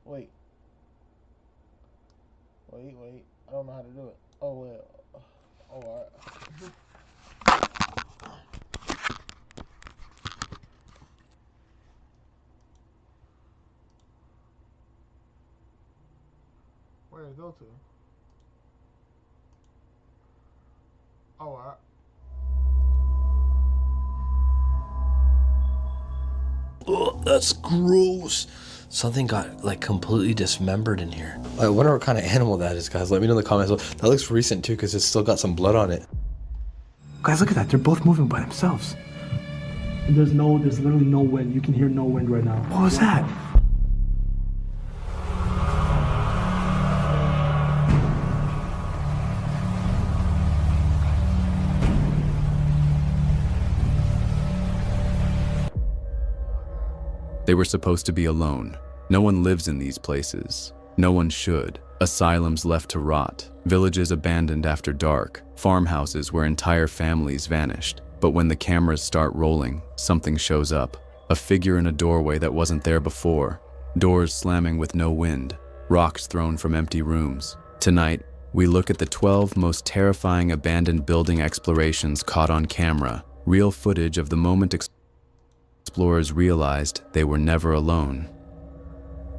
Wait. Wait. I don't know how to do it. Oh, well. Oh, alright. Where did it go to? Oh, alright. Oh, that's gross. Something got like completely dismembered in here. I wonder what kind of animal that is, guys. Let me know in the comments. That looks recent too, because it's still got some blood on it. Guys, look at that. They're both moving by themselves. And there's literally no wind. You can hear no wind right now. What was that? They were supposed to be alone. No one lives in these places. No one should. Asylums left to rot. Villages abandoned after dark. Farmhouses where entire families vanished. But when the cameras start rolling, something shows up. A figure in a doorway that wasn't there before. Doors slamming with no wind. Rocks thrown from empty rooms. Tonight, we look at the 12 most terrifying abandoned building explorations caught on camera. Real footage of the moment explorers realized they were never alone.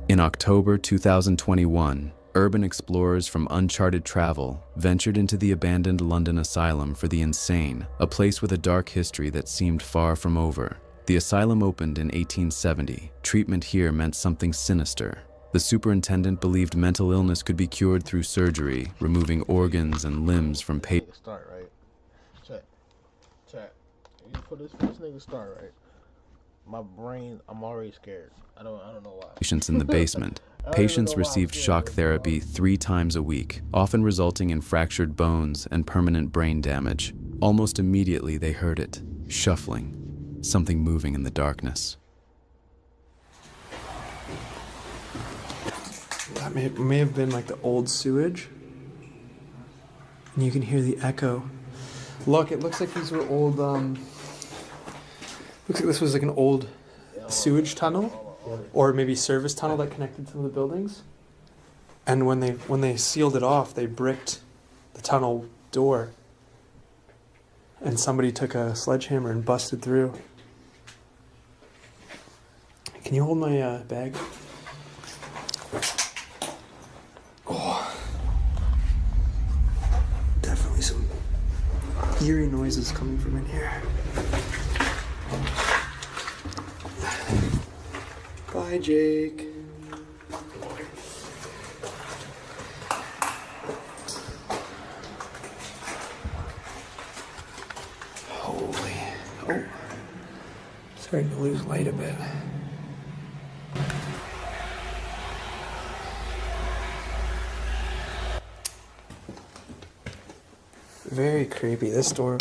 In October 2021, urban explorers from Uncharted Travel ventured into the abandoned London Asylum for the Insane, a place with a dark history that seemed far from over. The asylum opened in 1870. Treatment here meant something sinister. The superintendent believed mental illness could be cured through surgery, removing organs and limbs from patients. Start, right? Check. You put this nigga start, right? My brain, I'm already scared. I don't know why. Patients in the basement. Patients received shock therapy 3 times a week, often resulting in fractured bones and permanent brain damage. Almost immediately they heard it, shuffling, something moving in the darkness. That may have been like the old sewage. And you can hear the echo. Look, it looks like these were old, looks like this was like an old sewage tunnel, or maybe service tunnel that connected some of the buildings. And when they sealed it off, they bricked the tunnel door. And somebody took a sledgehammer and busted through. Can you hold my bag? Oh, definitely some eerie noises coming from in here. Bye, Jake. Holy. Oh. Starting to lose light a bit. Very creepy. This door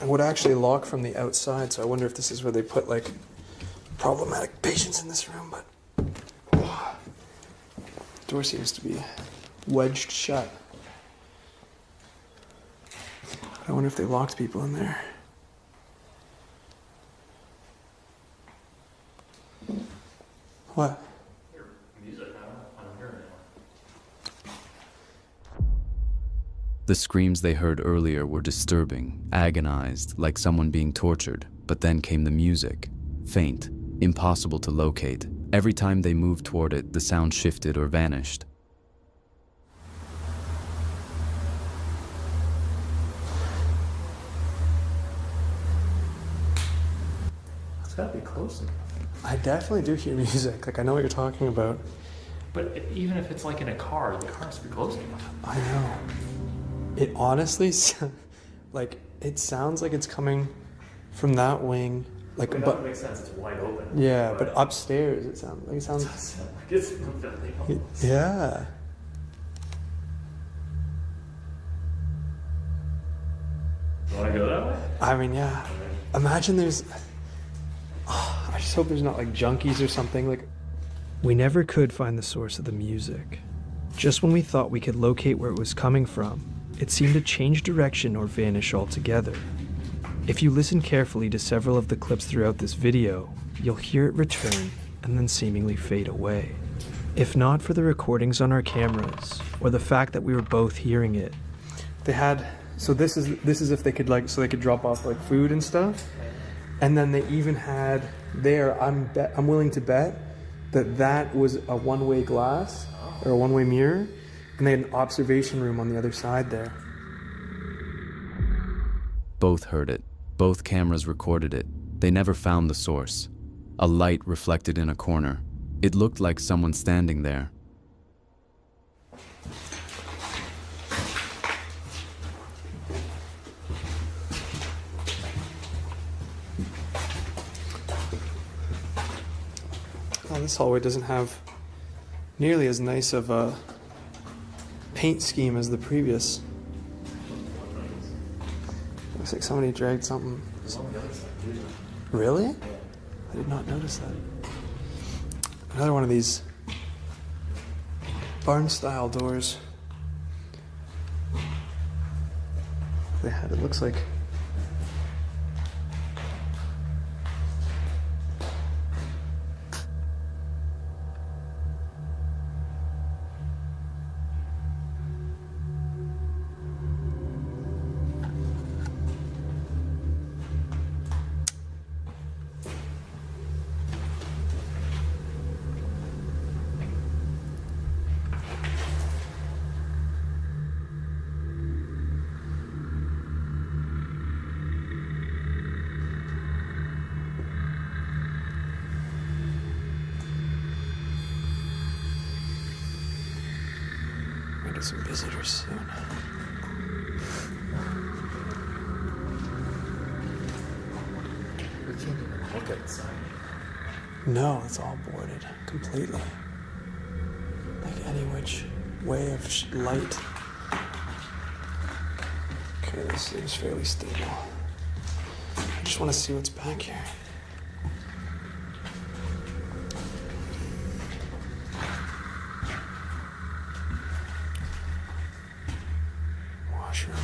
would actually lock from the outside, so I wonder if this is where they put like problematic patients in this room, but oh, the door seems to be wedged shut. I wonder if they locked people in there. What? The screams they heard earlier were disturbing, agonized, like someone being tortured. But then came the music. Faint, impossible to locate. Every time they moved toward it, the sound shifted or vanished. It's gotta be close enough. I definitely do hear music. Like, I know what you're talking about. But even if it's like in a car, the car has to be close enough. I know. It honestly, like, it sounds like it's coming from that wing. Like, That but makes sense. It's wide open. yeah, but upstairs it sounds like It's really close. yeah. You want to go that way? I mean, yeah. Imagine there's. Oh, I just hope there's not like junkies or something. Like, we never could find the source of the music. Just when we thought we could locate where it was coming from, it seemed to change direction or vanish altogether. If you listen carefully to several of the clips throughout this video, you'll hear it return and then seemingly fade away. If not for the recordings on our cameras, or the fact that we were both hearing it. They had, so this is if they could so they could drop off food and stuff. And then they even had there, I'm willing to bet that was a one-way glass or a one-way mirror, and they had an observation room on the other side there. Both heard it. Both cameras recorded it. They never found the source. A light reflected in a corner. It looked like someone standing there. Oh, this hallway doesn't have nearly as nice of a paint scheme as the previous. Looks like somebody dragged something. Really? I did not notice that. Another one of these barn-style doors. They had, it looks like. Some visitors soon. We can't even look outside. No, it's all boarded completely. Like any which way of light. Okay, this seems fairly stable. I just want to see what's back here. Washroom.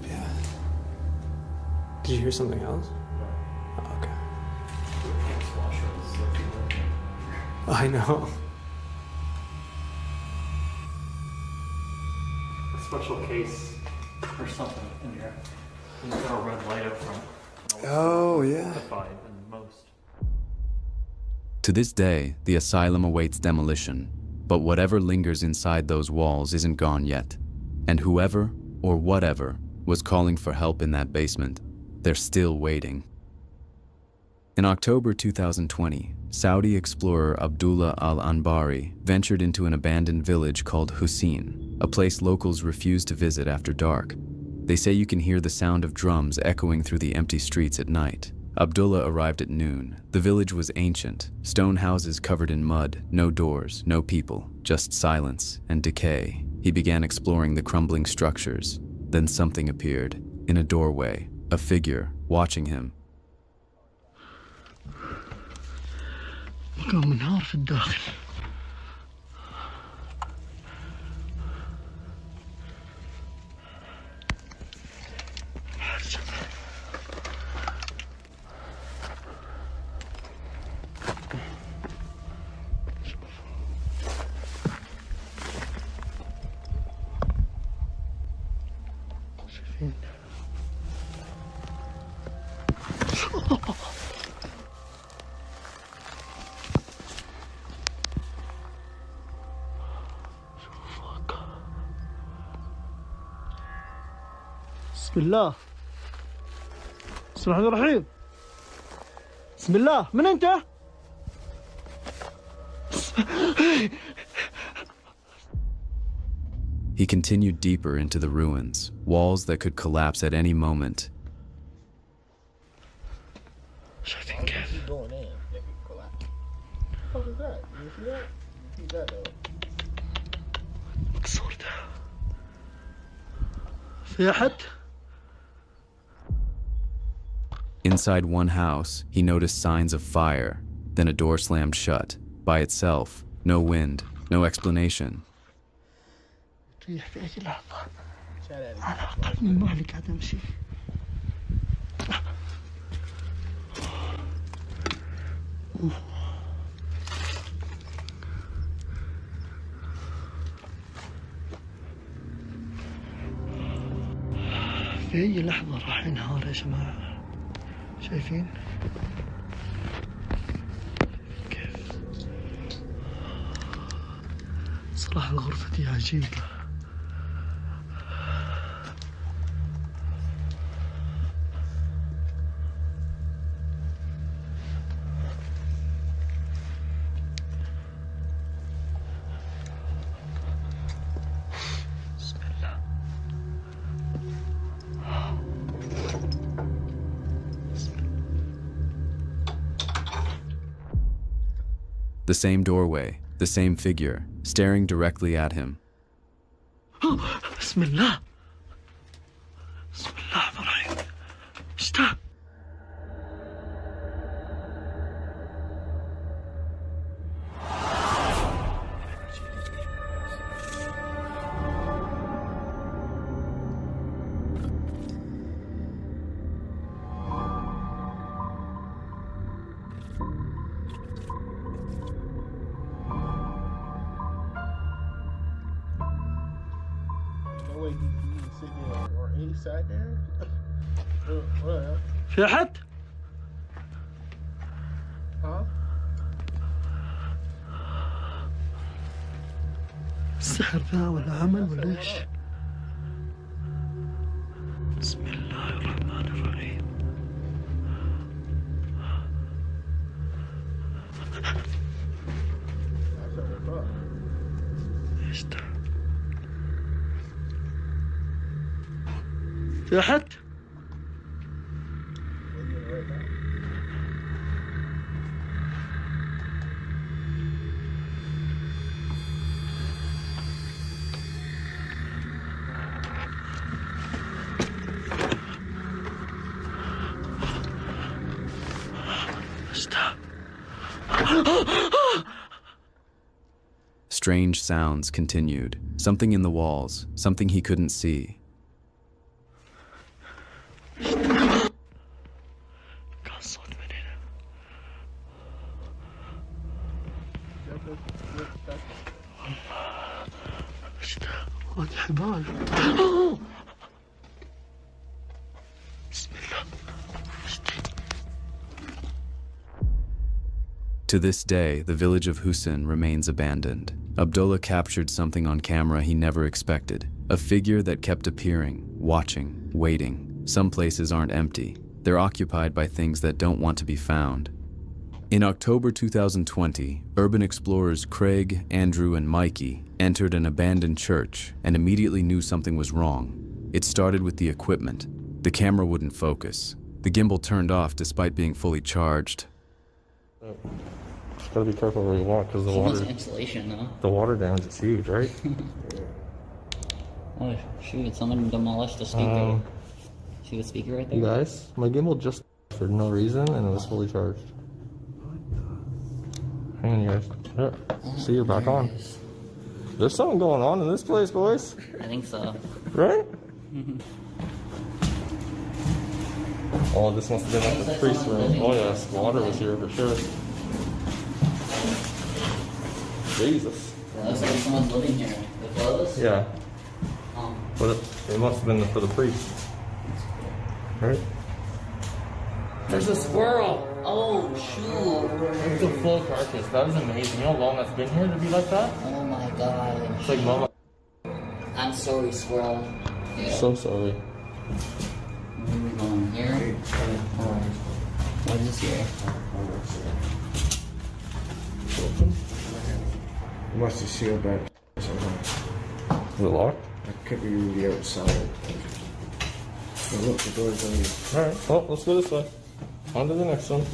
Yeah. Did you hear something else? Oh, okay. I know. A special case or something in here. It's got a red light up front. Oh, yeah. Magnified than most. To this day, the asylum awaits demolition, but whatever lingers inside those walls isn't gone yet. And whoever, or whatever, was calling for help in that basement, they're still waiting. In October 2020, Saudi explorer Abdullah al-Anbari ventured into an abandoned village called Husin, a place locals refuse to visit after dark. They say you can hear the sound of drums echoing through the empty streets at night. Abdullah arrived at noon. The village was ancient, stone houses covered in mud, no doors, no people, just silence and decay. He began exploring the crumbling structures. Then something appeared, in a doorway, a figure watching him. مكان نار في الداخل. بسم الله بسم الله الرحمن الرحيم بسم الله من انت؟ He continued deeper into the ruins, walls that could collapse at any moment. شايفين كيف؟ Keep going in. They could collapse. What the fuck is that? You see that? You see that though? الصور ده في أحد؟ Inside one house, he noticed signs of fire, then a door slammed shut, by itself, no wind, no explanation. Chat at it. على أقل من مهلك قاعد أمشي. في أي لحظة راح ينهار يا جماعة. شايفين؟ كيف؟ صراحة الغرفة دي عجيبة. The same doorway, the same figure, staring directly at him. بسم الله. بسم الله الرحمن الرحيم. اشتاق. No way he was sitting there, or he sat there. What? في أحد؟ Huh? السحر ذا ولا عمل ولا إيش؟ بسم الله الرحمن الرحيم. That's what we're talking. إيش ده؟ في أحد؟ Right now. إيش ده؟ Strange sounds continued, something in the walls, something he couldn't see. كان صوت من هنا. إيش ده؟ هذه حبال. بسم الله. إيش ده؟ To this day, the village of Husin remains abandoned. Abdullah captured something on camera he never expected. A figure that kept appearing, watching, waiting. Some places aren't empty. They're occupied by things that don't want to be found. In October 2020, urban explorers Craig, Andrew, and Mikey entered an abandoned church and immediately knew something was wrong. It started with the equipment. The camera wouldn't focus. The gimbal turned off despite being fully charged. Just gotta be careful where you walk because So much insulation, though. the water damage is huge, right? Oh, shoot, someone demolished the speaker. See the speaker right there? You guys, my gimbal just for no reason and it was fully charged. Hang on, you guys. There. See, you're back on. There's something going on in this place, boys. I think so. Right? Oh, this must have been like the priest room. Oh yes, water was here for sure. Jesus. That looks like someone's living here. The clothes? Yeah, Oh. but it must have been for the priest. Right? There's a squirrel! Oh, shoot. It's a full carcass. That is amazing. You know how long that's been here to be like that? Oh my god. It's like mama. I'm sorry, squirrel. Yeah. So sorry. Where are we going? Here? What is here? You must have sealed that somehow. Is it locked? That could be the outside. But look, the door's only. Alright, well, let's go this way. On to the next one.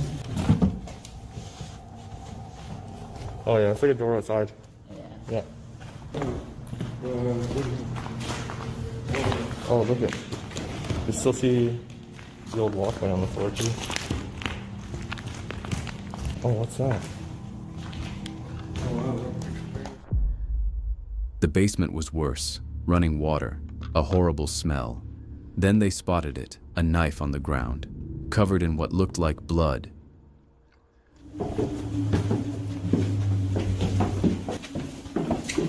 Oh yeah, it's like a door outside. Yeah. Yeah. Oh, look at. You still see The old walkway on the floor too. Oh, what's that? The basement was worse, running water, a horrible smell. Then they spotted it, a knife on the ground, covered in what looked like blood.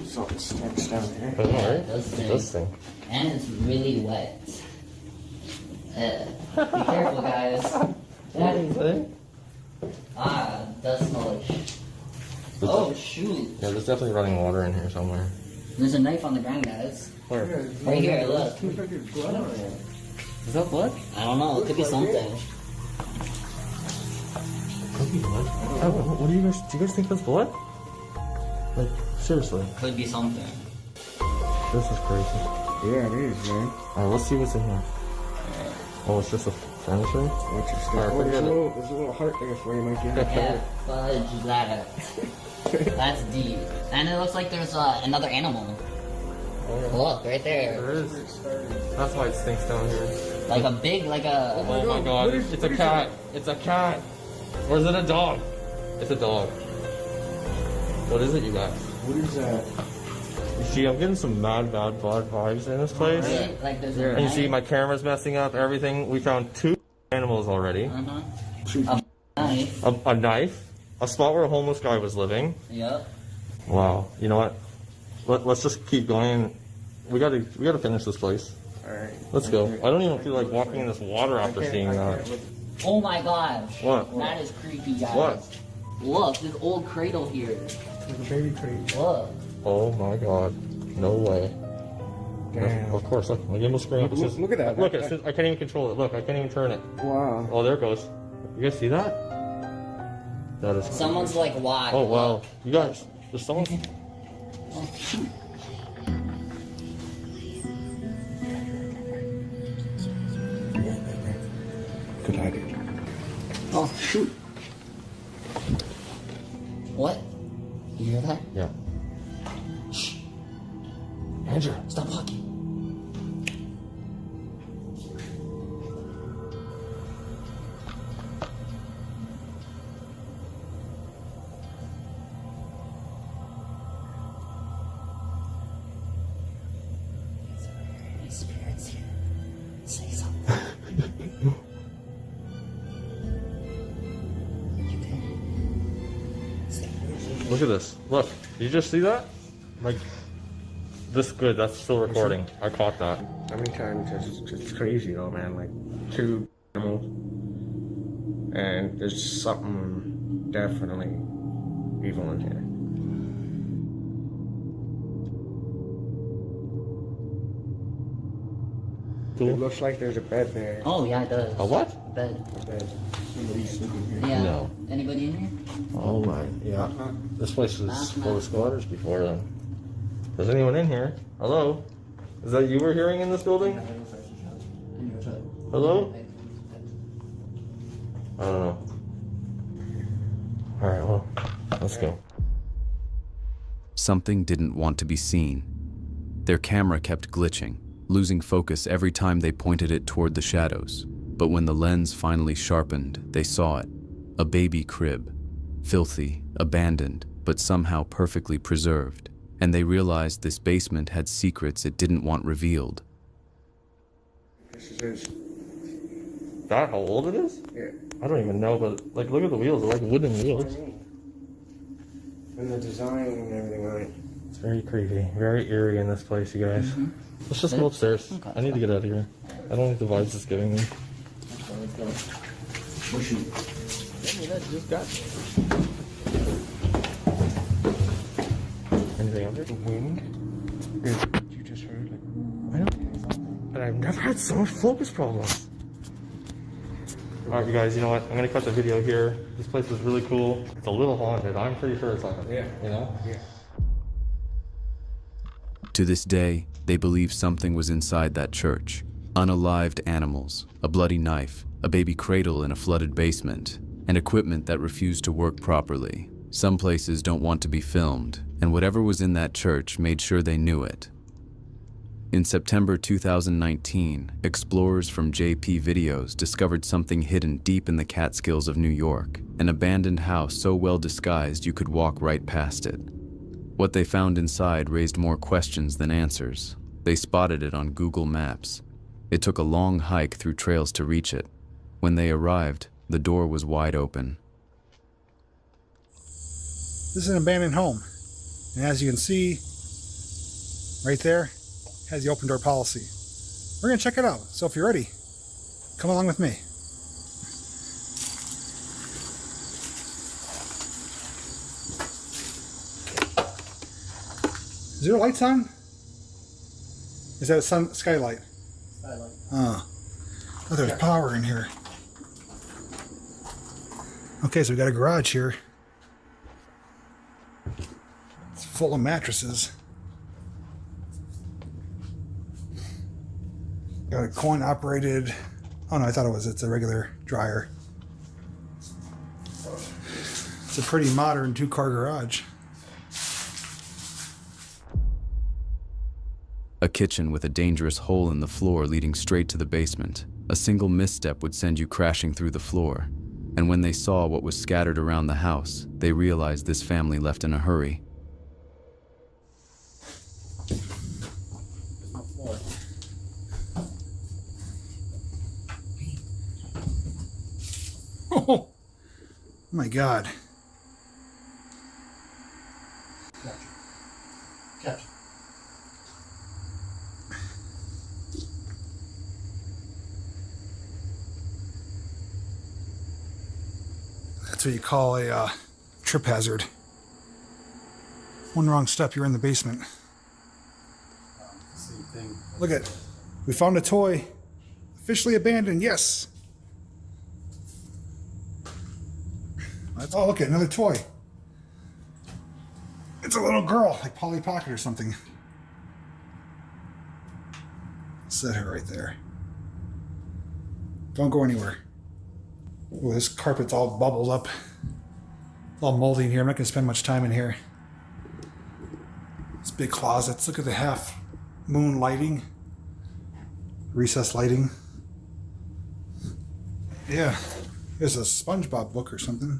Something stinks down here. Oh, Yeah, right? it does stink. Does stink. And it's really wet. Be careful, guys. Does smell like Oh, shoot. Yeah, there's definitely running water in here somewhere. There's a knife on the ground, guys. Where? Right here, look. Is that blood? I don't know, it could be something. Could be blood. What do you guys think that's blood? Like, seriously. Could be something. This is crazy. Yeah, it is, man. Alright, let's see what's in here. Oh, it's just a furniture? What's your stuff? Alright, Oh, forget it. there's a little heart there for you, Mikey. Yeah, fudge that. That's deep. And it looks like there's another animal. Look, right there. There is. That's why it stinks down here. Like a big, like a... Oh my god, it's a cat. It's a cat. Or is it a dog? It's a dog. What is it, you guys? What is that? You see, I'm getting some mad vibes in this place. Right? Like there's a And you see, knife. my camera's messing up, everything. We found 2 animals already. Uh-huh. A knife. A knife. A spot where a homeless guy was living. Yep. Wow. You know what? Let's just keep going. We gotta finish this place. Alright. Let's go. I don't even feel like walking in this water after seeing that. Oh my gosh. What? That is creepy, guys. What? Look, this old cradle here. There's a baby crate. Look. Oh my god. No way. Damn. Of course. Look, I'll give him a screen. Look at that. Look, I can't even control it. Look, I can't even turn it. Wow. Oh, there it goes. You guys see that? That is. Someone's like, why? Oh wow. You guys, there's someone. Good idea. Oh, shoot. What? You hear that? Yeah. Andrew. Stop walking. Spirits here. Say something. You can. Look at this. Look. Did you just see that? Like, this good. That's still recording. I caught that. How many times? It's crazy though, man. Like 2 animals. And there's something definitely evil in here. It looks like there's a bed there. Oh, yeah, it does. A what? Bed. A bed. Somebody's sleeping here. Yeah. No. Anybody in here? Oh my. Yeah. This place was full of squatters before then. Is anyone in here? Hello? Is that you were hearing in this building? Hello? I don't know. Alright, well, let's go. Something didn't want to be seen. Their camera kept glitching, losing focus every time they pointed it toward the shadows. But when the lens finally sharpened, they saw it. A baby crib. Filthy, abandoned, but somehow perfectly preserved. And they realized this basement had secrets it didn't want revealed. This is That how old it is? yeah. I don't even know, but like look at the wheels, they're like wooden wheels. And the design and everything on it. It's very creepy, very eerie in this place, you guys. Let's just go upstairs. Okay. I need to get out of here. I don't like the vibes it's giving me. Okay, let's go. That just got anything under? The wind. Yeah, you just heard like. I know. And I've never had so much focus problems. Alright, you guys, you know what? I'm gonna cut the video here. This place is really cool. It's a little haunted. I'm pretty sure it's haunted. Yeah. You know? Yeah. To this day, they believe something was inside that church. Unalived animals, a bloody knife, a baby cradle in a flooded basement, and equipment that refused to work properly. Some places don't want to be filmed, and whatever was in that church made sure they knew it. In September 2019, explorers from JP Videos discovered something hidden deep in the Catskills of New York, an abandoned house so well disguised you could walk right past it. What they found inside raised more questions than answers. They spotted it on Google Maps. It took a long hike through trails to reach it. When they arrived, the door was wide open. This is an abandoned home. And as you can see, right there, has the open door policy. We're going to check it out. So if you're ready, come along with me. Is there lights on? Is that a skylight? Skylight. Oh, there's power in here. Okay, so we got a garage here. It's full of mattresses. Got a coin operated. Oh no, I thought it's a regular dryer. It's a pretty modern 2-car garage. A kitchen with a dangerous hole in the floor leading straight to the basement. A single misstep would send you crashing through the floor. And when they saw what was scattered around the house, they realized this family left in a hurry. Oh my God. Gotcha. That's what you call a trip hazard. One wrong step, you're in the basement. Same thing. Look at, we found a toy. Officially abandoned, yes. Oh, look at another toy. It's a little girl, like Polly Pocket or something. Set her right there. Don't go anywhere. Oh, this carpet's all bubbled up. It's all moldy in here. I'm not going to spend much time in here. It's big closets. Look at the half moon lighting. Recessed lighting. Yeah. There's a SpongeBob book or something.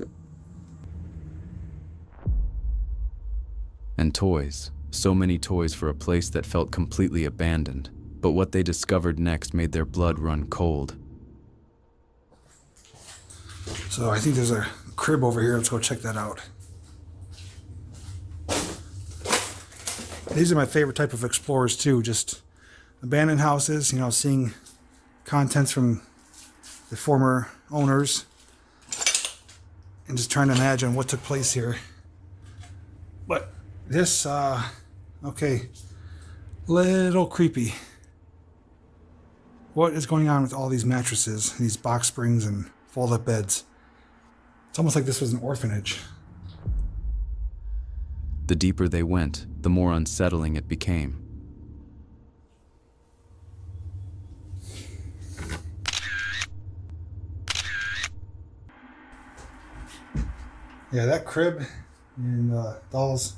And toys. So many toys for a place that felt completely abandoned. But what they discovered next made their blood run cold. So I think there's a crib over here. Let's go check that out. These are my favorite type of explorers too. Just abandoned houses, you know, seeing contents from the former owners and just trying to imagine what took place here. But this, okay, little creepy. What is going on with all these mattresses, these box springs and fold-up beds? It's almost like this was an orphanage. The deeper they went, the more unsettling it became. Yeah, that crib and dolls,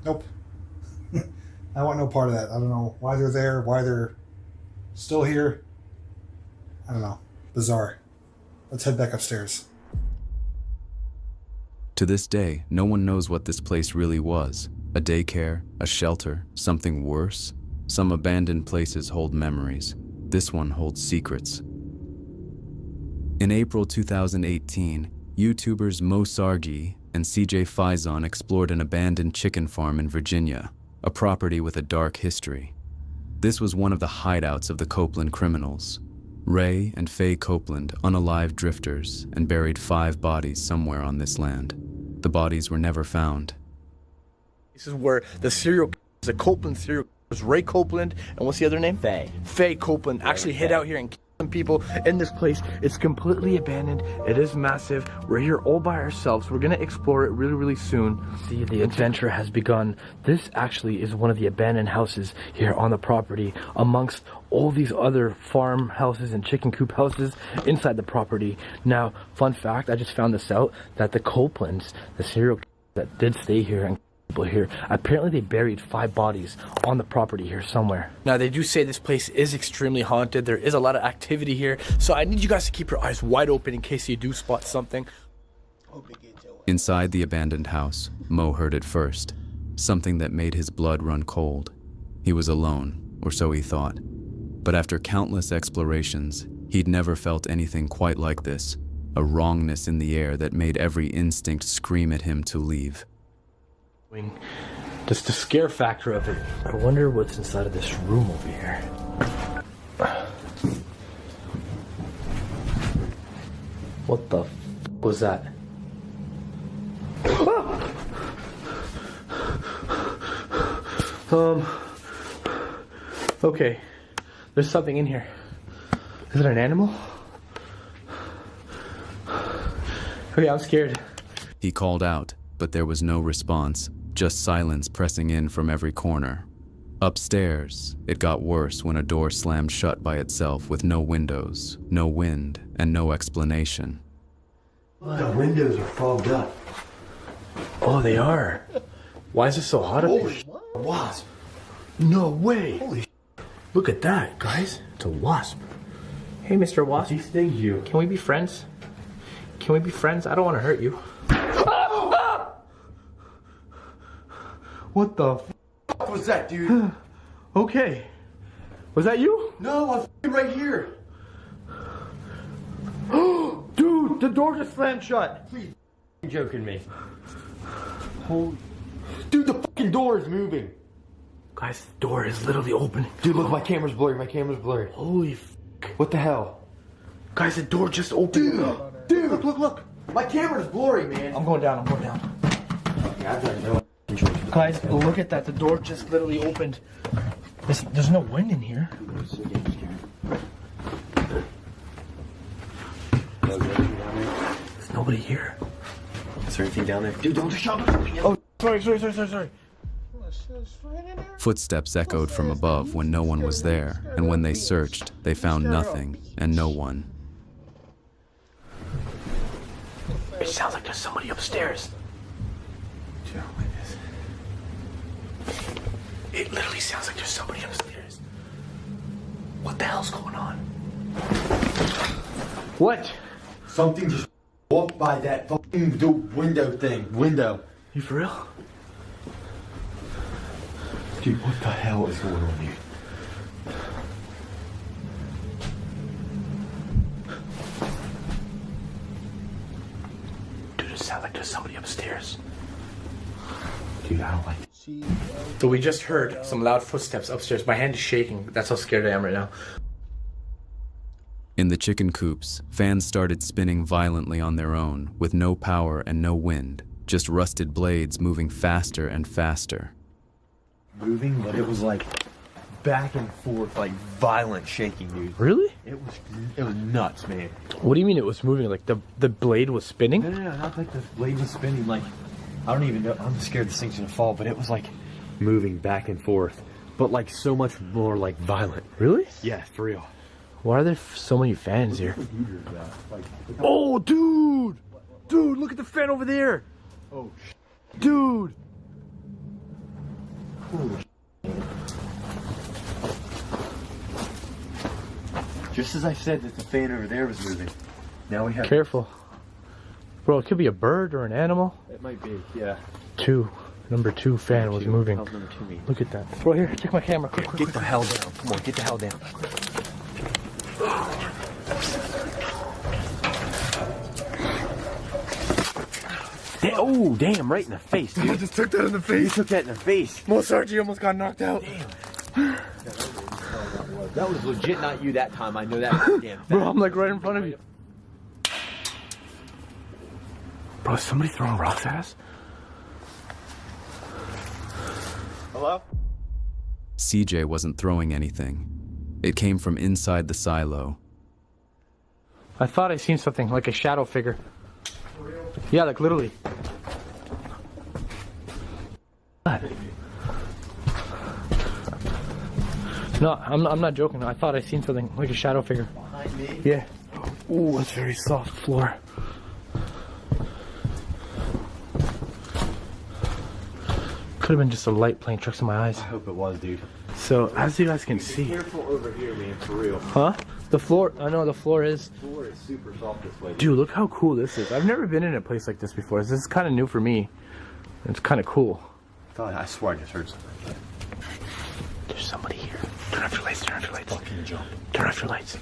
nope. I want no part of that. I don't know why they're there, why they're still here. I don't know. Bizarre. Let's head back upstairs. To this day, no one knows what this place really was. A daycare, a shelter, something worse. Some abandoned places hold memories. This one holds secrets. In April 2018, YouTubers Mo Sargi and CJ Faison explored an abandoned chicken farm in Virginia, a property with a dark history. This was one of the hideouts of the Copeland criminals. Ray and Faye Copeland unalived drifters and buried 5 bodies somewhere on this land. The bodies were never found. This is where the Copeland serial killers, Ray Copeland, and what's the other name? Faye Copeland actually hid out here and killed some people in this place. It's completely abandoned. It is massive. We're here all by ourselves. We're gonna explore it really, really soon. See, the adventure has begun. This actually is one of the abandoned houses here on the property, amongst all these other farm houses and chicken coop houses inside the property. Now, fun fact, I just found this out, that the Copelands, the serial killers that did stay here and people here. Apparently they buried 5 bodies on the property here somewhere. Now they do say this place is extremely haunted. There is a lot of activity here. So I need you guys to keep your eyes wide open in case you do spot something. Inside the abandoned house, Mo heard it first. Something that made his blood run cold. He was alone, or so he thought. But after countless explorations, he'd never felt anything quite like this. A wrongness in the air that made every instinct scream at him to leave. Just the scare factor of it. I wonder what's inside of this room over here. What the f was that? Okay. There's something in here. Is it an animal? Okay, I'm scared. He called out, but there was no response, just silence pressing in from every corner. Upstairs, it got worse when a door slammed shut by itself with no windows, no wind, and no explanation. The windows are fogged up. Oh, they are. Why is it so hot up here? A wasp. No way. Holy Look at that, guys. It's a wasp. Hey, Mr. Wasp. He stings you. Can we be friends? Can we be friends? I don't want to hurt you. What the f What was that, dude? Okay. Was that you? No, I'm f***ing right here. Dude, the door just slammed shut. Please joking me. Holy. Dude, the fucking door is moving. Guys, the door is literally open. Dude, look, my camera's blurry. My camera's blurry. Holy f. What the hell? Guys, the door just opened. Dude, look. My camera's blurry, man. I'm going down. Yeah, I've got no choice. Guys, look at that. The door just literally opened. There's no wind in here. There's nobody here. Is there anything down there? Dude, don't shut up. Oh, sorry. Footsteps echoed from above when no one was there, and when they searched, they found nothing and no one. It sounds like there's somebody upstairs. It literally sounds like there's somebody upstairs. What the hell's going on? What? Something just walked by that fucking window thing. You for real? Dude, what the hell is going on here? Dude, it sounds like there's somebody upstairs. Dude, I don't like it. So we just heard some loud footsteps upstairs. My hand is shaking. That's how scared I am right now. In the chicken coops, fans started spinning violently on their own, with no power and no wind, just rusted blades moving faster and faster. Moving, but it was like back and forth, like violent shaking, dude. Really? It was nuts, man. What do you mean it was moving? Like the blade was spinning? No, not like the blade was spinning. Like, I don't even know. I'm scared this thing's gonna fall, but it was like moving back and forth, but like so much more like violent. Really? Yeah, for real. Why are there so many fans here? Oh, dude! Dude, look at the fan over there! Oh, dude! Just as I said that the fan over there was moving. Now we have... Careful. Bro, it could be a bird or an animal. It might be, yeah. Number two fan was moving. How's number 2 mean? Look at that. Bro, here, check my camera. Quick. Get the hell down. Come on, get the hell down. Oh, damn, right in the face, dude. I just took that in the face. You took that in the face. Mozarty almost got knocked out. Damn. That was legit not you that time. I know that. Damn. Bro, I'm like right in front of you. Bro, is somebody throwing rocks at us? Hello? CJ wasn't throwing anything. It came from inside the silo. I thought I seen something, like a shadow figure. Yeah, like literally. No, I'm not joking. I thought I seen something, like a shadow figure. Behind me? Yeah. Ooh, it's very soft floor. Could have been just a light playing tricks on my eyes. I hope it was, dude. So, as you guys can see. Careful over here, man, for real. Huh? The floor, I know the floor is. The floor is super soft this way. Dude, look how cool this is. I've never been in a place like this before. This is kind of new for me. It's kind of cool. I swear I just heard something. There's somebody here. Turn off your lights, turn off your lights. Fucking jump. Turn off your lights.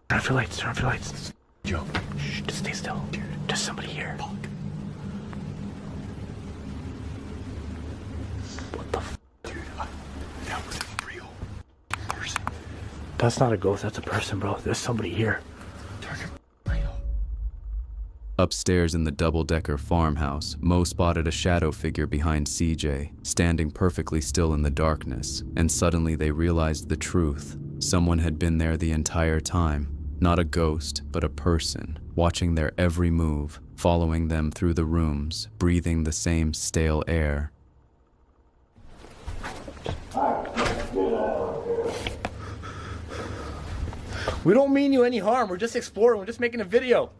Turn off your lights, turn off your lights. Jump. Shh, just stay still. Dude, there's somebody here. Fuck. What the f? Dude, that was a real person. That's not a ghost, that's a person, bro. There's somebody here. Turn your light off. Upstairs in the double-decker farmhouse, Mo spotted a shadow figure behind CJ, standing perfectly still in the darkness, and suddenly they realized the truth. Someone had been there the entire time. Not a ghost, but a person, watching their every move, following them through the rooms, breathing the same stale air. We don't mean you any harm. We're just exploring. We're just making a video.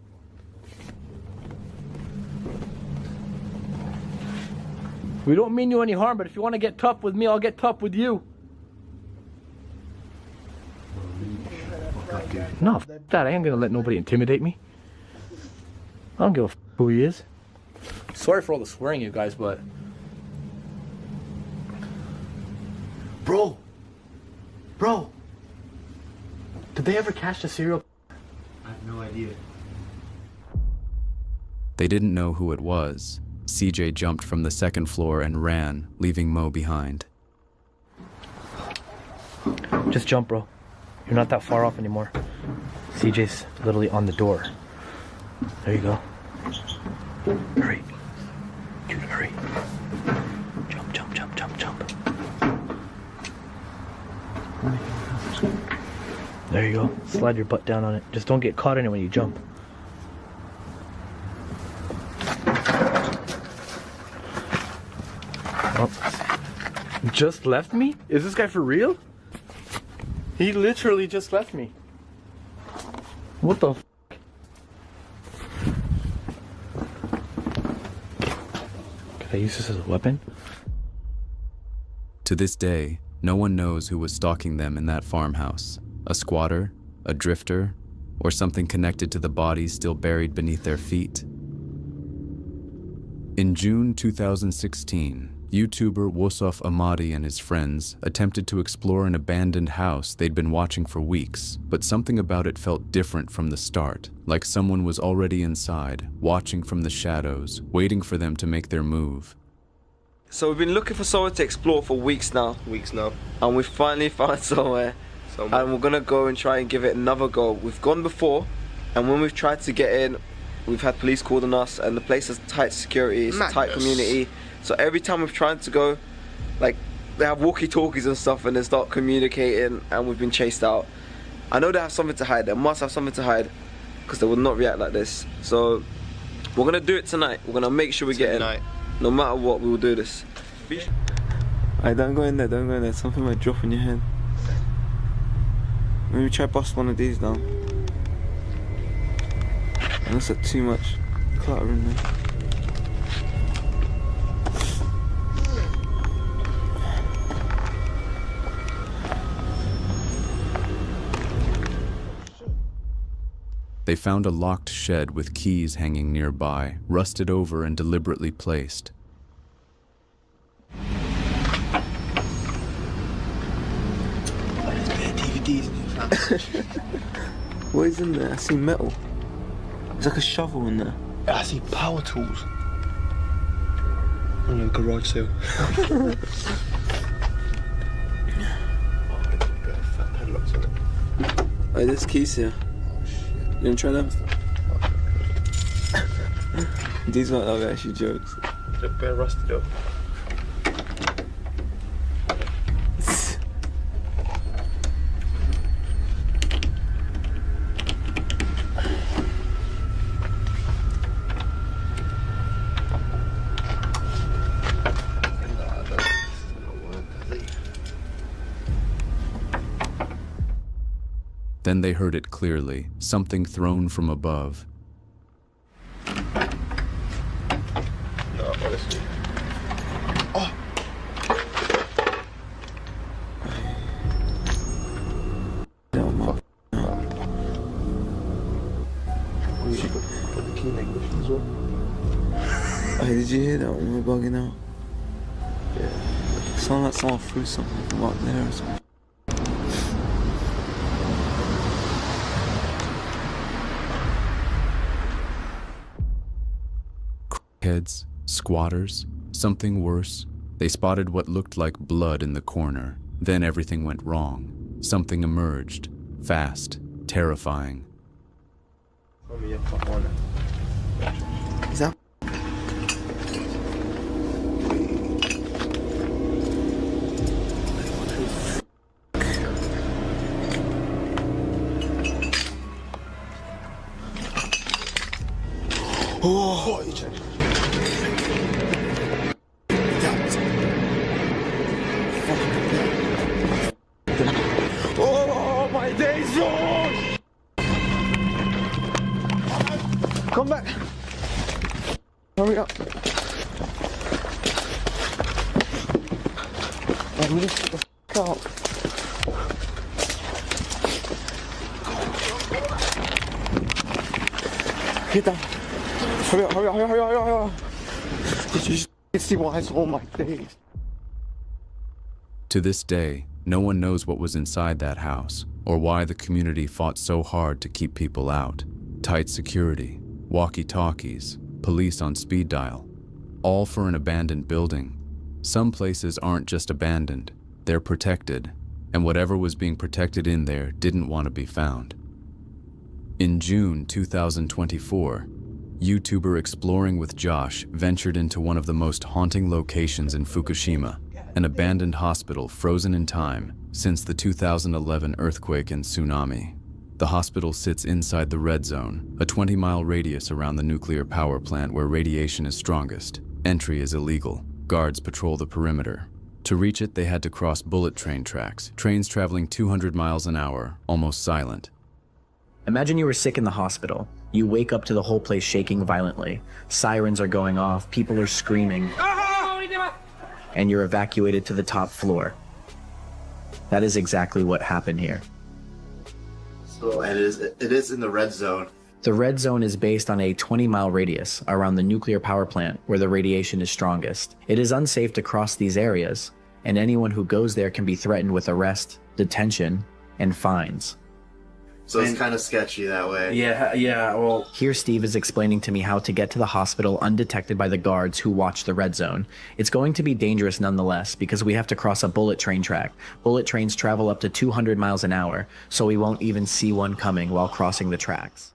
We don't mean you any harm, but if you want to get tough with me, I'll get tough with you. No, f that. I ain't gonna let nobody intimidate me. I don't give a f who he is. Sorry for all the swearing, you guys, but... Bro! Did they ever catch the serial? I have no idea. They didn't know who it was. CJ jumped from the second floor and ran, leaving Mo behind. Just jump, bro. You're not that far off anymore. CJ's literally on the door. There you go. Hurry. Dude, hurry. Jump, jump, jump, jump, jump. There you go. Slide your butt down on it. Just don't get caught in it when you jump. Oh. Just left me? Is this guy for real? He literally just left me. What the f? Could I use this as a weapon? To this day, no one knows who was stalking them in that farmhouse. A squatter, a drifter, or something connected to the bodies still buried beneath their feet. In June 2016, YouTuber Wosof Amadi and his friends attempted to explore an abandoned house they'd been watching for weeks, but something about it felt different from the start, like someone was already inside, watching from the shadows, waiting for them to make their move. So we've been looking for somewhere to explore for weeks now. And we finally found somewhere. And we're gonna go and try and give it another go. We've gone before, and when we've tried to get in, we've had police called on us, and the place has tight security, it's a tight community. So every time we've tried to go, like, they have walkie-talkies and stuff, and they start communicating, and we've been chased out. I know they have something to hide. They must have something to hide, because they would not react like this. So we're gonna do it tonight. We're gonna make sure we get in. No matter what, we will do this. Alright, don't go in there, don't go in there. Something might drop in your head. Maybe try bust one of these down. And that's like too much clutter in there. They found a locked shed with keys hanging nearby, rusted over and deliberately placed. What is in there? I see metal. There's like a shovel in there. I see power tools. On a garage sale. Oh, there's keys here. You wanna try them? These might not be actually jokes. They're bare rusted up. Then they heard it clearly, something thrown from above. No, honestly. Oh! Hey, did you hear that when we were bugging out? Yeah. It sounded like someone threw something from up there or something. Heads, squatters, something worse. They spotted what looked like blood in the corner. Then everything went wrong. Something emerged. Fast, terrifying. Is that? Oh, you check. Oh, my days! Come back! Hurry up! Let me just get the f*** out. Get down! Hurry up! Hurry up! Hurry up! Hurry up! Hurry up! Did you see why I saw my days? To this day, no one knows what was inside that house or why the community fought so hard to keep people out. Tight security, walkie-talkies, police on speed dial, all for an abandoned building. Some places aren't just abandoned, they're protected, and whatever was being protected in there didn't want to be found. In June 2024, YouTuber Exploring with Josh ventured into one of the most haunting locations in Fukushima, an abandoned hospital frozen in time since the 2011 earthquake and tsunami. The hospital sits inside the red zone, a 20-mile radius around the nuclear power plant where radiation is strongest. Entry is illegal. Guards patrol the perimeter. To reach it, they had to cross bullet train tracks, trains traveling 200 miles an hour, almost silent. Imagine you were sick in the hospital. You wake up to the whole place shaking violently. Sirens are going off, people are screaming, and you're evacuated to the top floor. That is exactly what happened here. So it is in the red zone. The red zone is based on a 20-mile radius around the nuclear power plant where the radiation is strongest. It is unsafe to cross these areas, and anyone who goes there can be threatened with arrest, detention, and fines. So it's kind of sketchy that way. Yeah, well... Here Steve is explaining to me how to get to the hospital undetected by the guards who watch the red zone. It's going to be dangerous nonetheless because we have to cross a bullet train track. Bullet trains travel up to 200 miles an hour, so we won't even see one coming while crossing the tracks.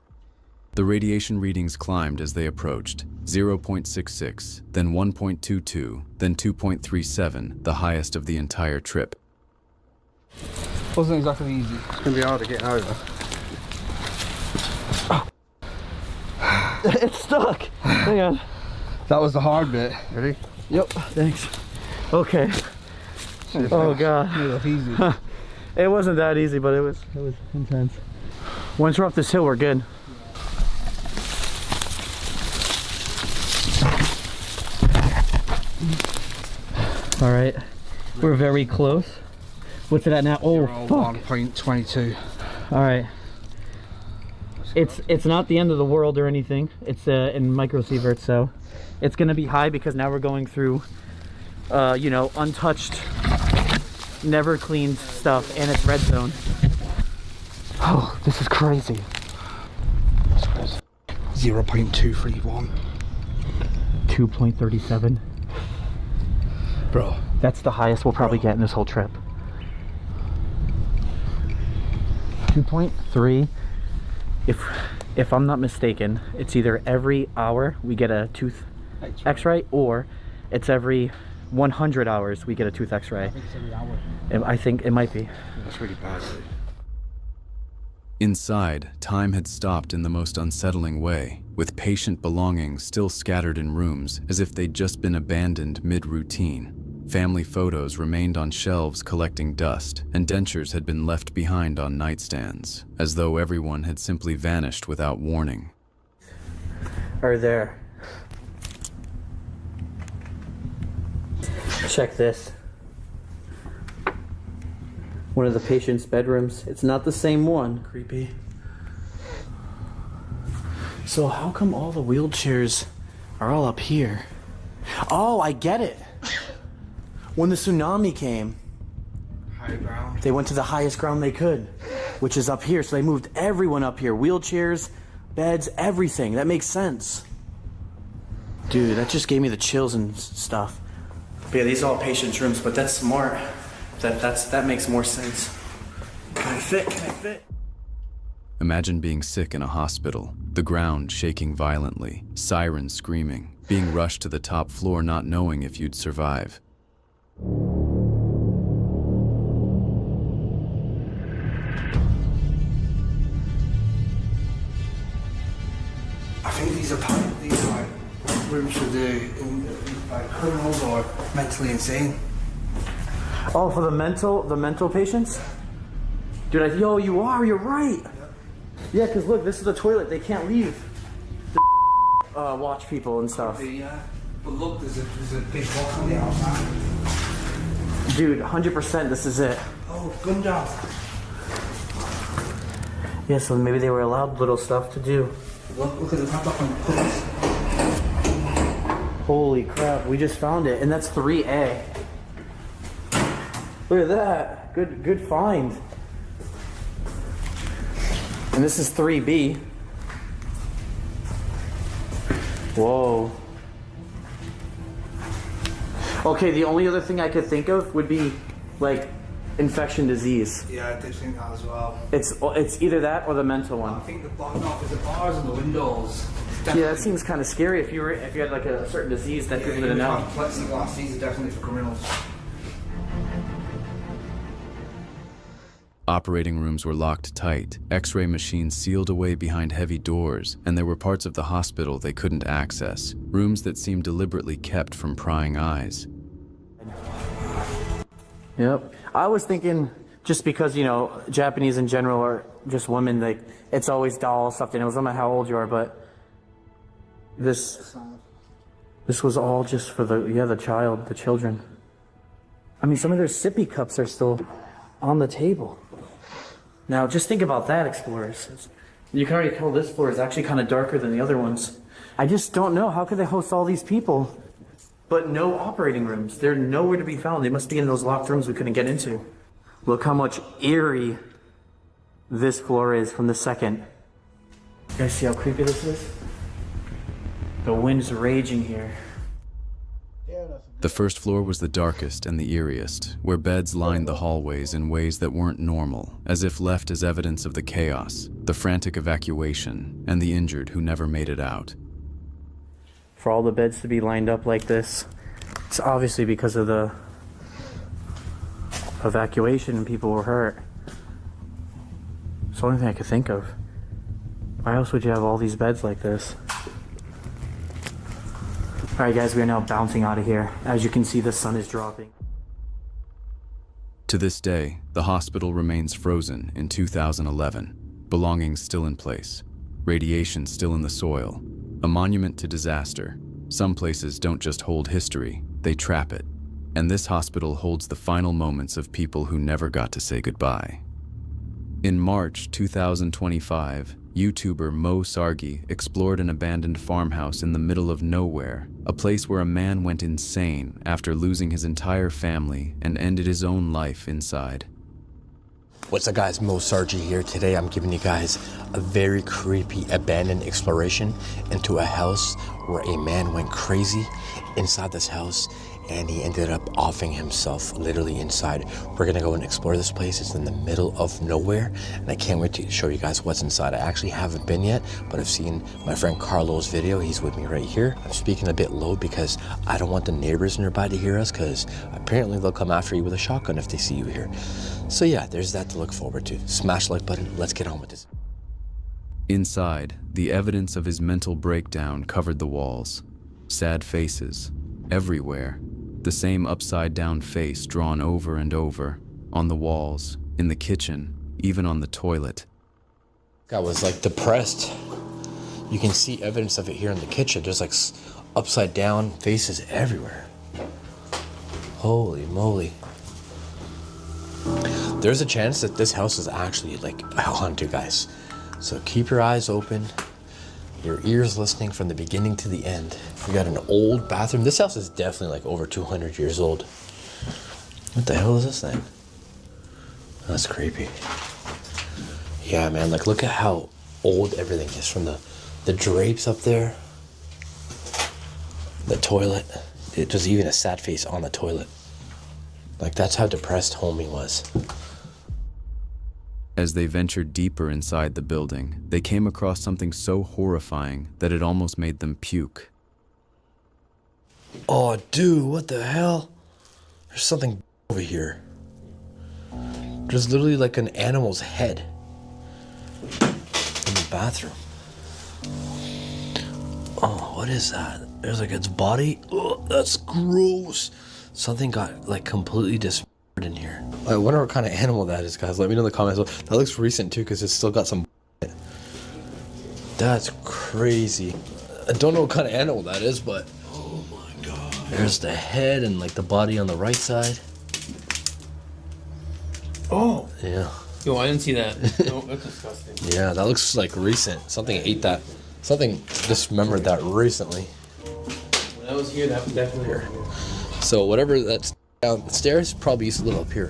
The radiation readings climbed as they approached, 0.66, then 1.22, then 2.37, the highest of the entire trip. Wasn't exactly easy. It's gonna be hard to get over. It's stuck. Hang on. That was the hard bit. Ready? Yep. Thanks. Okay. Oh god. It was easy. It wasn't that easy, but it was intense. Once we're up this hill, we're good. All right. We're very close. What's it at now? Oh, fuck. 1.22. All right. It's not the end of the world or anything. It's in microsieverts, so it's gonna be high because now we're going through, you know, untouched, never cleaned stuff, and it's red zone. Oh, this is crazy. 0.231. 2.37. Bro. That's the highest we'll probably get in this whole trip. 2.3. If I'm not mistaken, it's either every hour we get a tooth x-ray or it's every 100 hours we get a tooth x-ray. I think it's every hour. I think it might be. That's really bad. Inside, time had stopped in the most unsettling way, with patient belongings still scattered in rooms as if they'd just been abandoned mid-routine. Family photos remained on shelves collecting dust, and dentures had been left behind on nightstands, as though everyone had simply vanished without warning. Or there. Check this. One of the patient's bedrooms. It's not the same one. Creepy. So how come all the wheelchairs are all up here? Oh, I get it. When the tsunami came, High ground. they went to the highest ground they could, which is up here. So they moved everyone up here. Wheelchairs, beds, everything. That makes sense. Dude, that just gave me the chills and stuff. But yeah, these are all patients' rooms, but that's smart. That makes more sense. Can I fit? Can I fit? Imagine being sick in a hospital, the ground shaking violently, sirens screaming, being rushed to the top floor not knowing if you'd survive. I think these are rooms for the criminals or mentally insane. Oh, for the mental patients? Dude, you're right. Yeah, because look, this is the toilet. They can't leave. The watch people and stuff. Yeah, but look, there's a big box on the outside. Dude, 100% this is it. Oh, gun down. Yeah, so maybe they were allowed little stuff to do. Look at the top on the pillars. Holy crap, we just found it, and that's 3A. Look at that. Good find. And this is 3B. Whoa. Okay, the only other thing I could think of would be like infection disease. Yeah, I did think that as well. It's either that or the mental one. I think the bars and the windows. Yeah, that seems kind of scary if you had like a certain disease that people didn't know. Plexiglass, these are definitely for criminals. Operating rooms were locked tight, X-ray machines sealed away behind heavy doors, and there were parts of the hospital they couldn't access, rooms that seemed deliberately kept from prying eyes. Yep. I was thinking, just because, Japanese in general are just women, like, it's always dolls, stuff, and it was no matter how old you are, but this was all just for the children. I mean, some of their sippy cups are still on the table. Now, just think about that, explorers. You can already tell this floor is actually kind of darker than the other ones. I just don't know. How could they host all these people, but no operating rooms? They're nowhere to be found. They must be in those locked rooms we couldn't get into. Look how much eerie this floor is from the second. You guys see how creepy this is? The wind's raging here. The first floor was the darkest and the eeriest, where beds lined the hallways in ways that weren't normal, as if left as evidence of the chaos, the frantic evacuation, and the injured who never made it out. For all the beds to be lined up like this, it's obviously because of the evacuation and people were hurt. It's the only thing I could think of. Why else would you have all these beds like this? Alright guys, we are now bouncing out of here. As you can see, the sun is dropping. To this day, the hospital remains frozen in 2011, belongings still in place, radiation still in the soil, a monument to disaster. Some places don't just hold history, they trap it. And this hospital holds the final moments of people who never got to say goodbye. In March 2025, YouTuber Mo Sargi explored an abandoned farmhouse in the middle of nowhere, a place where a man went insane after losing his entire family and ended his own life inside. What's up guys, Mo Sargi here. Today I'm giving you guys a very creepy abandoned exploration into a house where a man went crazy inside this house and he ended up offing himself literally inside. We're gonna go and explore this place. It's in the middle of nowhere and I can't wait to show you guys what's inside. I actually haven't been yet, but I've seen my friend Carlo's video. He's with me right here. I'm speaking a bit low because I don't want the neighbors nearby to hear us, because apparently they'll come after you with a shotgun if they see you here. So yeah, there's that to look forward to. Smash the like button, let's get on with this. Inside, the evidence of his mental breakdown covered the walls. Sad faces, everywhere. The same upside-down face drawn over and over, on the walls, in the kitchen, even on the toilet. Guy was like depressed. You can see evidence of it here in the kitchen. There's like upside down faces everywhere. Holy moly. There's a chance that this house is actually like haunted, guys. So keep your eyes open. Your ears listening from the beginning to the end. We got an old bathroom. This house is definitely like over 200 years old. What the hell is this thing? That's creepy. Yeah, man, like look at how old everything is, from the drapes up there, the toilet. It was even a sad face on the toilet. Like that's how depressed homie was. As they ventured deeper inside the building, they came across something so horrifying that it almost made them puke. Oh, dude, what the hell? There's something over here. There's literally like an animal's head in the bathroom. Oh, what is that? There's like its body. Oh, that's gross. Something got like completely disfigured in here. I wonder what kind of animal that is, guys. Let me know in the comments. That looks recent too, because it's still got some. That's crazy. I don't know what kind of animal that is, but oh my god. There's the head and like the body on the right side. Oh. Yeah. Yo, I didn't see that. No, that's disgusting. Yeah, that looks like recent. Something ate that. Something dismembered that recently. When I was here, that was definitely here. So whatever that's downstairs probably used to live up here.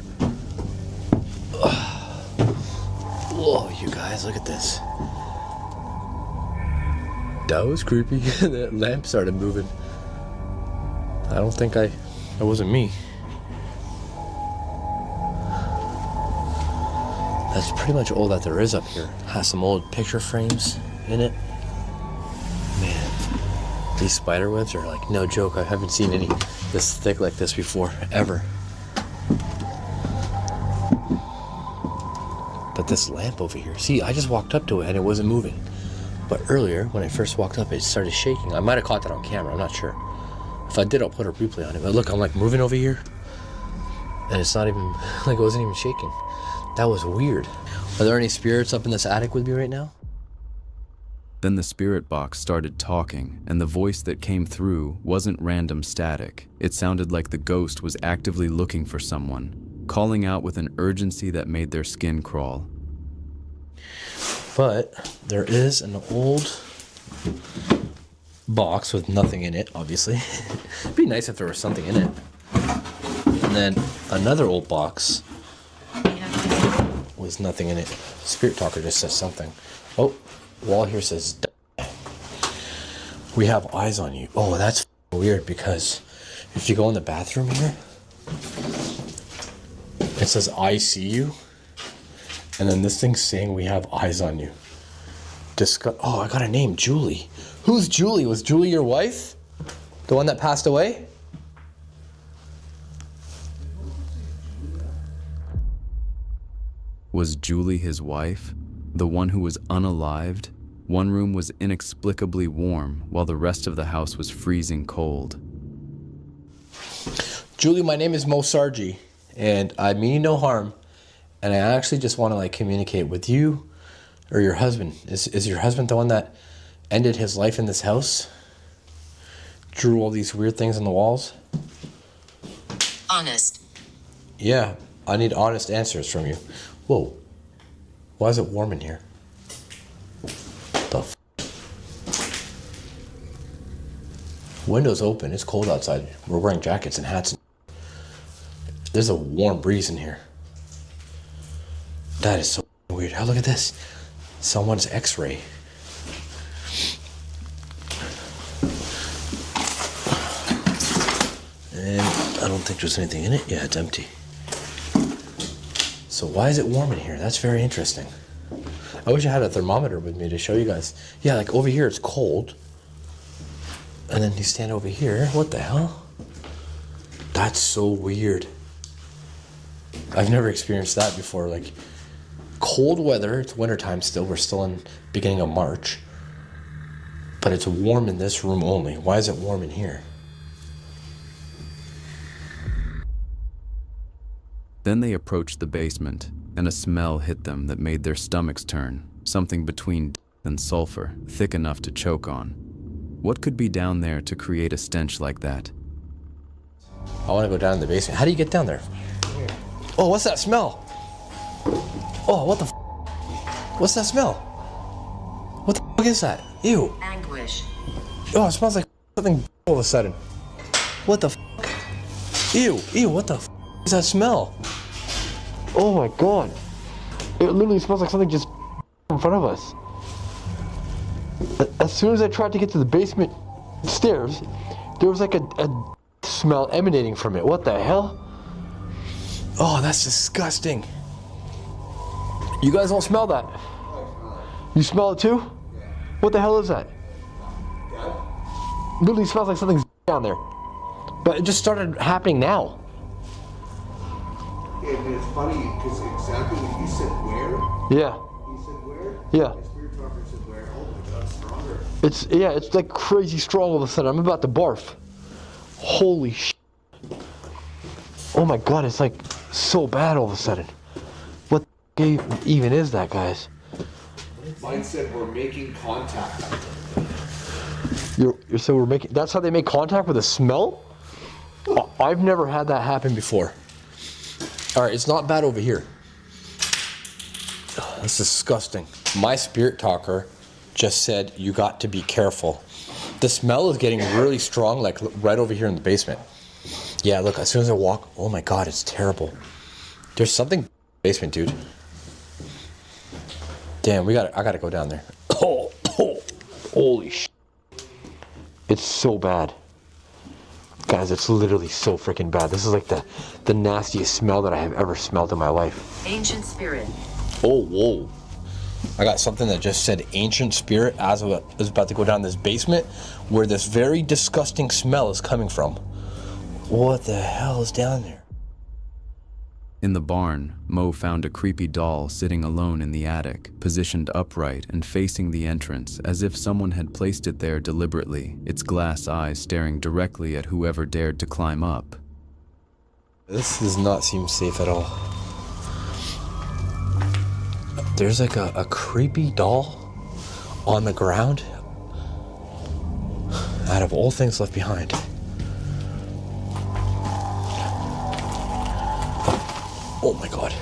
Whoa, you guys, look at this. That was creepy. That lamp started moving. I don't think that wasn't me. That's pretty much all that there is up here. Has some old picture frames in it. Man, these spider webs are like no joke. I haven't seen any this thick like this before, ever. But this lamp over here, see, I just walked up to it and it wasn't moving. But earlier, when I first walked up, it started shaking. I might have caught that on camera, I'm not sure. If I did, I'll put a replay on it. But look, I'm like moving over here, and it's not even, like it wasn't even shaking. That was weird. Are there any spirits up in this attic with me right now? Then the spirit box started talking, and the voice that came through wasn't random static. It sounded like the ghost was actively looking for someone, calling out with an urgency that made their skin crawl. But there is an old box with nothing in it, obviously. It'd be nice if there was something in it. And then another old box with nothing in it. Spirit Talker just says something. Oh, wall here says, we have eyes on you. Oh, that's weird, because if you go in the bathroom here, it says, I see you. And then this thing's saying we have eyes on you. Oh, I got a name, Julie. Who's Julie? Was Julie your wife? The one that passed away? Was Julie his wife? The one who was unalived? One room was inexplicably warm, while the rest of the house was freezing cold. Julie, my name is Mo Sargi, and I mean no harm. And I actually just want to like communicate with you or your husband. Is your husband the one that ended his life in this house? Drew all these weird things on the walls? Honest. Yeah, I need honest answers from you. Whoa. Why is it warm in here? The f? Windows open, it's cold outside. We're wearing jackets and hats. There's a warm breeze in here. That is so weird. Oh, look at this. Someone's x-ray. And I don't think there's anything in it. Yeah, it's empty. So why is it warm in here? That's very interesting. I wish I had a thermometer with me to show you guys. Yeah, like over here it's cold. And then you stand over here. What the hell? That's so weird. I've never experienced that before. Like, cold weather, it's wintertime still, we're still in beginning of March. But it's warm in this room only. Why is it warm in here? Then they approached the basement, and a smell hit them that made their stomachs turn, something between and sulfur, thick enough to choke on. What could be down there to create a stench like that? I want to go down in the basement. How do you get down there? Oh, what's that smell? Oh, what the f? What's that smell? What the fuck is that? Ew. Anguish. Oh, it smells like something all of a sudden. What the fuck? Ew, ew, what the fuck is that smell? Oh my god. It literally smells like something just in front of us. As soon as I tried to get to the basement stairs, there was like a smell emanating from it. What the hell? Oh, that's disgusting. You guys don't smell that? You smell it too? What the hell is that? Literally smells like something's down there. But it just started happening now. Yeah, and it's funny because exactly what you said where? Yeah. You said where? Yeah. My spirit talker said where? Oh my god, stronger. It's like crazy strong all of a sudden. I'm about to barf. Holy shit. Oh my god, it's like so bad all of a sudden. What the even is that, guys? Mine said we're making contact. So we're making, that's how they make contact with a smell? I've never had that happen before. Alright, it's not bad over here. Oh, that's disgusting. My spirit talker just said you got to be careful. The smell is getting really strong, like right over here in the basement. Yeah, look, as soon as I walk, oh my god, it's terrible. There's something in the basement, dude. Damn, I gotta go down there. Oh, holy shit. It's so bad. Guys, it's literally so freaking bad. This is like the nastiest smell that I have ever smelled in my life. Ancient spirit. Oh, whoa. I got something that just said ancient spirit as I was about to go down this basement where this very disgusting smell is coming from. What the hell is down there? In the barn, Mo found a creepy doll sitting alone in the attic, positioned upright and facing the entrance as if someone had placed it there deliberately, its glass eyes staring directly at whoever dared to climb up. This does not seem safe at all. There's like a creepy doll on the ground out of all things left behind. Oh my god.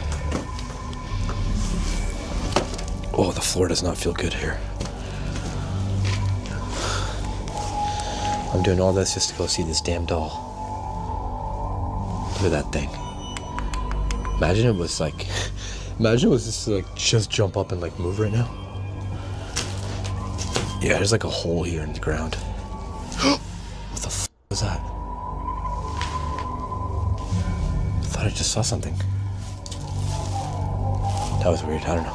Oh, the floor does not feel good here. I'm doing all this just to go see this damn doll. Look at that thing. Imagine it was just like just jump up and like move right now. Yeah, there's like a hole here in the ground. What the f was that? I thought I just saw something. That was weird, I don't know.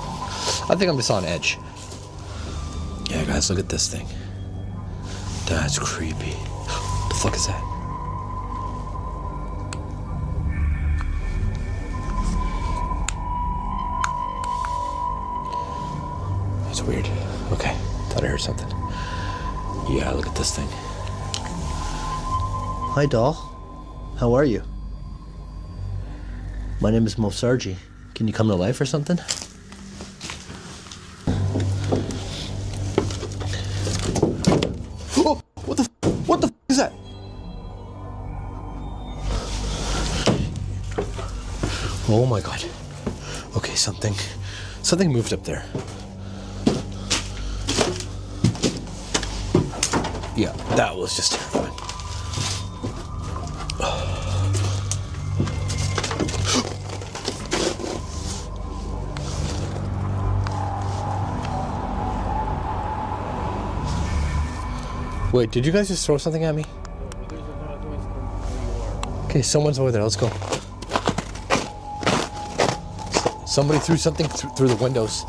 I think I'm just on edge. Yeah, guys, look at this thing. That's creepy. What the fuck is that? That's weird. Okay, thought I heard something. Yeah, look at this thing. Hi, doll. How are you? My name is Mosarji. Can you come to life or something? Oh, what the is that? Oh my god. Okay, something moved up there. Yeah, that was just terrifying. Wait, did you guys just throw something at me? Okay, someone's over there. Let's go. Somebody threw something through the windows.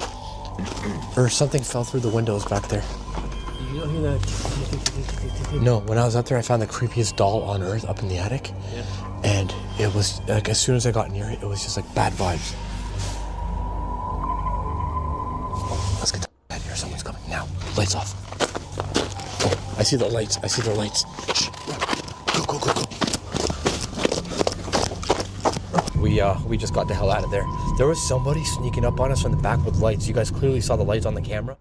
Or something fell through the windows back there. You don't hear that? No, when I was up there, I found the creepiest doll on earth up in the attic. Yeah. And it was, like, as soon as I got near it, it was just like bad vibes. Let's get the out of here. Someone's coming now. Lights off. Oh, I see the lights. I see their lights. Shh. Go. We just got the hell out of there. There was somebody sneaking up on us from the back with lights. You guys clearly saw the lights on the camera.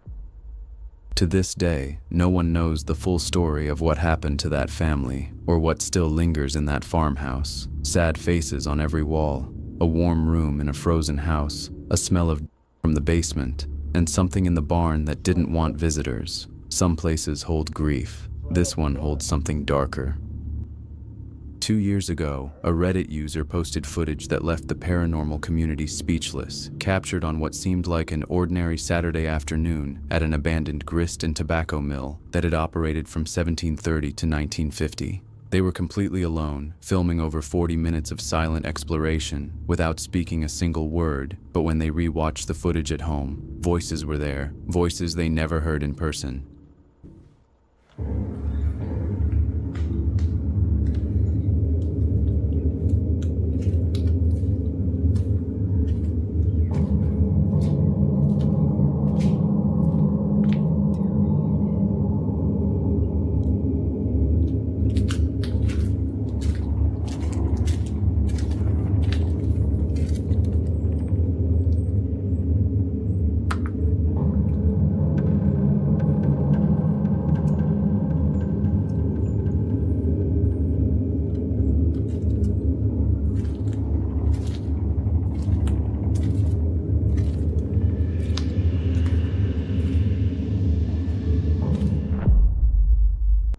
To this day, no one knows the full story of what happened to that family or what still lingers in that farmhouse. Sad faces on every wall, a warm room in a frozen house, a smell of from the basement, and something in the barn that didn't want visitors. Some places hold grief. This one holds something darker. 2 years ago, a Reddit user posted footage that left the paranormal community speechless, captured on what seemed like an ordinary Saturday afternoon at an abandoned grist and tobacco mill that had operated from 1730 to 1950. They were completely alone, filming over 40 minutes of silent exploration without speaking a single word, but when they re-watched the footage at home, voices were there, voices they never heard in person.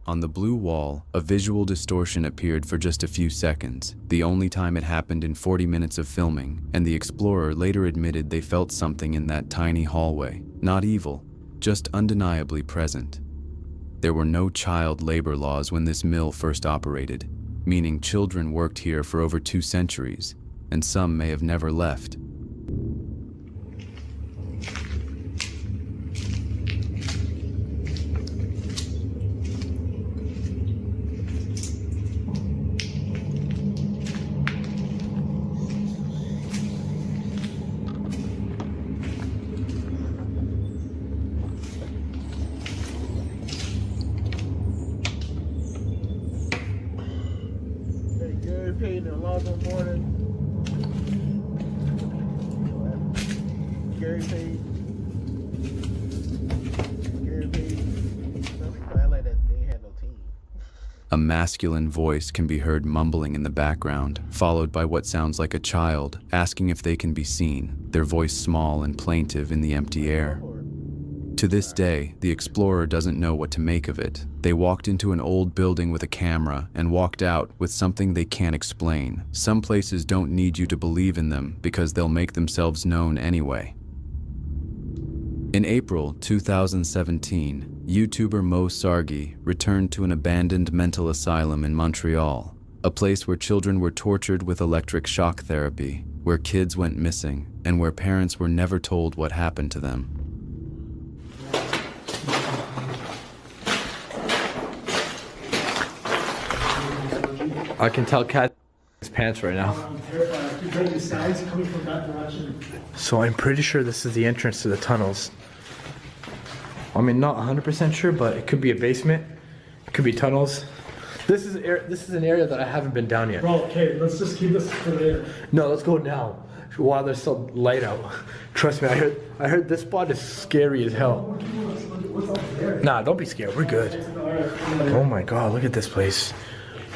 On the blue wall, a visual distortion appeared for just a few seconds, the only time it happened in 40 minutes of filming, and the explorer later admitted they felt something in that tiny hallway. Not evil, just undeniably present. There were no child labor laws when this mill first operated, meaning children worked here for over 2 centuries, and some may have never left. Payne and Alonzo Mourning. Gary Payne. I like that they had no team. A masculine voice can be heard mumbling in the background, followed by what sounds like a child asking if they can be seen, their voice small and plaintive in the empty air. To this day, the explorer doesn't know what to make of it. They walked into an old building with a camera and walked out with something they can't explain. Some places don't need you to believe in them because they'll make themselves known anyway. In April 2017, YouTuber Mo Sargi returned to an abandoned mental asylum in Montreal, a place where children were tortured with electric shock therapy, where kids went missing, and where parents were never told what happened to them. I can tell Cat his pants right now. So I'm pretty sure this is the entrance to the tunnels. I mean, not 100% sure, but it could be a basement. It could be tunnels. This is an area that I haven't been down yet. Bro, okay, let's just keep this for later. No, let's go now while there's still light out. Trust me, I heard this spot is scary as hell. Nah, don't be scared. We're good. Oh my God, look at this place.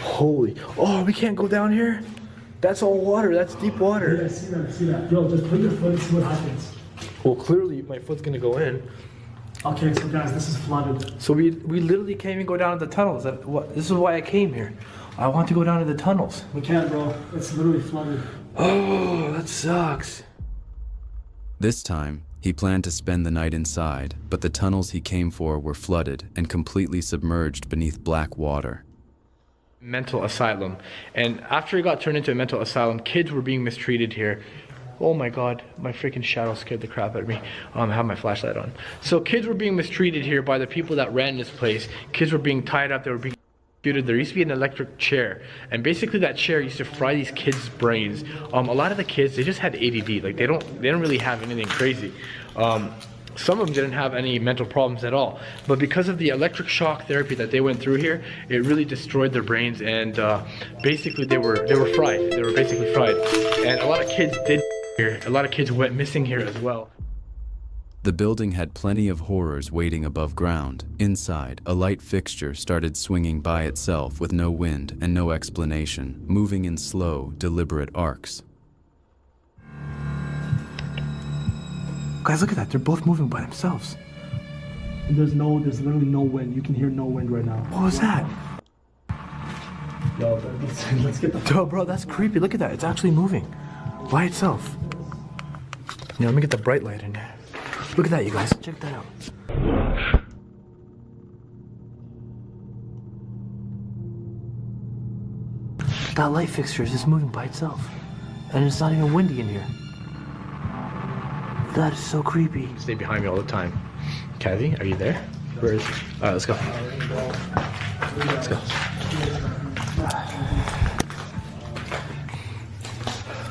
Holy, oh, we can't go down here? That's all water, that's deep water. Yeah, see that. Yo, just put your foot and see what happens. Well, clearly my foot's gonna go in. Okay, so guys, this is flooded. So we literally can't even go down to the tunnels. This is why I came here. I want to go down to the tunnels. We can't, bro. It's literally flooded. Oh, that sucks. This time, he planned to spend the night inside, but the tunnels he came for were flooded and completely submerged beneath black water. Mental asylum, and after it got turned into a mental asylum, kids were being mistreated here. Oh my God, my freaking shadow scared the crap out of me. I have my flashlight on. So kids were being mistreated here by the people that ran this place. Kids were being tied up, they were being executed. There used to be an electric chair, and basically that chair used to fry these kids' brains. A lot of the kids, they just had ADD. Like they don't really have anything crazy. Some of them didn't have any mental problems at all, but because of the electric shock therapy that they went through here, it really destroyed their brains, and basically they were fried. They were basically fried, and a lot of kids did here. A lot of kids went missing here as well. The building had plenty of horrors waiting above ground. Inside, a light fixture started swinging by itself with no wind and no explanation, moving in slow, deliberate arcs. Guys, look at that. They're both moving by themselves. There's literally no wind. You can hear no wind right now. What was that? Yo, let's get the... Yo, bro, that's creepy. Look at that. It's actually moving by itself. Yeah, let me get the bright light in there. Look at that, you guys. Check that out. That light fixture is just moving by itself. And it's not even windy in here. That is so creepy. Stay behind me all the time. Kathy, are you there? Where is he? Alright, let's go. Let's go.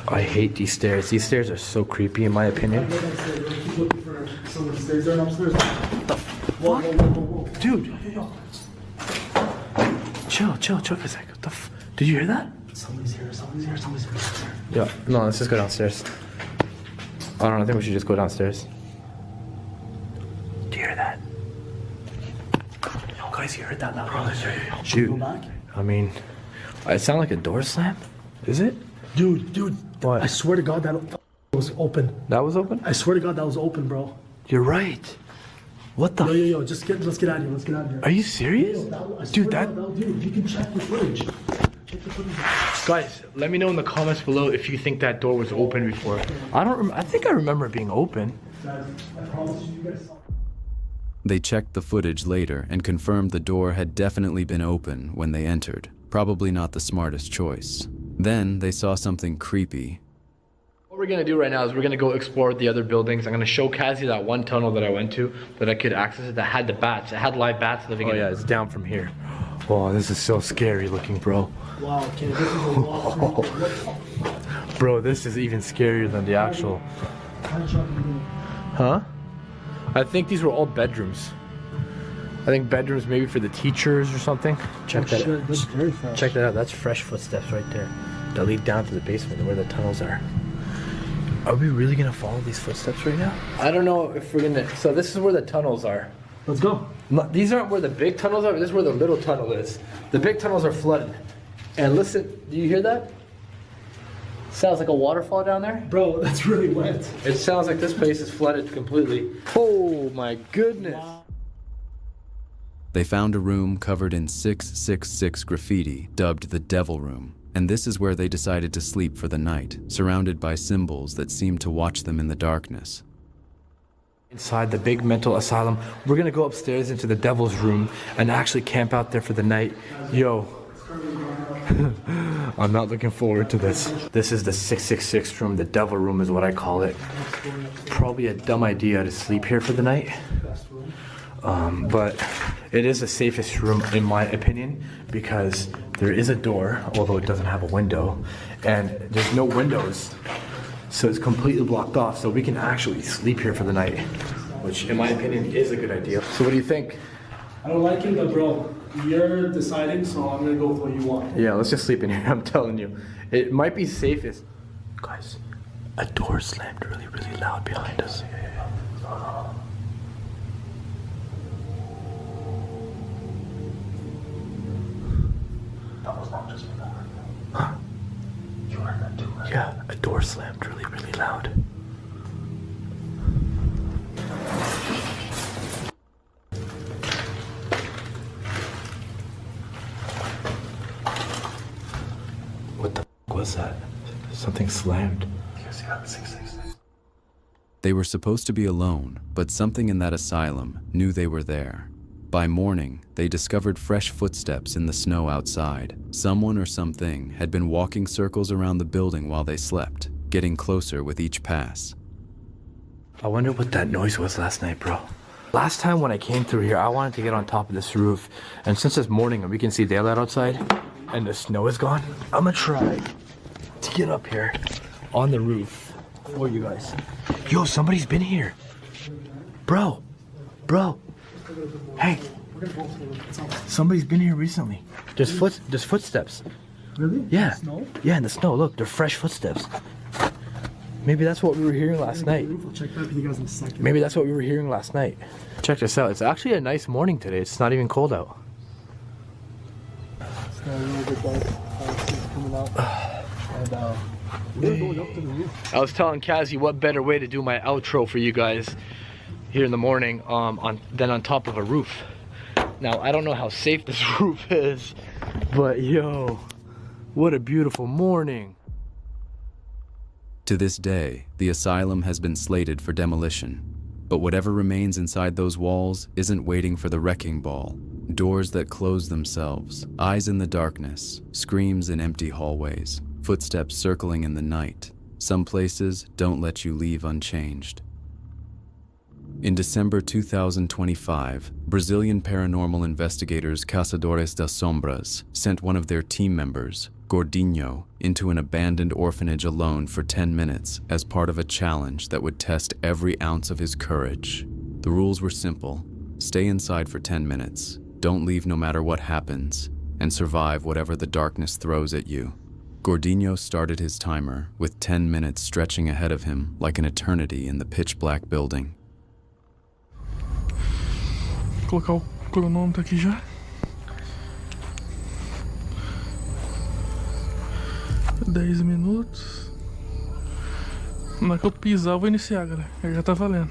I hate these stairs. These stairs are so creepy in my opinion. What? Dude. Chill for a sec. What the Did you hear that? Somebody's here. Yeah, no, let's just go downstairs. I don't know, I think we should just go downstairs. Do you hear that? Yo, guys, you heard that loud? Shoot. I mean, it sounded like a door slam. Is it? Dude. What? I swear to God that was open. That was open? I swear to God that was open, bro. You're right. What the? Yo, let's get out of here. Are you serious? Dude, you can check the footage. Guys, let me know in the comments below if you think that door was open before. I think I remember it being open. They checked the footage later and confirmed the door had definitely been open when they entered. Probably not the smartest choice. Then they saw something creepy. What we're gonna do right now is we're gonna go explore the other buildings. I'm gonna show Kazi that one tunnel that I went to that I could access it that had the bats. It had live bats living in it. Oh yeah, it's down from here. Oh, this is so scary looking, bro. Wow, okay, this is a walkthrough. Bro, this is even scarier than the actual. Huh? I think these were all bedrooms. I think bedrooms maybe for the teachers or something. Check that out. That's very fresh. Check that out. That's fresh footsteps right there that lead down to the basement where the tunnels are. Are we really gonna follow these footsteps right now? I don't know if we're gonna. So this is where the tunnels are. Let's go. These aren't where the big tunnels are. This is where the little tunnel is. The big tunnels are flooded. And listen, do you hear that? Sounds like a waterfall down there. Bro, that's really wet. It sounds like this place is flooded completely. Oh my goodness. Wow. They found a room covered in 666 graffiti, dubbed the Devil Room. And this is where they decided to sleep for the night, surrounded by symbols that seemed to watch them in the darkness. Inside the big mental asylum, we're gonna go upstairs into the Devil's Room and actually camp out there for the night. Yo. I'm not looking forward to this. This is the 666 room. The Devil Room is what I call it. Probably a dumb idea to sleep here for the night. But it is the safest room in my opinion because there is a door, although it doesn't have a window, and there's no windows. So it's completely blocked off, so we can actually sleep here for the night, which in my opinion is a good idea. So what do you think? I don't like it, but bro, you're deciding, so I'm gonna go with what you want. Yeah, let's just sleep in here, I'm telling you. It might be safest. Guys, a door slammed really, really loud behind us. That was not just me. Huh? You heard that too, right? Yeah, a door slammed really, really loud. What the f was that? Something slammed. You see that? 666. They were supposed to be alone, but something in that asylum knew they were there. By morning, they discovered fresh footsteps in the snow outside. Someone or something had been walking circles around the building while they slept, getting closer with each pass. I wonder what that noise was last night, bro. Last time when I came through here, I wanted to get on top of this roof. And since it's morning and we can see daylight outside and the snow is gone, I'm gonna try to get up here on the roof for you guys. Yo, somebody's been here. Bro. Hey. Somebody's been here recently. There's footsteps. Really? Yeah. In the snow? Yeah, in the snow. Look, they're fresh footsteps. Maybe that's what we were hearing last night. I'll check back with you guys in a second. Maybe that's what we were hearing last night. Check this out. It's actually a nice morning today. It's not even cold out. It's got a really good light. It's coming out. And we're going up to the roof. I was telling Kazi what better way to do my outro for you guys here in the morning than on top of a roof. Now, I don't know how safe this roof is, but yo, what a beautiful morning. To this day, the asylum has been slated for demolition. But whatever remains inside those walls isn't waiting for the wrecking ball. Doors that close themselves, eyes in the darkness, screams in empty hallways, footsteps circling in the night. Some places don't let you leave unchanged. In December 2025, Brazilian paranormal investigators Caçadores das Sombras sent one of their team members, Gordinho, into an abandoned orphanage alone for 10 minutes as part of a challenge that would test every ounce of his courage. The rules were simple: stay inside for 10 minutes, don't leave no matter what happens, and survive whatever the darkness throws at you. Gordinho started his timer, with 10 minutes stretching ahead of him like an eternity in the pitch-black building. Vou colocar o cronômetro aqui já. 10 minutos. Na hora que eu pisar, eu vou iniciar, galera. Já tá valendo.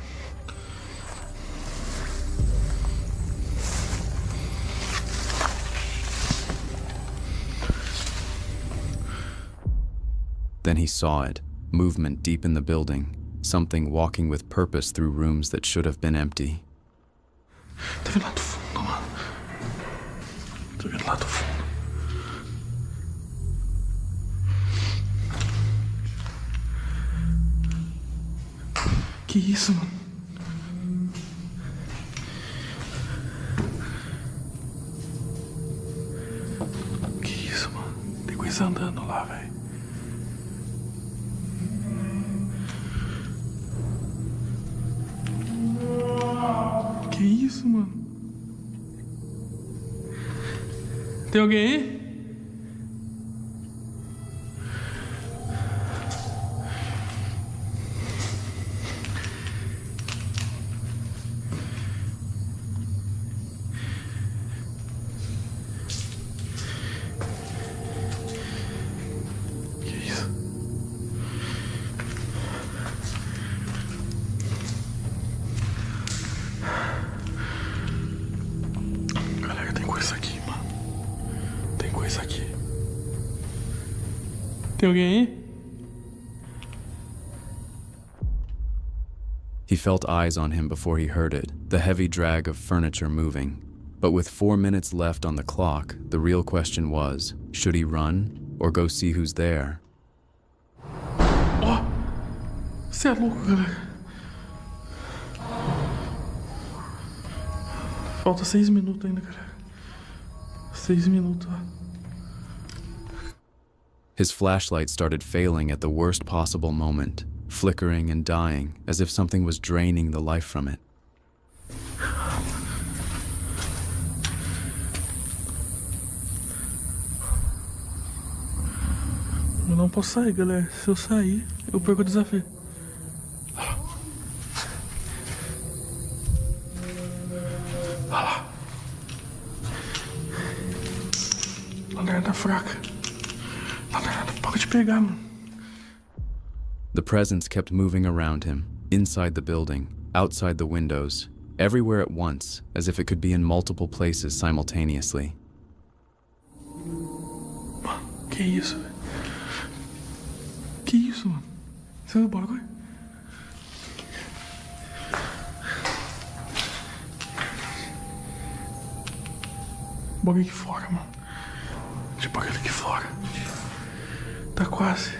Then he saw it, movement deep in the building, something walking with purpose through rooms that should have been empty. Tá vendo lá do fundo, mano? Tô vendo lá do fundo. Que isso, mano? Que isso, mano? Tem coisa andando lá, velho. Que isso, mano? Tem alguém aí? Tem alguém aí? He felt eyes on him before he heard it, the heavy drag of furniture moving. But with 4 minutes left on the clock, the real question was, should he run or go see who's there? Ó, cê é louco, galera. Falta 6 minutos ainda, galera. 6 minutos, ó. His flashlight started failing at the worst possible moment, flickering and dying as if something was draining the life from it. Eu não posso sair, galera. Se eu sair, eu perco o desafio. Olha lá. Lanterna fraca. Lanterna, para de pegar, mano. The presence kept moving around him, inside the building, outside the windows, everywhere at once, as if it could be in multiple places simultaneously. Mano, que isso, velho? Que isso, mano? Você viu o bagulho? O bagulho aqui fora, mano. Tipo aquele aqui fora. Tá quase.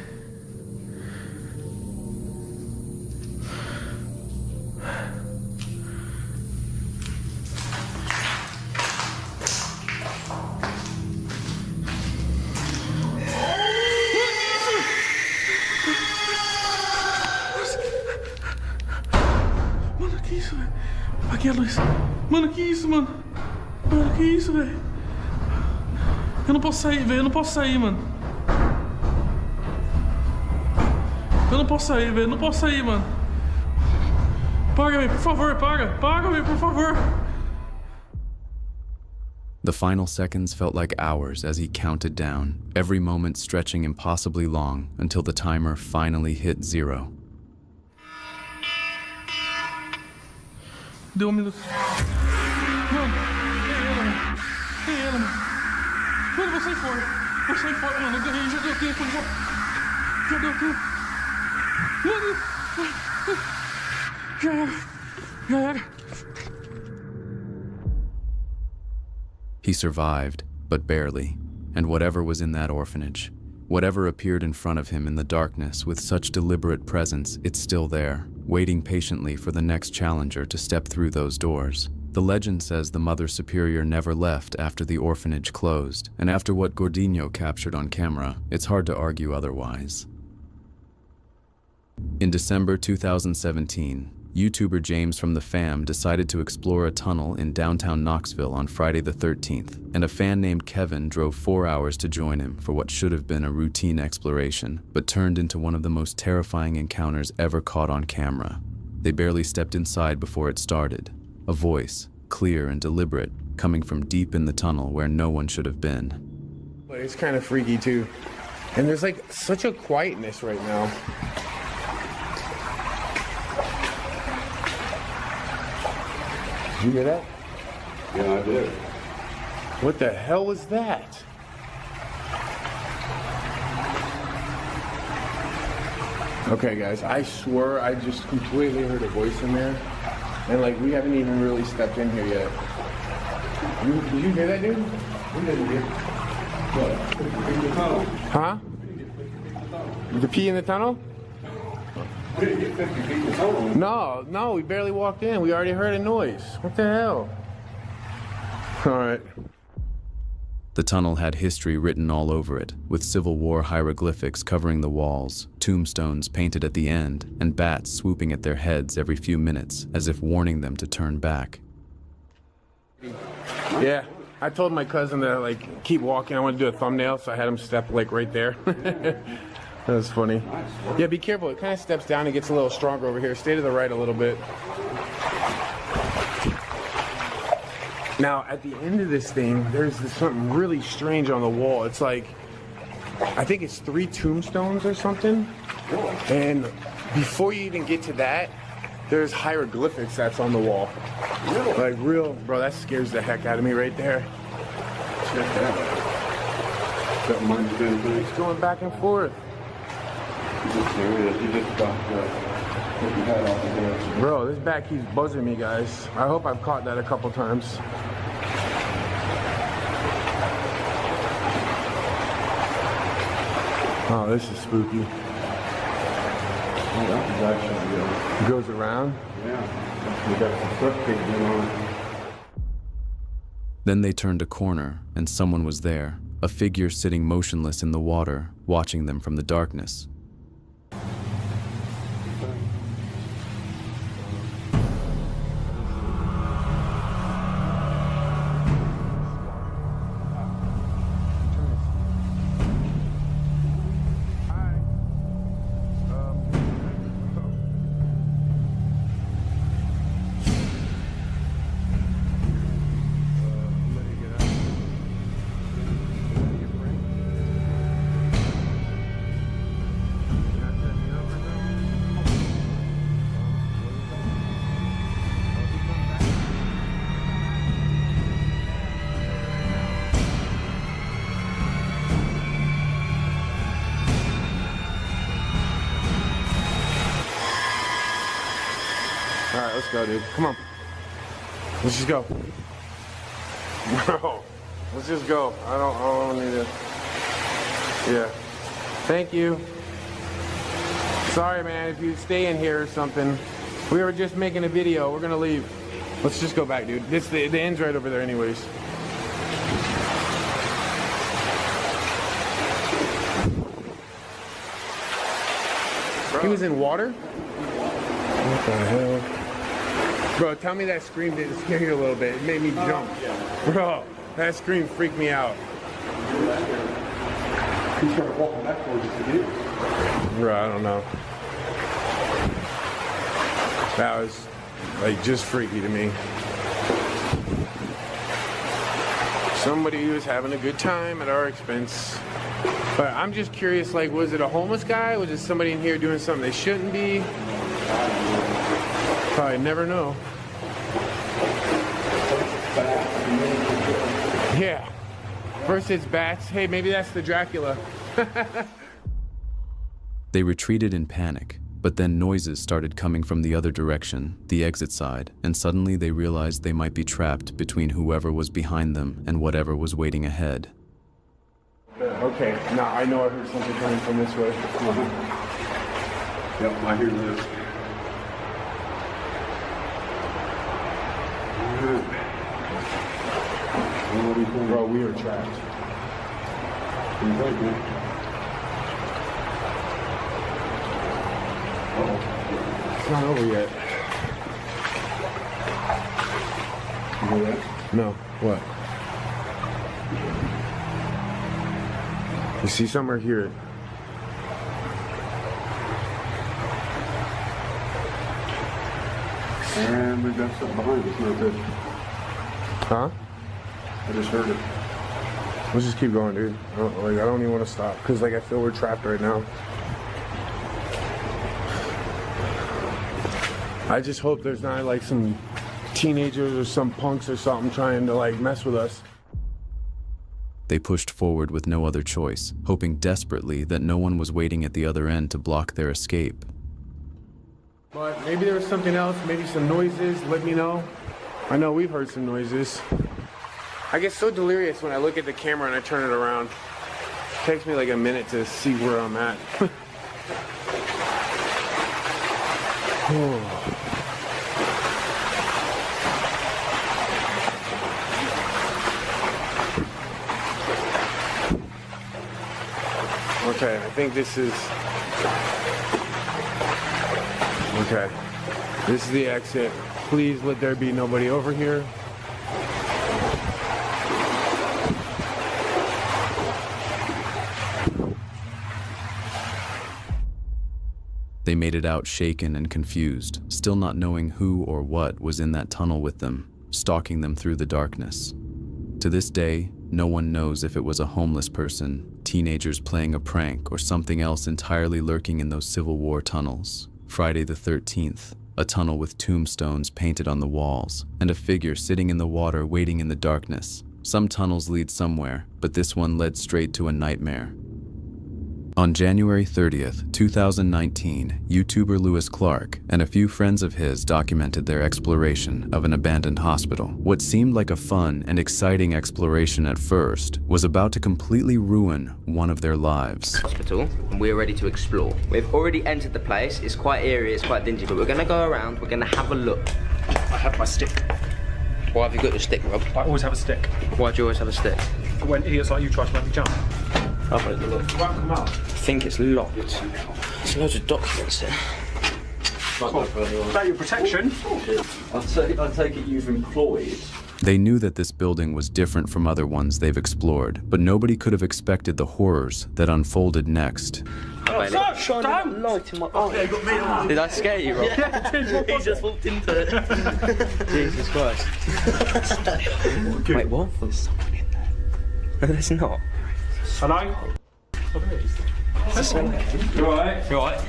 Mano, que isso, velho? Aqui a luz. Mano, que isso, mano? Mano, que isso, velho? Eu não posso sair, velho. Eu não posso sair, mano. Eu não posso sair, velho. Eu não posso sair, mano. Para, velho, por favor, para. Para, velho, por favor. The final seconds felt like hours as he counted down, every moment stretching impossibly long until the timer finally hit 0. Deu 1 minuto. Mano, tem ela, mano. Mano, vou sair fora. Vou sair fora, mano. Eu ganhei, já deu tempo, já deu tempo. Mano, já era. He survived, but barely, and whatever was in that orphanage, whatever appeared in front of him in the darkness with such deliberate presence, it's still there, waiting patiently for the next challenger to step through those doors. The legend says the Mother Superior never left after the orphanage closed, and after what Gordinho captured on camera, it's hard to argue otherwise. In December 2017, YouTuber James from The Fam decided to explore a tunnel in downtown Knoxville on Friday the 13th, and a fan named Kevin drove 4 hours to join him for what should have been a routine exploration, but turned into one of the most terrifying encounters ever caught on camera. They barely stepped inside before it started. A voice, clear and deliberate, coming from deep in the tunnel where no one should have been. But it's kind of freaky too. And there's like such a quietness right now. Did you hear that? Yeah, I did. What the hell was that? Okay, guys, I swear I just completely heard a voice in there. And like, we haven't even really stepped in here yet. Did you hear that, dude? We didn't hear. What? Huh? The pee in the tunnel? We didn't get 50 feet in the tunnel. No, we barely walked in. We already heard a noise. What the hell? All right. The tunnel had history written all over it, with Civil War hieroglyphics covering the walls, tombstones painted at the end, and bats swooping at their heads every few minutes, as if warning them to turn back. Yeah, I told my cousin to like keep walking. I want to do a thumbnail, so I had him step like right there. That was funny. Yeah, be careful. It kind of steps down and gets a little stronger over here. Stay to the right a little bit. Now, at the end of this thing, there's something really strange on the wall. It's like, I think it's 3 tombstones or something. And before you even get to that, there's hieroglyphics that's on the wall. Like real, bro, that scares the heck out of me right there. Check that out. It's going back and forth. Bro, this back keeps buzzing me, guys. I hope I've caught that a couple times. Oh, this is spooky. Oh, that was actually It goes around? Yeah. We got some stuff taken on. Then they turned a corner, and someone was there, a figure sitting motionless in the water, watching them from the darkness. Alright, let's go, dude. Come on. Let's just go. Bro, let's just go. I don't need to. Yeah. Thank you. Sorry, man, if you stay in here or something. We were just making a video. We're gonna leave. Let's just go back, dude. The end's right over there anyways. He was in water? What the hell? Bro, tell me that scream didn't scare you a little bit. It made me jump. Bro, that scream freaked me out. He started walking back towards us again. Bro, I don't know. That was like just freaky to me. somebody who was having a good time at our expense. But I'm just curious, like, was it a homeless guy? Was it somebody in here doing something they shouldn't be? Probably never know. Yeah. First it's bats. Hey, maybe that's the Dracula. They retreated in panic, but then noises started coming from the other direction, the exit side, and suddenly they realized they might be trapped between whoever was behind them and whatever was waiting ahead. Okay, now I know I heard something coming from this way. Yep, I hear this. Bro, we are trapped. It's not over yet. No, what? You see something or hear it? And we got something behind us, not this. Huh? I just heard it. Let's just keep going, dude. I don't even want to stop because, like, I feel we're trapped right now. I just hope there's not like some teenagers or some punks or something trying to like mess with us. They pushed forward with no other choice, hoping desperately that no one was waiting at the other end to block their escape. But maybe there was something else, maybe some noises. Let me know. I know we've heard some noises. I get so delirious when I look at the camera and I turn it around. It takes me like a minute to see where I'm at. Okay, I think this is... Okay, this is the exit. Please let there be nobody over here. They made it out shaken and confused, still not knowing who or what was in that tunnel with them, stalking them through the darkness. To this day, no one knows if it was a homeless person, teenagers playing a prank, or something else entirely lurking in those Civil War tunnels. Friday the 13th, a tunnel with tombstones painted on the walls, and a figure sitting in the water waiting in the darkness. Some tunnels lead somewhere, but this one led straight to a nightmare. On January 30th, 2019, YouTuber Lewis Clark and a few friends of his documented their exploration of an abandoned hospital. What seemed like a fun and exciting exploration at first was about to completely ruin one of their lives. Hospital, and we're ready to explore. We've already entered the place. It's quite eerie, it's quite dingy, but we're gonna go around, we're gonna have a look. I have my stick. Why have you got your stick, Rob? I always have a stick. Why do you always have a stick? When idiots like you try to make me jump. I'll have a look. It won't come up. I think it's locked. There's loads of documents here. About your protection. I take it you've employed. They knew that this building was different from other ones they've explored, but nobody could have expected the horrors that unfolded next. Shine a light in my eye. Did I scare you, Rob? Yeah, he just walked into it. Jesus Christ. Wait, what? There's someone in there. No, there's not. Hello? You alright? You alright?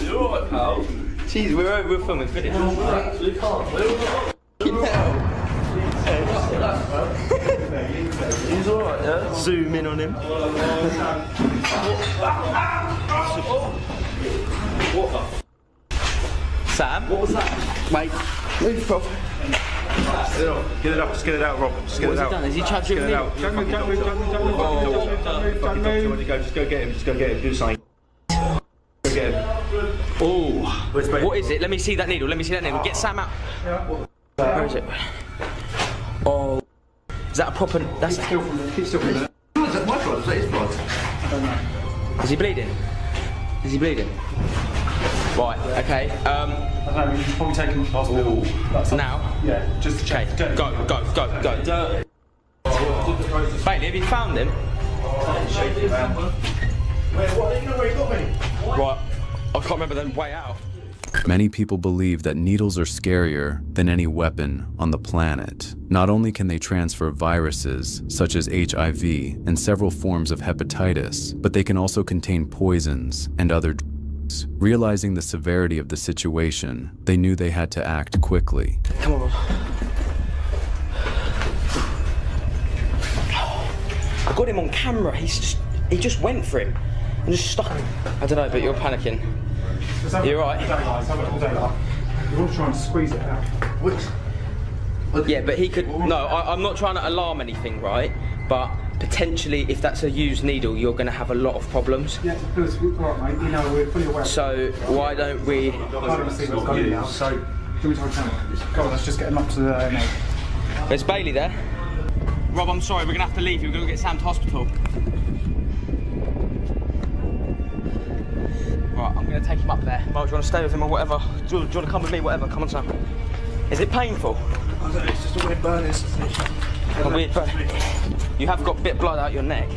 You alright, pal? Jeez, we're filming footage. We can't. He's alright, yeah? Zoom in on him. Sam? What was that? Mate, move, bro. Get it up, just get it out, Rob. Just get What it has he out. done? Has he tried to Get it out. Don't move. Just go get him, just go get him, do something. Go get him. Oh, what is it? Let me see that needle. Let me see that needle. Get Sam out. Where is it? Oh, is that a proper? That's still from the. Still from the. Is that my blood? Is that his blood? I don't know. Is he bleeding? Is he bleeding? Right. Okay. I don't know. You should probably take him to the hospital. Now. Yeah. Just to check. Okay. Go. Bailey, have you found him? Wait, what? You know where he got me? Right. I can't remember the way out. Many people believe that needles are scarier than any weapon on the planet. Not only can they transfer viruses, such as HIV and several forms of hepatitis, but they can also contain poisons and other drugs. Realizing the severity of the situation, they knew they had to act quickly. Come on. I got him on camera. He just went for him and just stuck him. I don't know, but you're panicking. You're right. You want to try and squeeze it out. Yeah, but he could. No, I'm not trying to alarm anything, right? But potentially, if that's a used needle, you're going to have a lot of problems. Yeah, because alright, mate. You know, we're fully aware. So why don't we? I can't even see what's going on now. So, do we try and camera? Go on, let's just get him up to the A&E. There's Bailey there. Rob, I'm sorry, we're going to have to leave you. We're going to get Sam to hospital. Right, I'm going to take him up there. Well, do you want to stay with him or whatever? Do you want to come with me, whatever? Come on, Sam. Is it painful? I don't know, it's just a weird burn. A weird burn. You have got a bit of blood out your neck.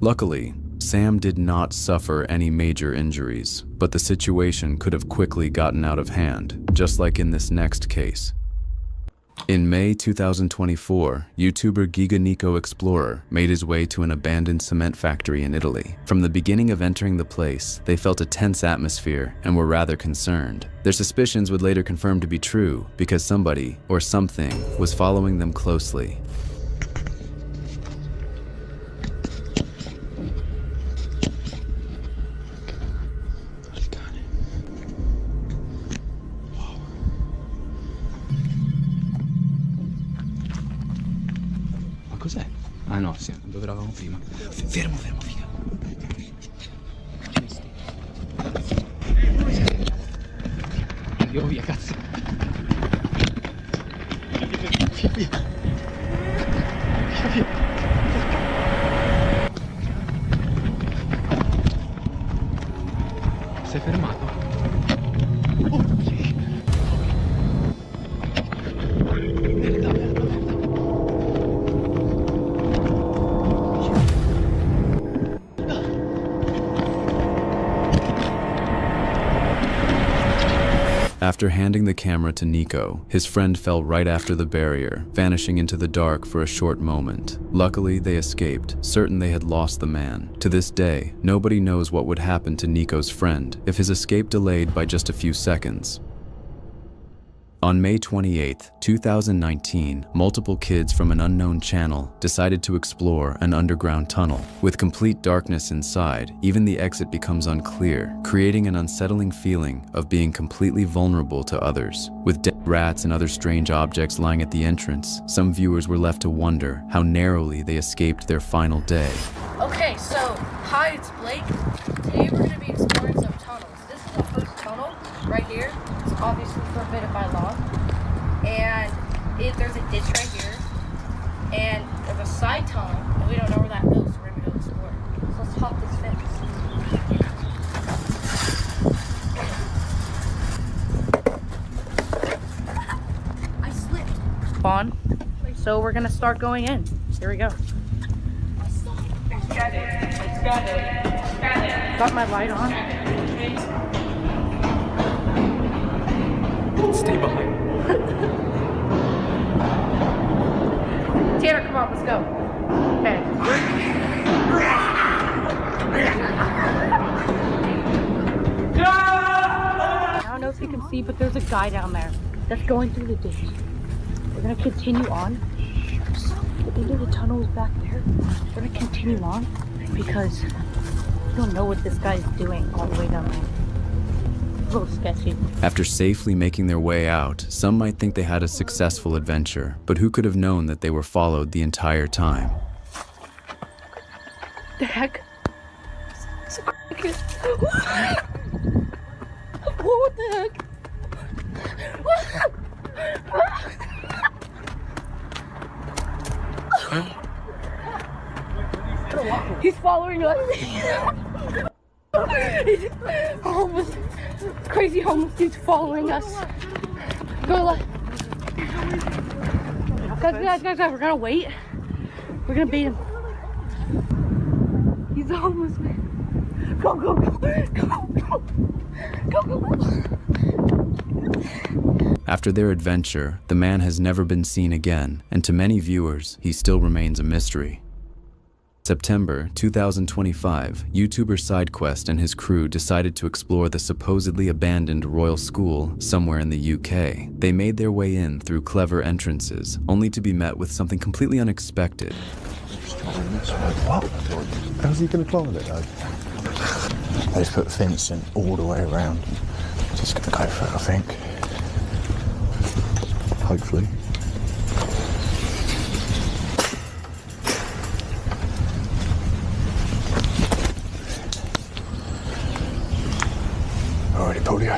Luckily, Sam did not suffer any major injuries, but the situation could have quickly gotten out of hand, just like in this next case. In May 2024, YouTuber Giga Nico Explorer made his way to an abandoned cement factory in Italy. From the beginning of entering the place, they felt a tense atmosphere and were rather concerned. Their suspicions would later confirm to be true because somebody or something was following them closely. Cos'è? Ah no, sì, dove eravamo prima. Fermo, figa. Andiamo via, cazzo. Via. Sei fermato? After handing the camera to Nico, his friend fell right after the barrier, vanishing into the dark for a short moment. Luckily, they escaped, certain they had lost the man. To this day, nobody knows what would happen to Nico's friend if his escape delayed by just a few seconds. On May 28, 2019, multiple kids from an unknown channel decided to explore an underground tunnel. With complete darkness inside, even the exit becomes unclear, creating an unsettling feeling of being completely vulnerable to others. With dead rats and other strange objects lying at the entrance, some viewers were left to wonder how narrowly they escaped their final day. Okay, so, hi, it's Blake. Today we're going to be exploring some tunnels. This is the first tunnel right here. It's obviously forbidden by law. And there's a ditch right here. And there's a side tunnel, and we don't know where that goes, so we're going to go explore. So let's hop this fence. I slipped. On. So we're going to start going in. Here we go. Got my light on. Stay behind. Tanner, come on, let's go. Okay. I don't know if you can see, but there's a guy down there that's going through the ditch. We're gonna continue on. The end of the tunnel is back there. We're gonna continue on because we don't know what this guy's doing all the way down there. A little sketchy. After safely making their way out, some might think they had a successful adventure, but who could have known that they were followed the entire time? The heck? What the heck? He's following us. Homeless, crazy homeless dude's following us. Go left. Guys, we're gonna wait. We're gonna beat him. He's a homeless man. Go. Go, go, go. After their adventure, the man has never been seen again, and to many viewers, he still remains a mystery. September 2025, YouTuber SideQuest and his crew decided to explore the supposedly abandoned Royal School somewhere in the UK. They made their way in through clever entrances, only to be met with something completely unexpected. What? How's he going to climb it though? They just put fencing all the way around. Just going to go for it, I think. Hopefully. Alrighty, Polio.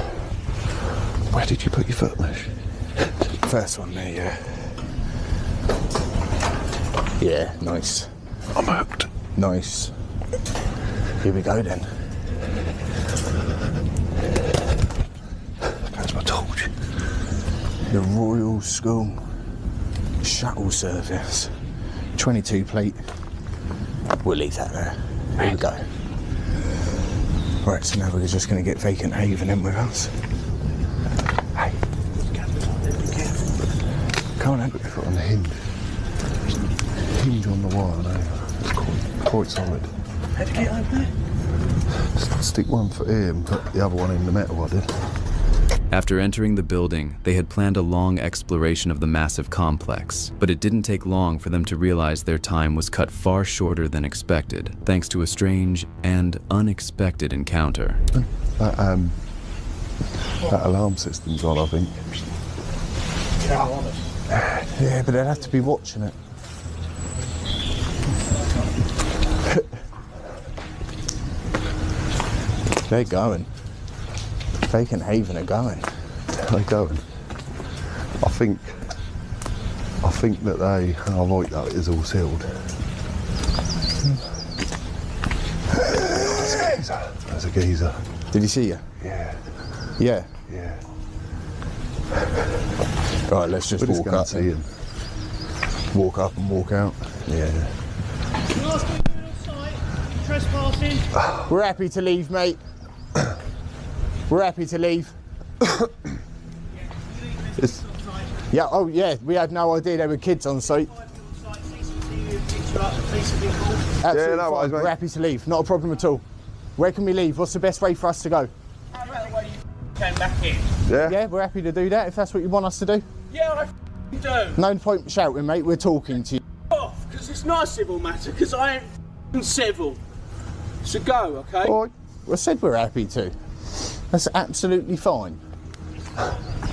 Where did you put your foot, Mesh? First one there, yeah. Yeah, nice. I'm hooked. Nice. Here we go then. That's my torch. The Royal School shuttle service. 22 plate. We'll leave that there. Here we go. Right, so now we're just going to get Vacant Haven in with us. Hey. Come on, put your foot on the hinge. Hinge on the wire, no. It's quite solid. How'd you get over there? Just stick one foot here and put the other one in the metal, I did. After entering the building, they had planned a long exploration of the massive complex, but it didn't take long for them to realize their time was cut far shorter than expected, thanks to a strange and unexpected encounter. That alarm system's on, I think. Yeah, but they'd have to be watching it. They're going. Vacant Haven are going. They're going. I think that they are right that it is all sealed. There's a geezer. Did he see you? Yeah. Yeah? Yeah. Right, let's just walk up. See him. Walk up and walk out. Yeah. Trespassing. We're happy to leave, mate. We're happy to leave. Yeah, oh yeah, we had no idea there were kids on site. Absolutely no worries, mate. We're happy to leave, not a problem at all. Where can we leave? What's the best way for us to go? Came back in. Yeah? Yeah, we're happy to do that if that's what you want us to do. Yeah, I do. No point shouting, mate, we're talking to you. Off, because it's not a civil matter, because I ain't civil. So go, okay? All right. I said we're happy to. That's absolutely fine.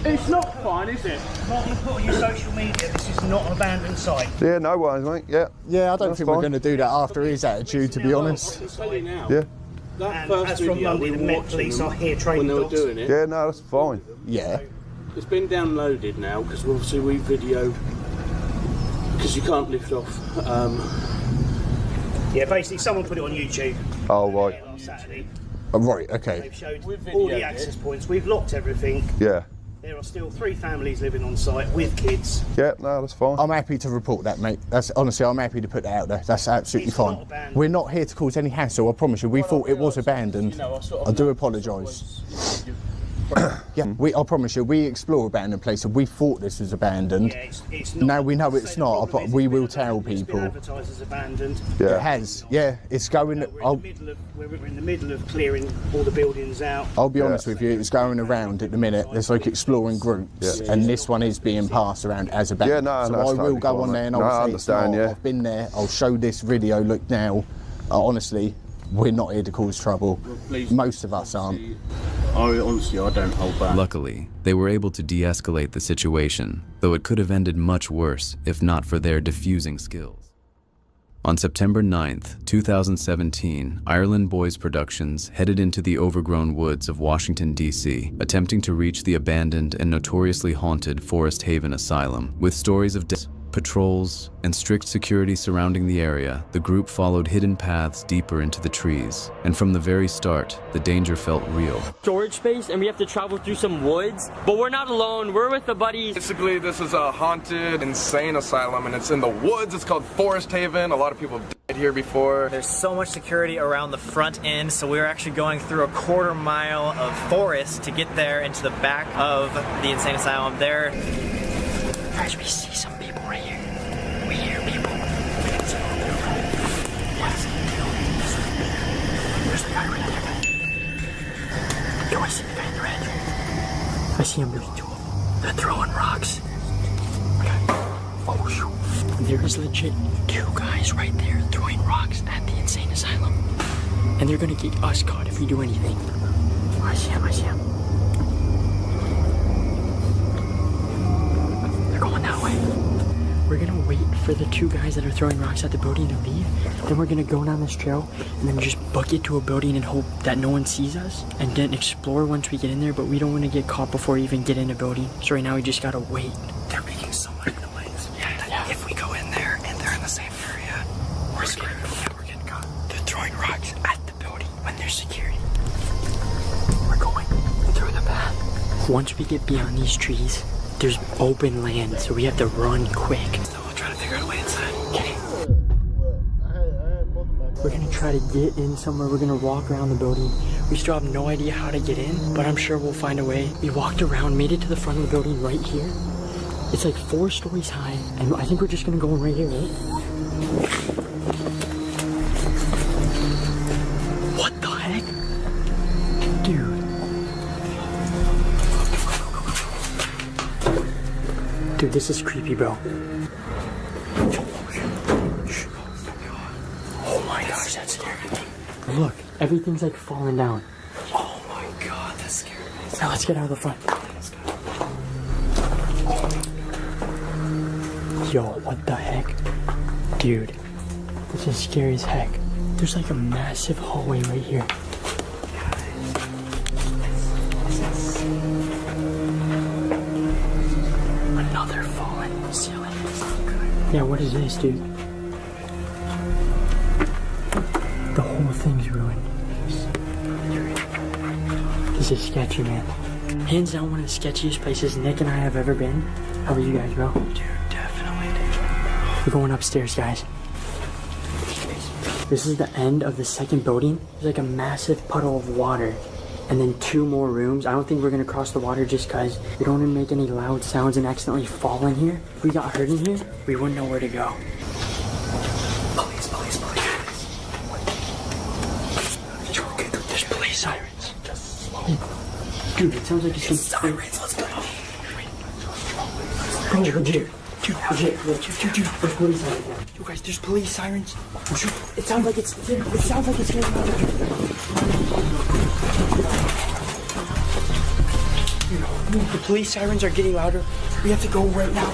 It's not fine, is it? Not going to put on your social media, this is not an abandoned site. Yeah, no worries, mate. Yeah. Yeah, I don't think we're going to do that after his attitude, to be honest. I can tell you now. Yeah. That first video, we were watching police are here training when they were doing it. Yeah, no, that's fine. Yeah. It's been downloaded now, because obviously we videoed, because you can't lift off. Yeah, basically someone put it on YouTube. Oh, right. Last Saturday. Oh, right, okay. They've showed all the access points. We've locked everything. Yeah. There are still 3 families living on site with kids. Yeah, no, that's fine. I'm happy to report that, mate. That's honestly, I'm happy to put that out there. That's absolutely fine. We're not here to cause any hassle, I promise you. We thought it was abandoned. I do apologise. Yeah, I promise you, we explore abandoned places. We thought this was abandoned. Yeah, it's not. Now we know it's not, but we will tell people. It's been advertised as abandoned. Yeah. It has, yeah. It's going... We're in the middle of clearing all the buildings out. I'll be honest with you, it's going around at the minute. There's like exploring groups, and this one is being passed around as abandoned. Yeah, no, so I will go on there and I'll say, I've been there, I'll show this video, look now. Honestly, we're not here to cause trouble. Most of us aren't. Honestly, I don't hold back. Luckily, they were able to de-escalate the situation, though it could have ended much worse if not for their diffusing skills. On September 9th, 2017, Ireland Boys Productions headed into the overgrown woods of Washington, D.C., attempting to reach the abandoned and notoriously haunted Forest Haven Asylum. With stories of death, patrols, and strict security surrounding the area, the group followed hidden paths deeper into the trees, and from the very start, the danger felt real. Storage space, and we have to travel through some woods, but we're not alone. We're with the buddies. Basically, this is a haunted, insane asylum, and it's in the woods. It's called Forest Haven. A lot of people have died get here before. There's so much security around the front end, so we're actually going through a quarter mile of forest to get there into the back of the insane asylum. There, guys, we see some people right here. We hear people. There's the guy right there. Yo, I see the guy in the red. I see him doing 2 of them. They're throwing rocks. Okay. Oh shoot. There is legit 2 guys right there throwing rocks at the insane asylum. And they're gonna get us caught if we do anything. I see him, I see him. They're going that way. We're gonna wait for the 2 guys that are throwing rocks at the building to leave. Then we're gonna go down this trail and then just book it to a building and hope that no one sees us. And then explore once we get in there, but we don't wanna get caught before we even get in a building. So right now we just gotta wait. They're making so much noise. Yeah. If we go in there and they're in the same area, we're screwed. Yeah, we're getting caught. They're throwing rocks at the building when there's security. We're going through the path. Once we get beyond these trees, there's open land, so we have to run quick. So we'll try to figure out a way inside. Okay. We're gonna try to get in somewhere. We're gonna walk around the building. We still have no idea how to get in, but I'm sure we'll find a way. We walked around, made it to the front of the building right here. It's like 4 stories high, and I think we're just gonna go in right here, right? What the heck? Dude. Dude, this is creepy, bro. Oh my gosh, that's scary. Look, everything's like falling down. Oh my god, that's scary. Now let's get out of the front. Yo, what the heck? Dude, this is scary as heck. There's like a massive hallway right here. Another fallen ceiling. Yeah, what is this, dude? The whole thing's ruined. This is sketchy, man. Hands down one of the sketchiest places Nick and I have ever been. How about you guys, bro? Dude, definitely. We're going upstairs, guys. This is the end of the second building. There's like a massive puddle of water. And then 2 more rooms. I don't think we're gonna cross the water just cause we don't wanna make any loud sounds and accidentally fall in here. If we got hurt in here, we wouldn't know where to go. Police. There's police sirens. Dude, it sounds like it's sirens. Let's go. Bro, legit. Dude, there's police sirens. You guys, there's police sirens. It sounds like it's getting louder. The police sirens are getting louder. We have to go right now.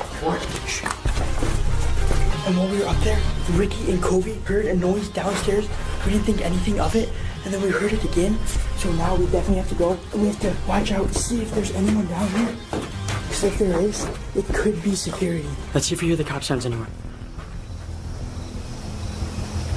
And while we were up there, Ricky and Kobe heard a noise downstairs. We didn't think anything of it. And then we heard it again. So now we definitely have to go. And we have to watch out, see if there's anyone down here. Because if there is, it could be security. Let's see if we hear the cop sounds anywhere.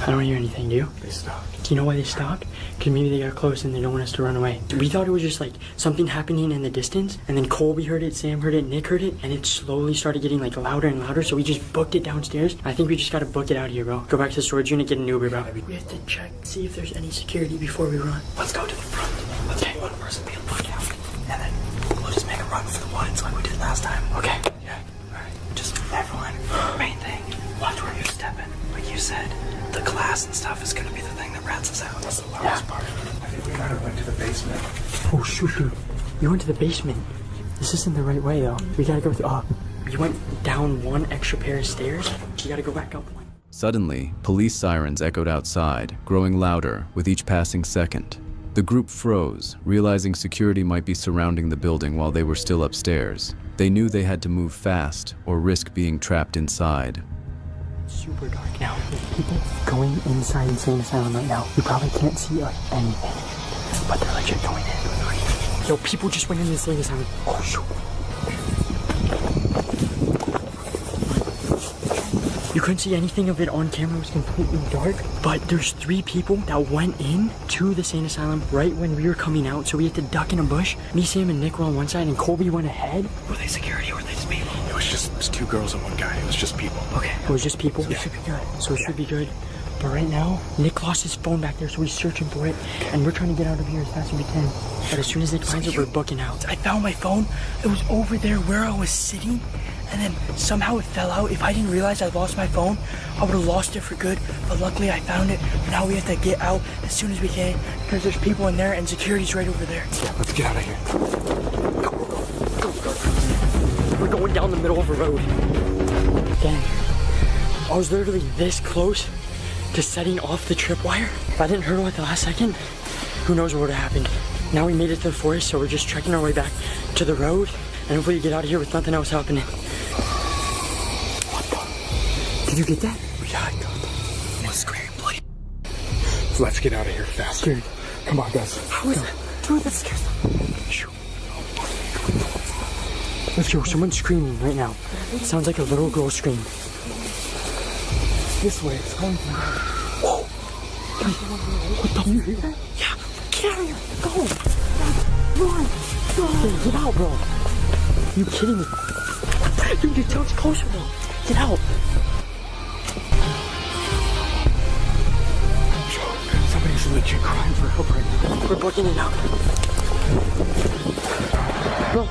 I don't hear anything, do you? They stopped. Do you know why they stopped? Because maybe they got close and they don't want us to run away. We thought it was just like something happening in the distance, and then Colby heard it, Sam heard it, Nick heard it, and it slowly started getting like louder and louder, so we just booked it downstairs. I think we just gotta book it out here, bro. Go back to the storage unit, get an Uber, bro. We have to check, see if there's any security before we run. Let's go to the front. Let's get one person be on the lookout, and then we'll just make a run for the woods like we did last time. Okay. Yeah. Alright. Just everyone, main thing, watch where you're stepping. Like you said, the glass and stuff is gonna be the thing that rats us out. That's the loudest part. I think we gotta went to the basement. Oh shoot, dude. You went to the basement. This isn't the right way though. We gotta go through, you went down 1 extra pair of stairs. You gotta go back up 1. Suddenly, police sirens echoed outside, growing louder with each passing second. The group froze, realizing security might be surrounding the building while they were still upstairs. They knew they had to move fast or risk being trapped inside. Super dark now. There's people going inside insane asylum right now. You probably can't see like anything, but they're legit going in. Yo, people just went in insane asylum. Oh shoot. You couldn't see anything of it on camera. It was completely dark. But there's 3 people that went in to the sane asylum right when we were coming out. So we had to duck in a bush. Me, Sam, and Nick were on one side, and Colby went ahead. Were they security or were they just people? It was 2 girls and 1 guy. It was just people. Okay, it was just people. So it should be good. So it should be good. But right now, Nick lost his phone back there, so he's searching for it. And we're trying to get out of here as fast as we can. But as soon as Nick finds it, we're booking out. I found my phone. It was over there where I was sitting. And then somehow it fell out. If I didn't realize I lost my phone, I would have lost it for good. But luckily I found it. Now we have to get out as soon as we can because there's people in there and security's right over there. Yeah, let's get out of here. Go. We're going down the middle of a road. Dang. I was literally this close to setting off the tripwire. If I didn't hurdle at the last second, who knows what would have happened. Now we made it to the forest, so we're just trekking our way back to the road and hopefully get out of here with nothing else happening. Did you get that? Yeah, I got that. It's scary, bloody. So let's get out of here fast. Scared. Come on, guys. How is that? Dude, that scares me. Let's go. Someone's screaming right now. It sounds like a little girl scream. This way. It's coming from here. Whoa! What the? You hear that? Yeah. Get out of here. Go. Run. Go. Get out, bro. You kidding me? Dude, your town's closer, bro. Get out. Somebody's legit crying for help right now. We're booking it out. Bro.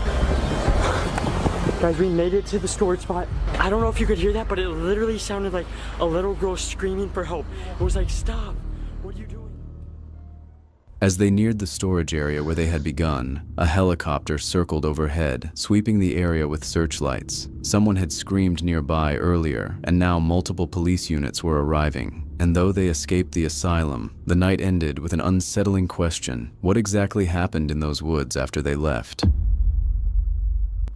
Guys, we made it to the storage spot. I don't know if you could hear that, but it literally sounded like a little girl screaming for help. It was like, stop. What are you doing? As they neared the storage area where they had begun, a helicopter circled overhead, sweeping the area with searchlights. Someone had screamed nearby earlier, and now multiple police units were arriving. And though they escaped the asylum, the night ended with an unsettling question. What exactly happened in those woods after they left?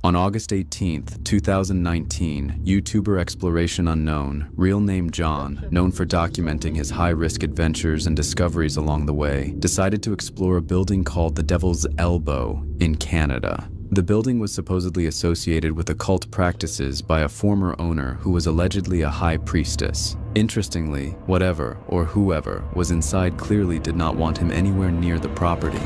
On August 18th, 2019, YouTuber Exploration Unknown, real name John, known for documenting his high-risk adventures and discoveries along the way, decided to explore a building called the Devil's Elbow in Canada. The building was supposedly associated with occult practices by a former owner who was allegedly a high priestess. Interestingly, whatever or whoever was inside clearly did not want him anywhere near the property.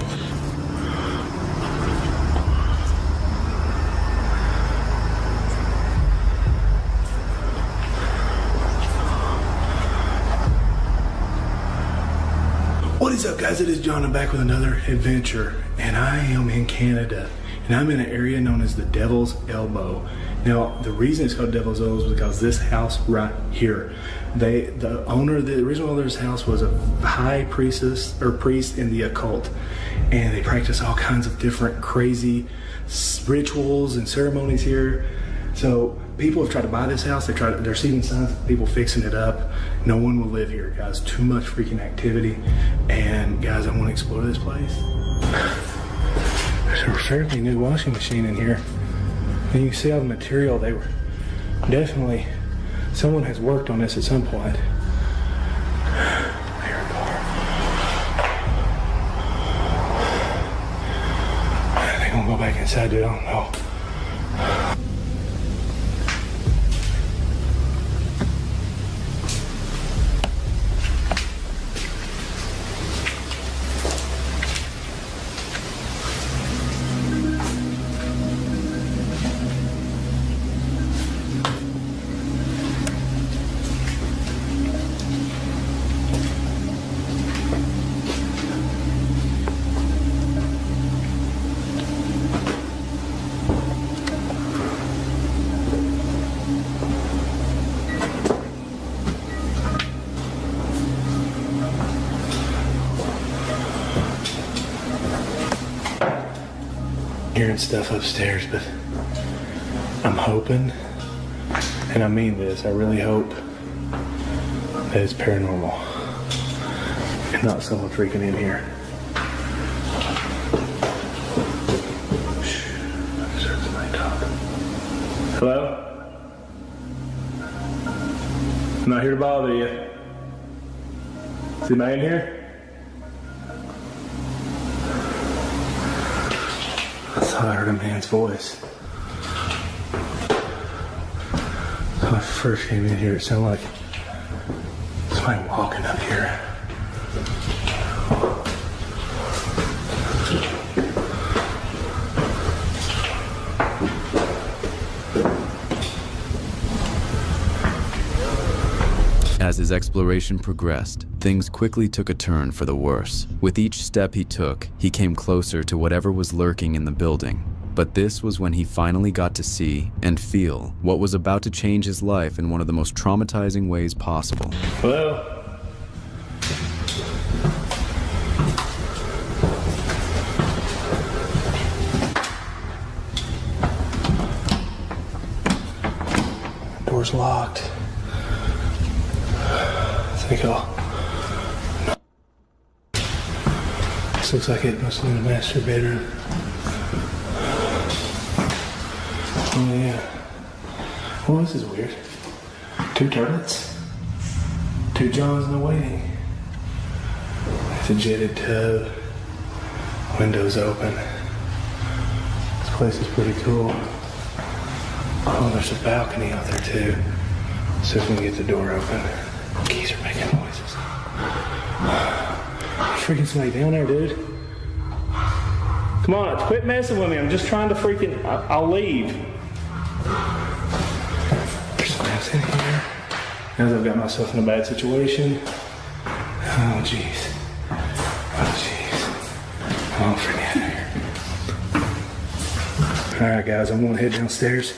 What is up, guys? It is John. I'm back with another adventure, and I am in Canada, and I'm in an area known as the Devil's Elbow. Now, the reason it's called Devil's Elbow is because this house right here, the original owner of this house was a high priestess or priest in the occult, and they practice all kinds of different crazy rituals and ceremonies here. So people have tried to buy this house. They're seeing signs of people fixing it up. No one will live here, guys. Too much freaking activity. And guys, I want to explore this place. There's a fairly new washing machine in here. And you can see all the material. They were definitely, someone has worked on this at some point. There we go. I think I'm gonna go back inside, dude. I don't know. Hearing stuff upstairs, but I'm hoping, and I mean this, I really hope that it's paranormal and not someone freaking in here. Hello? I'm not here to bother you. Is anybody in here? I thought I heard a man's voice. When I first came in here, it sounded like somebody walking up here. As his exploration progressed, things quickly took a turn for the worse. With each step he took, he came closer to whatever was lurking in the building. But this was when he finally got to see and feel what was about to change his life in one of the most traumatizing ways possible. Hello? Door's locked. I think this looks like it must have been the master bedroom. Oh yeah. Well, this is weird. 2 toilets, 2 Johns in the waiting. It's a jetted tub. Windows open. This place is pretty cool. Oh, there's a balcony out there too. See if we can get the door open. Keys are making noises. Freaking somebody down there, dude. Come on, quit messing with me. I'm just trying to freaking. I'll leave. There's somebody else in here. As I've got myself in a bad situation. Oh, jeez. Oh, jeez. Oh, freaking out of here. Alright, guys, I'm going to head downstairs.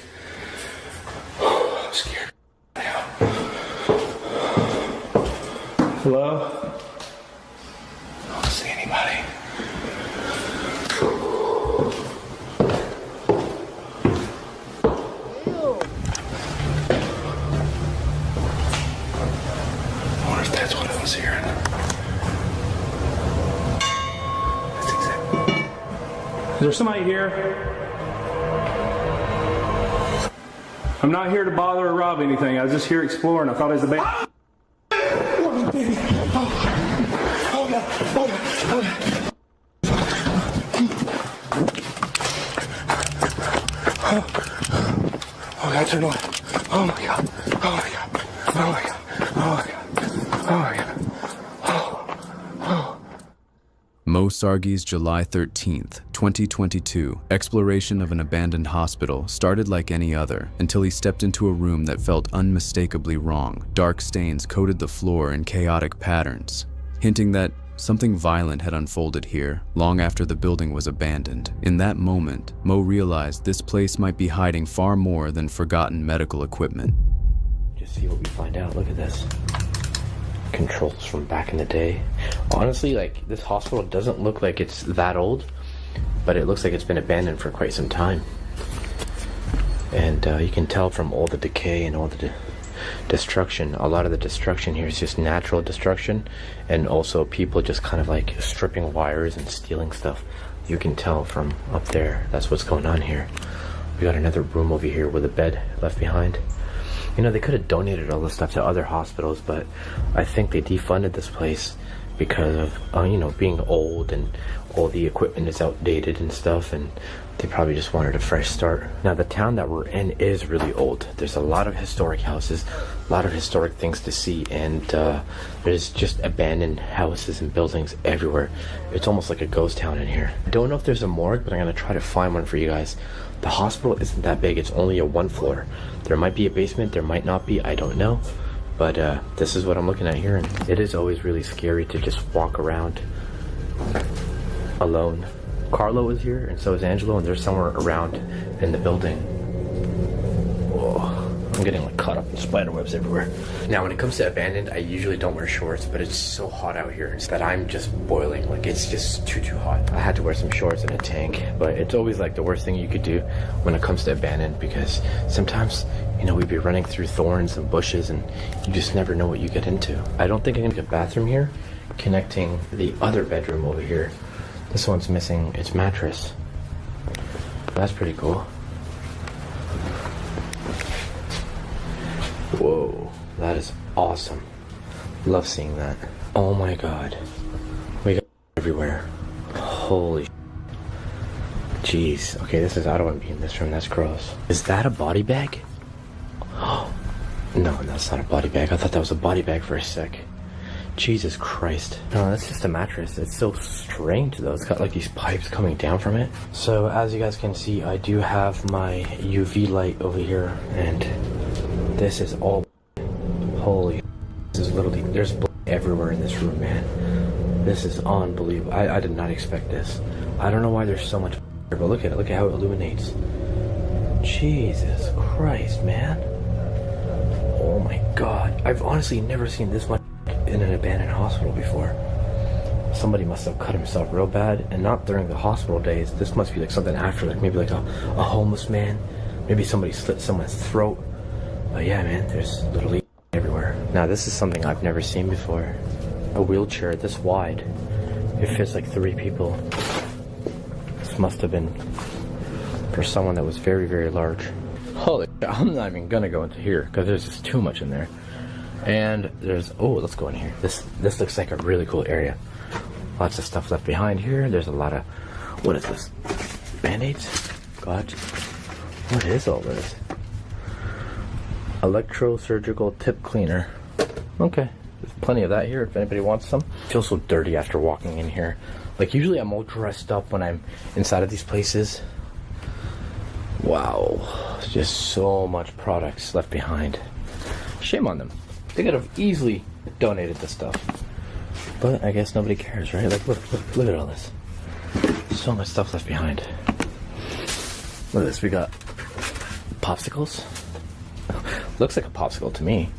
I'm scared. Hello? I don't see anybody. I wonder if that's what I was hearing. That's exactly. Is there somebody here? I'm not here to bother or rob anything. I was just here exploring. I thought it was a band. Oh, God, turn on. Oh, my God. Oh, my God. Oh, my God. Oh, my God. Oh, my God. Mo Sargi's July 13th, 2022 exploration of an abandoned hospital started like any other until he stepped into a room that felt unmistakably wrong. Dark stains coated the floor in chaotic patterns, hinting that something violent had unfolded here long after the building was abandoned. In that moment, Mo realized this place might be hiding far more than forgotten medical equipment. Just see what we find out. Look at this. Controls from back in the day. Honestly, like, this hospital doesn't look like it's that old, but it looks like it's been abandoned for quite some time. And you can tell from all the decay and all the destruction. A lot of the destruction here is just natural destruction, and also people just kind of like stripping wires and stealing stuff. You can tell from up there. That's what's going on here. We got another room over here with a bed left behind. You know, they could have donated all this stuff to other hospitals, but I think they defunded this place because of, you know, being old and all the equipment is outdated and stuff, and they probably just wanted a fresh start. Now, the town that we're in is really old. There's a lot of historic houses, a lot of historic things to see, and there's just abandoned houses and buildings everywhere. It's almost like a ghost town in here. I don't know if there's a morgue, but I'm gonna try to find one for you guys. The hospital isn't that big. It's only a 1 floor. There might be a basement, there might not be, I don't know. But this is what I'm looking at here, and it is always really scary to just walk around alone. Carlo is here, and so is Angelo, and they're somewhere around in the building. Whoa. I'm getting like caught up in spider webs everywhere. Now, when it comes to abandoned, I usually don't wear shorts, but it's so hot out here that I'm just boiling. Like, it's just too hot. I had to wear some shorts and a tank, but it's always like the worst thing you could do when it comes to abandoned, because sometimes, you know, we'd be running through thorns and bushes, and you just never know what you get into. I don't think I can get a bathroom here, connecting the other bedroom over here. This one's missing its mattress. That's pretty cool. Whoa, that is awesome. Love seeing that. Oh my God. We got everywhere. Holy jeez. Okay, I don't want to be in this room. That's gross. Is that a body bag? No, that's not a body bag. I thought that was a body bag for a sec. Jesus Christ. No, that's just a mattress. It's so strange though. It's got like these pipes coming down from it. So as you guys can see, I do have my UV light over here, and this is all holy. This is literally, there's blood everywhere in this room, man. This is unbelievable. I did not expect this. I don't know why there's so much here, but look at it. Look at how it illuminates. Jesus Christ, man. Oh my God. I've honestly never seen this much in an abandoned hospital before. Somebody must have cut himself real bad, and not during the hospital days. This must be like something after, like maybe like a homeless man. Maybe somebody slit someone's throat. But yeah, man, there's literally everywhere. Now this is something I've never seen before. A wheelchair this wide. It fits like 3 people. This must have been for someone that was very, very large. Holy, I'm not even gonna go into here because there's just too much in there. And there's, oh, let's go in here. This looks like a really cool area. Lots of stuff left behind here. There's a lot of, what is this? Band-aids? God, what is all this? Electrosurgical tip cleaner. Okay, there's plenty of that here if anybody wants some. I feel so dirty after walking in here. Like usually I'm all dressed up when I'm inside of these places. Wow, just so much products left behind. Shame on them. They could have easily donated this stuff. But I guess nobody cares, right? Like, look at all this. So much stuff left behind. Look at this, we got popsicles. Looks like a popsicle to me.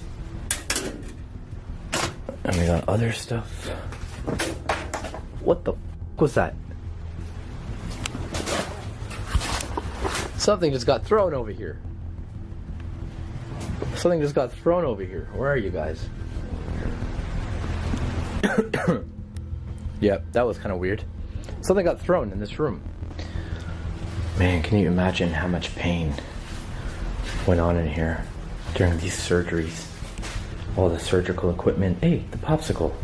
And we got other stuff. What the f was that? Something just got thrown over here. Something just got thrown over here. Where are you guys? Yep, that was kind of weird. Something got thrown in this room. Man, can you imagine how much pain went on in here during these surgeries? All the surgical equipment. Hey, the popsicle.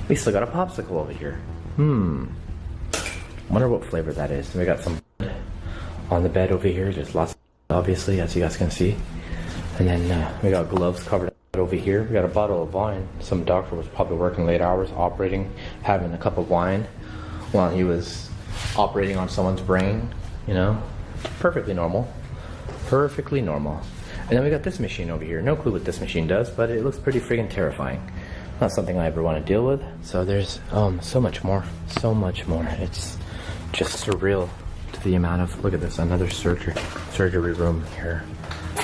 We still got a popsicle over here. Wonder what flavor that is. We got some on the bed over here. There's lots, obviously, as you guys can see. And then we got gloves covered over here. We got a bottle of wine. Some doctor was probably working late hours, operating, having a cup of wine while he was operating on someone's brain, you know. Perfectly normal. Perfectly normal. And then we got this machine over here. No clue what this machine does, but it looks pretty friggin' terrifying. Not something I ever want to deal with. So there's so much more. So much more. It's just surreal to the amount of, look at this, another surgery room here.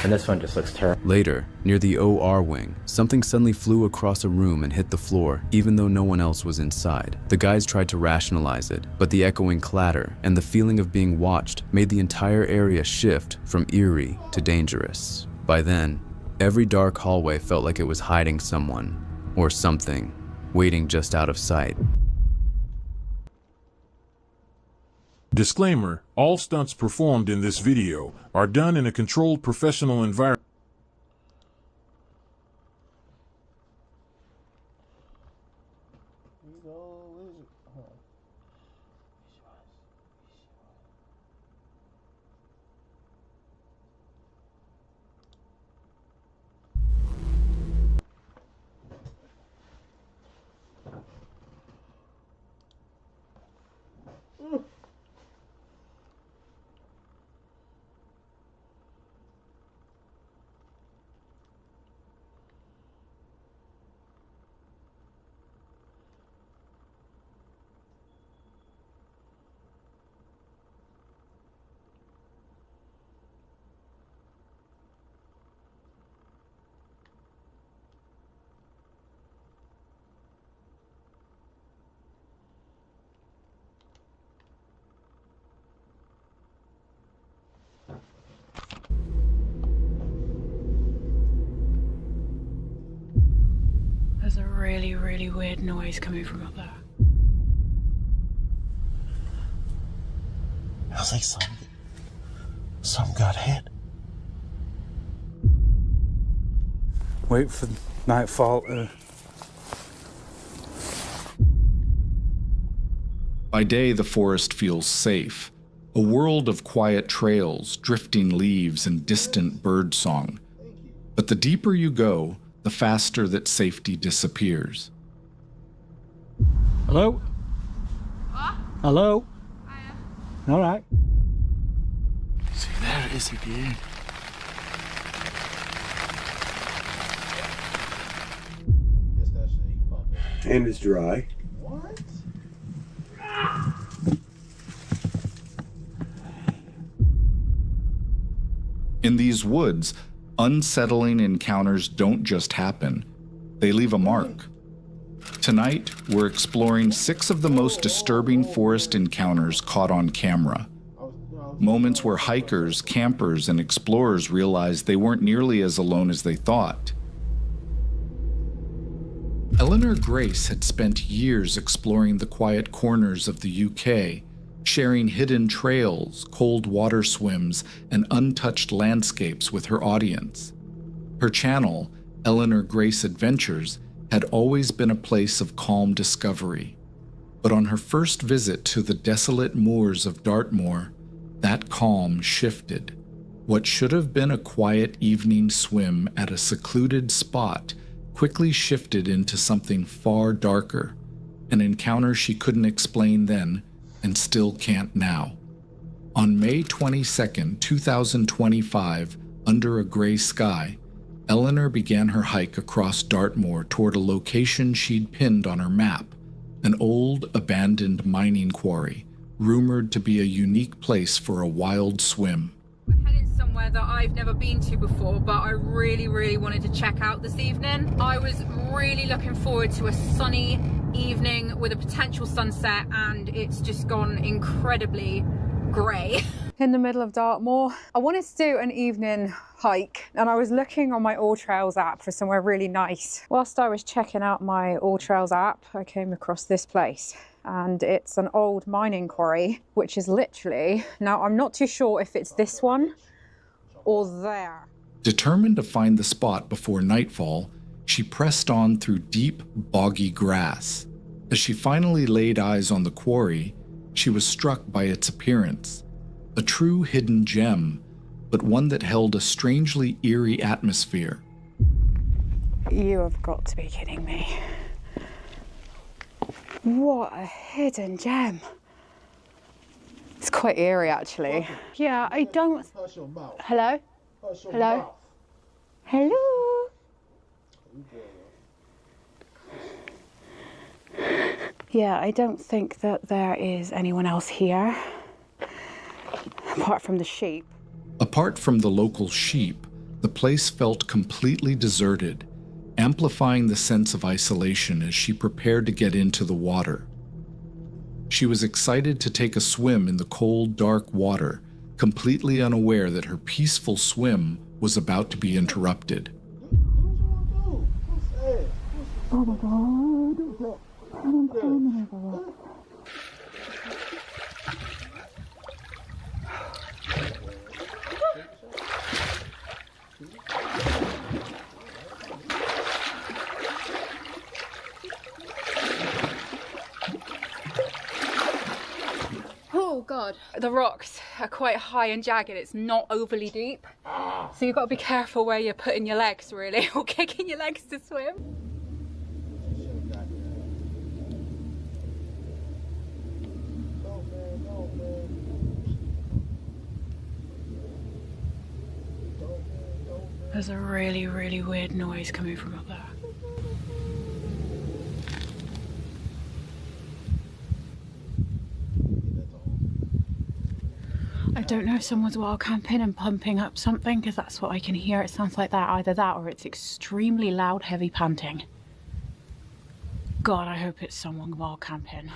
And this one just looks terrible. Later, near the OR wing, something suddenly flew across a room and hit the floor, even though no one else was inside. The guys tried to rationalize it, but the echoing clatter and the feeling of being watched made the entire area shift from eerie to dangerous. By then, every dark hallway felt like it was hiding someone or something, waiting just out of sight. Disclaimer, all stunts performed in this video are done in a controlled professional environment. There's a really, really weird noise coming from up there. It was like something got hit. Wait for nightfall. By day, the forest feels safe. A world of quiet trails, drifting leaves, and distant bird song. But the deeper you go, the faster that safety disappears. Hello? What? Hello? Hiya. All right. See, there it is again. And it's dry. What? In these woods, unsettling encounters don't just happen, they leave a mark. Tonight, we're exploring 6 of the most disturbing forest encounters caught on camera. Moments where hikers, campers, and explorers realized they weren't nearly as alone as they thought. Eleanor Grace had spent years exploring the quiet corners of the UK, sharing hidden trails, cold water swims, and untouched landscapes with her audience. Her channel, Eleanor Grace Adventures, had always been a place of calm discovery. But on her first visit to the desolate moors of Dartmoor, that calm shifted. What should have been a quiet evening swim at a secluded spot quickly shifted into something far darker, an encounter she couldn't explain then and still can't now. On May 22, 2025, under a gray sky, Eleanor began her hike across Dartmoor toward a location she'd pinned on her map, an old, abandoned mining quarry, rumored to be a unique place for a wild swim. We're heading somewhere that I've never been to before, but I really wanted to check out this evening. I was really looking forward to a sunny evening with a potential sunset, and it's just gone incredibly grey. In the middle of Dartmoor. I wanted to do an evening hike, and I was looking on my All Trails app for somewhere really nice. Whilst I was checking out my All Trails app, I came across this place, and it's an old mining quarry, which is literally, now I'm not too sure if it's this one or there. Determined to find the spot before nightfall, she pressed on through deep, boggy grass. As she finally laid eyes on the quarry, she was struck by its appearance. A true hidden gem, but one that held a strangely eerie atmosphere. You have got to be kidding me. What a hidden gem. It's quite eerie, actually. Yeah, I don't... Hello? Hello? Hello? Yeah, I don't think that there is anyone else here. Apart from the sheep. Apart from the local sheep, the place felt completely deserted, amplifying the sense of isolation as she prepared to get into the water. She was excited to take a swim in the cold, dark water, completely unaware that her peaceful swim was about to be interrupted. Oh my God. Oh God, the rocks are quite high and jagged. It's not overly deep, so you've got to be careful where you're putting your legs, really, or kicking your legs to swim. There's a really weird noise coming from up there. I don't know if someone's wild camping and pumping up something, because that's what I can hear. It sounds like that, either that or it's extremely loud, heavy panting. God, I hope it's someone wild camping.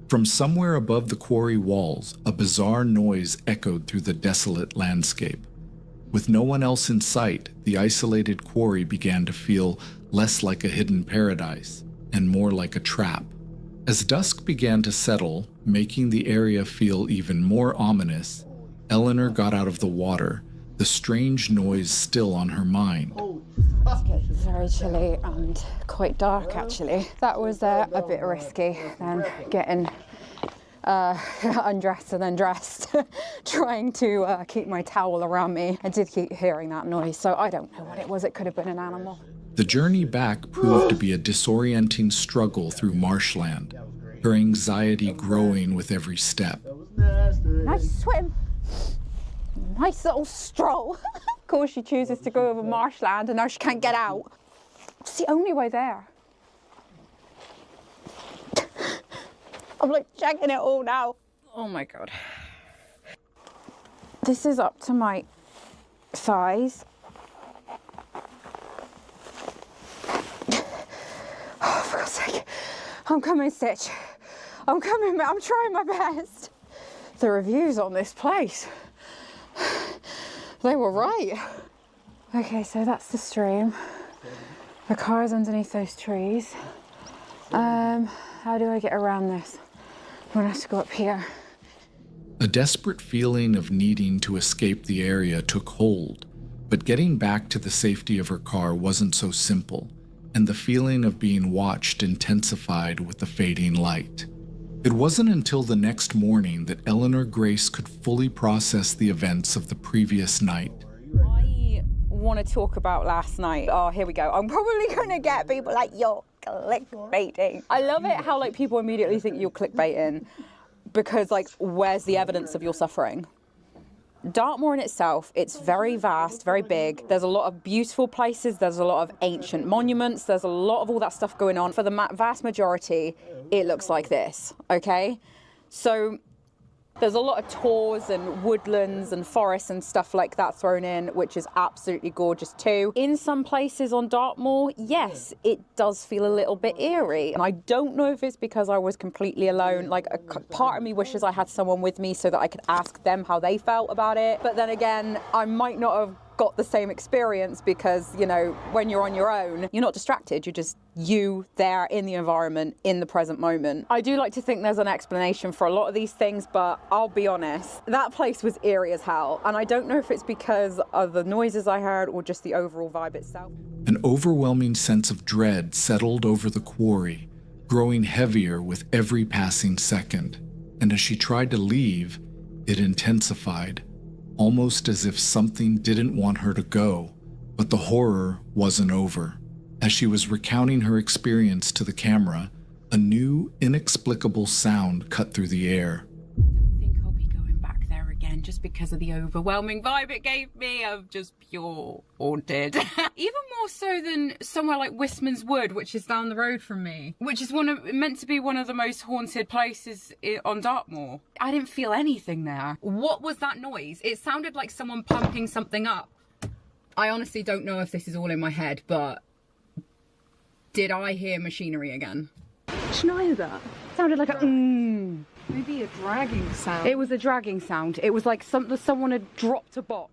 From somewhere above the quarry walls, a bizarre noise echoed through the desolate landscape. With no one else in sight, the isolated quarry began to feel less like a hidden paradise and more like a trap. As dusk began to settle, making the area feel even more ominous, Eleanor got out of the water, the strange noise still on her mind. It's getting very chilly and quite dark, actually. That was a bit risky, then getting undressed and then dressed, trying to keep my towel around me. I did keep hearing that noise, so I don't know what it was. It could have been an animal. The journey back proved to be a disorienting struggle through marshland, her anxiety growing with every step. Nice swim. Nice little stroll. Of course she chooses to go over marshland and now she can't get out. It's the only way there. I'm like checking it all now. Oh my God. This is up to my thighs. Oh, for God's sake. I'm coming, Stitch. I'm coming, I'm trying my best. The reviews on this place, they were right. Okay, so that's the stream. The car's underneath those trees. How do I get around this? I'm gonna have to go up here. A desperate feeling of needing to escape the area took hold, but getting back to the safety of her car wasn't so simple, and the feeling of being watched intensified with the fading light. It wasn't until the next morning that Eleanor Grace could fully process the events of the previous night. I want to talk about last night. Oh, here we go. I'm probably gonna get people like, you're clickbaiting. I love it how like people immediately think you're clickbaiting because like, where's the evidence of your suffering? Dartmoor in itself, it's very vast, very big. There's a lot of beautiful places. There's a lot of ancient monuments. There's a lot of all that stuff going on. For the vast majority, it looks like this, okay? So there's a lot of tors and woodlands and forests and stuff like that thrown in, which is absolutely gorgeous too. In some places on Dartmoor, yes, it does feel a little bit eerie. And I don't know if it's because I was completely alone. Like, a part of me wishes I had someone with me so that I could ask them how they felt about it. But then again, I might not have got the same experience because, you know, when you're on your own, you're not distracted. You're just you there in the environment in the present moment. I do like to think there's an explanation for a lot of these things, but I'll be honest, that place was eerie as hell. And I don't know if it's because of the noises I heard or just the overall vibe itself. An overwhelming sense of dread settled over the quarry, growing heavier with every passing second. And as she tried to leave, it intensified, almost as if something didn't want her to go. But the horror wasn't over. As she was recounting her experience to the camera, a new, inexplicable sound cut through the air. I don't think I'll be going back there again just because of the overwhelming vibe it gave me of just pure haunted. Even more so than somewhere like Wistman's Wood, which is down the road from me, which is meant to be one of the most haunted places on Dartmoor. I didn't feel anything there. What was that noise? It sounded like someone pumping something up. I honestly don't know if this is all in my head, but did I hear machinery again? Did you know that? Sounded like a Maybe a dragging sound. It was a dragging sound. It was like someone had dropped a box.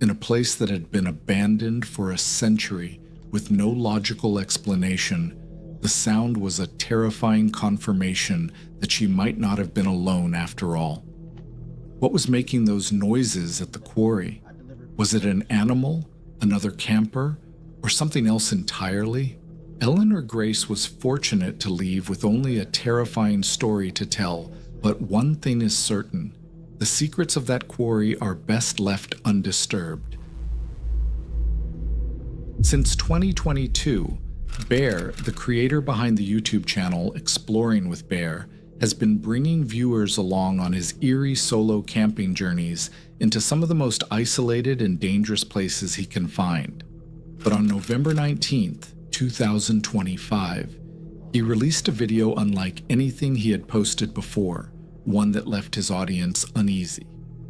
In a place that had been abandoned for a century with no logical explanation, the sound was a terrifying confirmation that she might not have been alone after all. What was making those noises at the quarry? Was it an animal, another camper, or something else entirely? Eleanor Grace was fortunate to leave with only a terrifying story to tell, but one thing is certain. The secrets of that quarry are best left undisturbed. Since 2022, Bear, the creator behind the YouTube channel Exploring with Bear, has been bringing viewers along on his eerie solo camping journeys into some of the most isolated and dangerous places he can find. But on November 19th, 2025, he released a video unlike anything he had posted before, one that left his audience uneasy.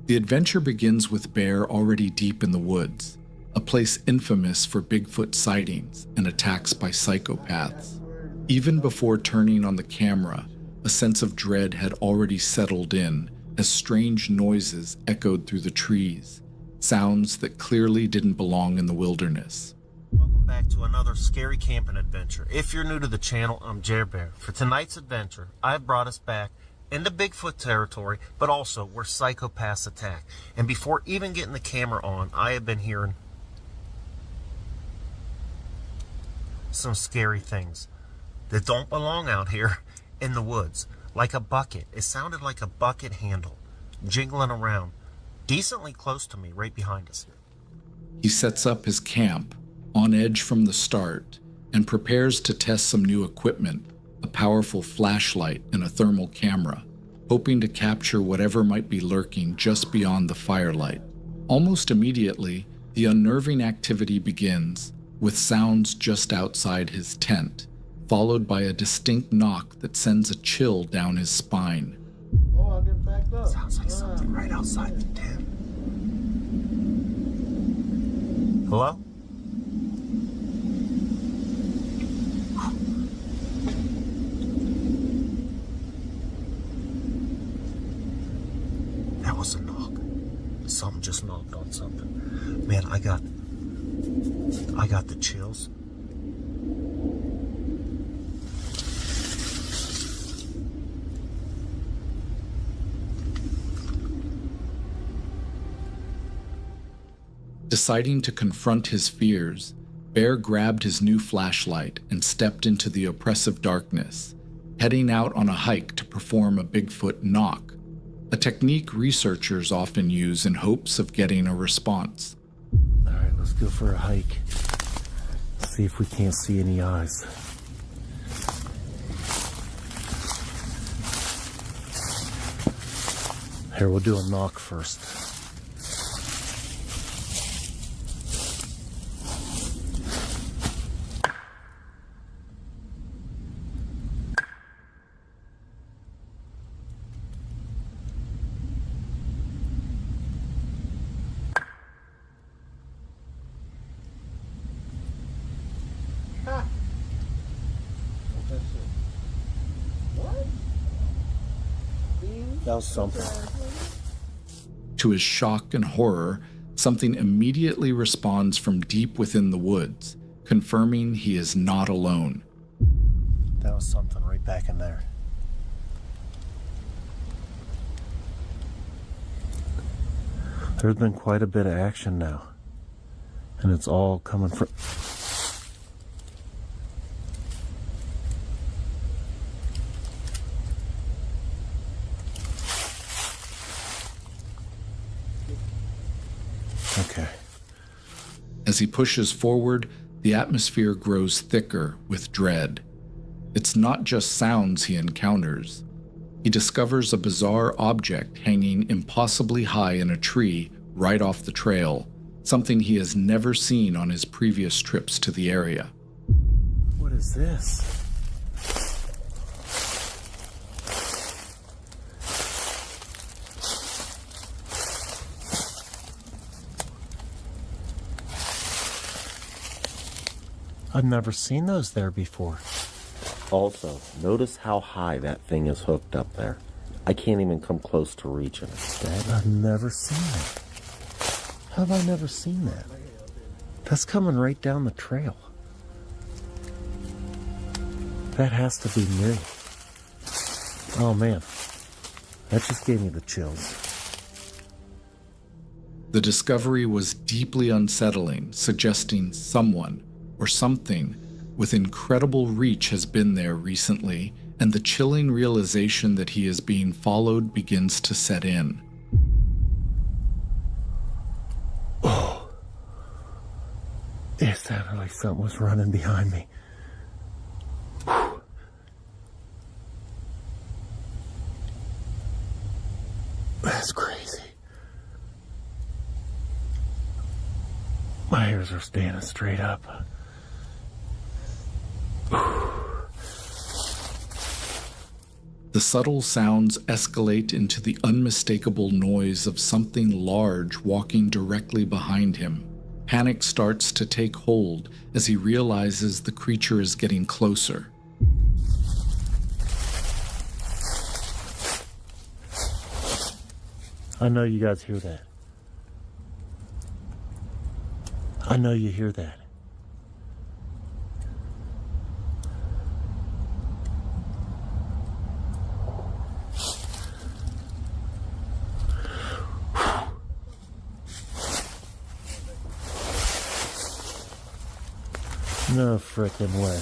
The adventure begins with Bear already deep in the woods, a place infamous for Bigfoot sightings and attacks by psychopaths. Even before turning on the camera, a sense of dread had already settled in as strange noises echoed through the trees, sounds that clearly didn't belong in the wilderness. Welcome back to another scary camping adventure. If you're new to the channel, I'm Jer Bear. For tonight's adventure, I've brought us back into Bigfoot territory, but also where psychopaths attack. And before even getting the camera on, I have been hearing some scary things that don't belong out here in the woods. like a bucket. It sounded like a bucket handle, jingling around, decently close to me, right behind us. He sets up his camp, on edge from the start, and prepares to test some new equipment, a powerful flashlight and a thermal camera, hoping to capture whatever might be lurking just beyond the firelight. Almost immediately, the unnerving activity begins, with sounds just outside his tent, followed by a distinct knock that sends a chill down his spine. Oh, I'll get backed up. Sounds like something right outside the tent. Hello? That was a knock. Something just knocked on something. Man, I got the chills. Deciding to confront his fears, Bear grabbed his new flashlight and stepped into the oppressive darkness, heading out on a hike to perform a Bigfoot knock, a technique researchers often use in hopes of getting a response. All right, let's go for a hike. See if we can't see any eyes. Here, we'll do a knock first. That was something. To his shock and horror, something immediately responds from deep within the woods, confirming he is not alone. That was something right back in there. There's been quite a bit of action now, and it's all coming from... Okay. As he pushes forward, the atmosphere grows thicker with dread. It's not just sounds he encounters. He discovers a bizarre object hanging impossibly high in a tree right off the trail, something he has never seen on his previous trips to the area. What is this? I've never seen those there before. Also, notice how high that thing is hooked up there. I can't even come close to reaching it. I've never seen that. How have I never seen that? That's coming right down the trail. That has to be new. Oh man, that just gave me the chills. The discovery was deeply unsettling, suggesting someone or something with incredible reach has been there recently, and the chilling realization that he is being followed begins to set in. Oh, it sounded like something was running behind me. Whew. That's crazy. My hairs are standing straight up. The subtle sounds escalate into the unmistakable noise of something large walking directly behind him. Panic starts to take hold as he realizes the creature is getting closer. I know you guys hear that. I know you hear that. No frickin' way.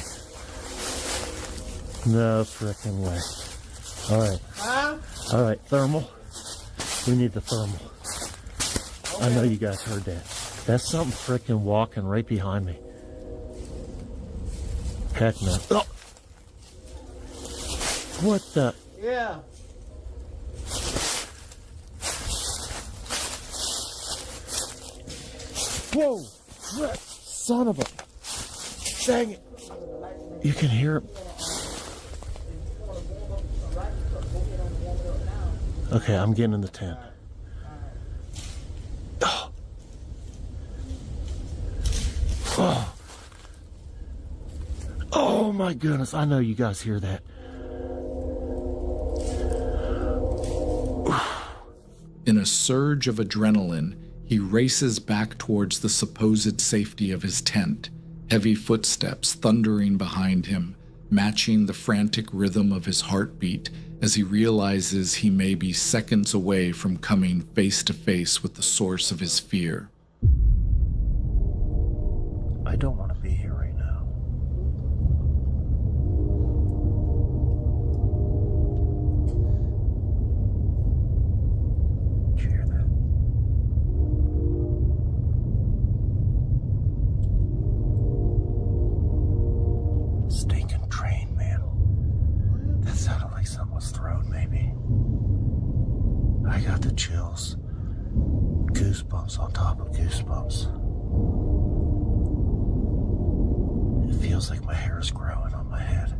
No frickin' way. All right, thermal. We need the thermal. I know you guys heard that. That's something freaking walking right behind me. Heck no. Oh. What the? Yeah. Whoa! What? Son of a... Dang it. You can hear it. Okay, I'm getting in the tent. Oh. Oh. Oh my goodness, I know you guys hear that. In a surge of adrenaline, he races back towards the supposed safety of his tent, heavy footsteps thundering behind him, matching the frantic rhythm of his heartbeat as he realizes he may be seconds away from coming face to face with the source of his fear. I don't want to be here right now. Did you hear that? Stinking train, man. That sounded like something was thrown, maybe. I got the chills. Goosebumps on top of goosebumps. It feels like my hair is growing on my head.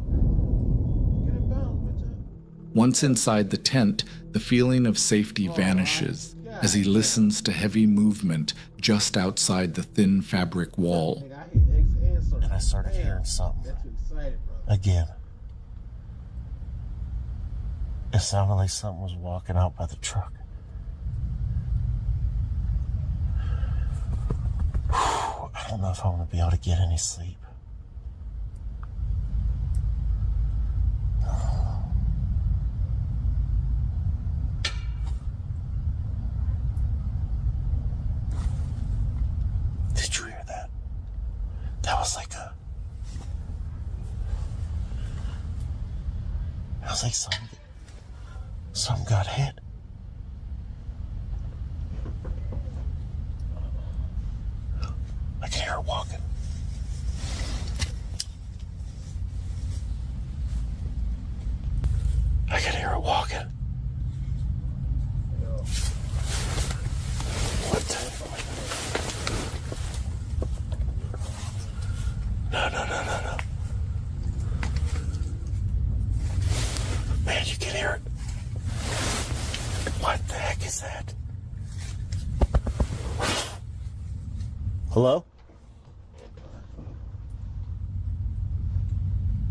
Once inside the tent, the feeling of safety vanishes as he listens to heavy movement just outside the thin fabric wall. And I started hearing something. Again. It sounded like something was walking out by the truck. I don't know if I'm going to be able to get any sleep. Did you hear that? That was like a... It was like something got hit. I can hear her walking. I can hear her walking. What the? No. Man, you can hear it. What the heck is that? Hello?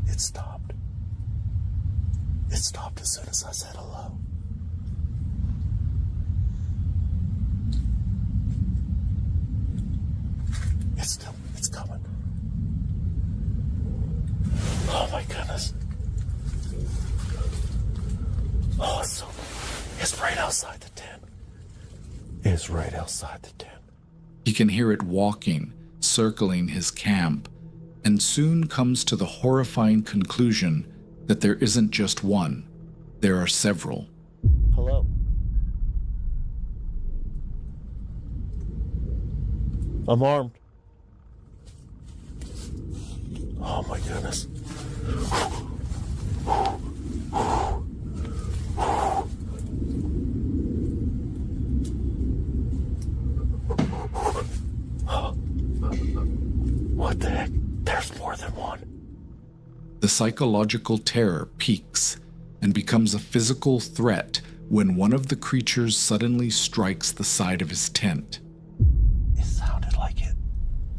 It stopped. It stopped as soon as I said hello. It's coming. Oh my goodness. Oh, it's right outside the tent. It's right outside the tent. He can hear it walking, circling his camp, and soon comes to the horrifying conclusion that there isn't just one, there are several. Hello? I'm armed. Oh my goodness. What the heck? There's more than one. The psychological terror peaks and becomes a physical threat when one of the creatures suddenly strikes the side of his tent. It sounded like it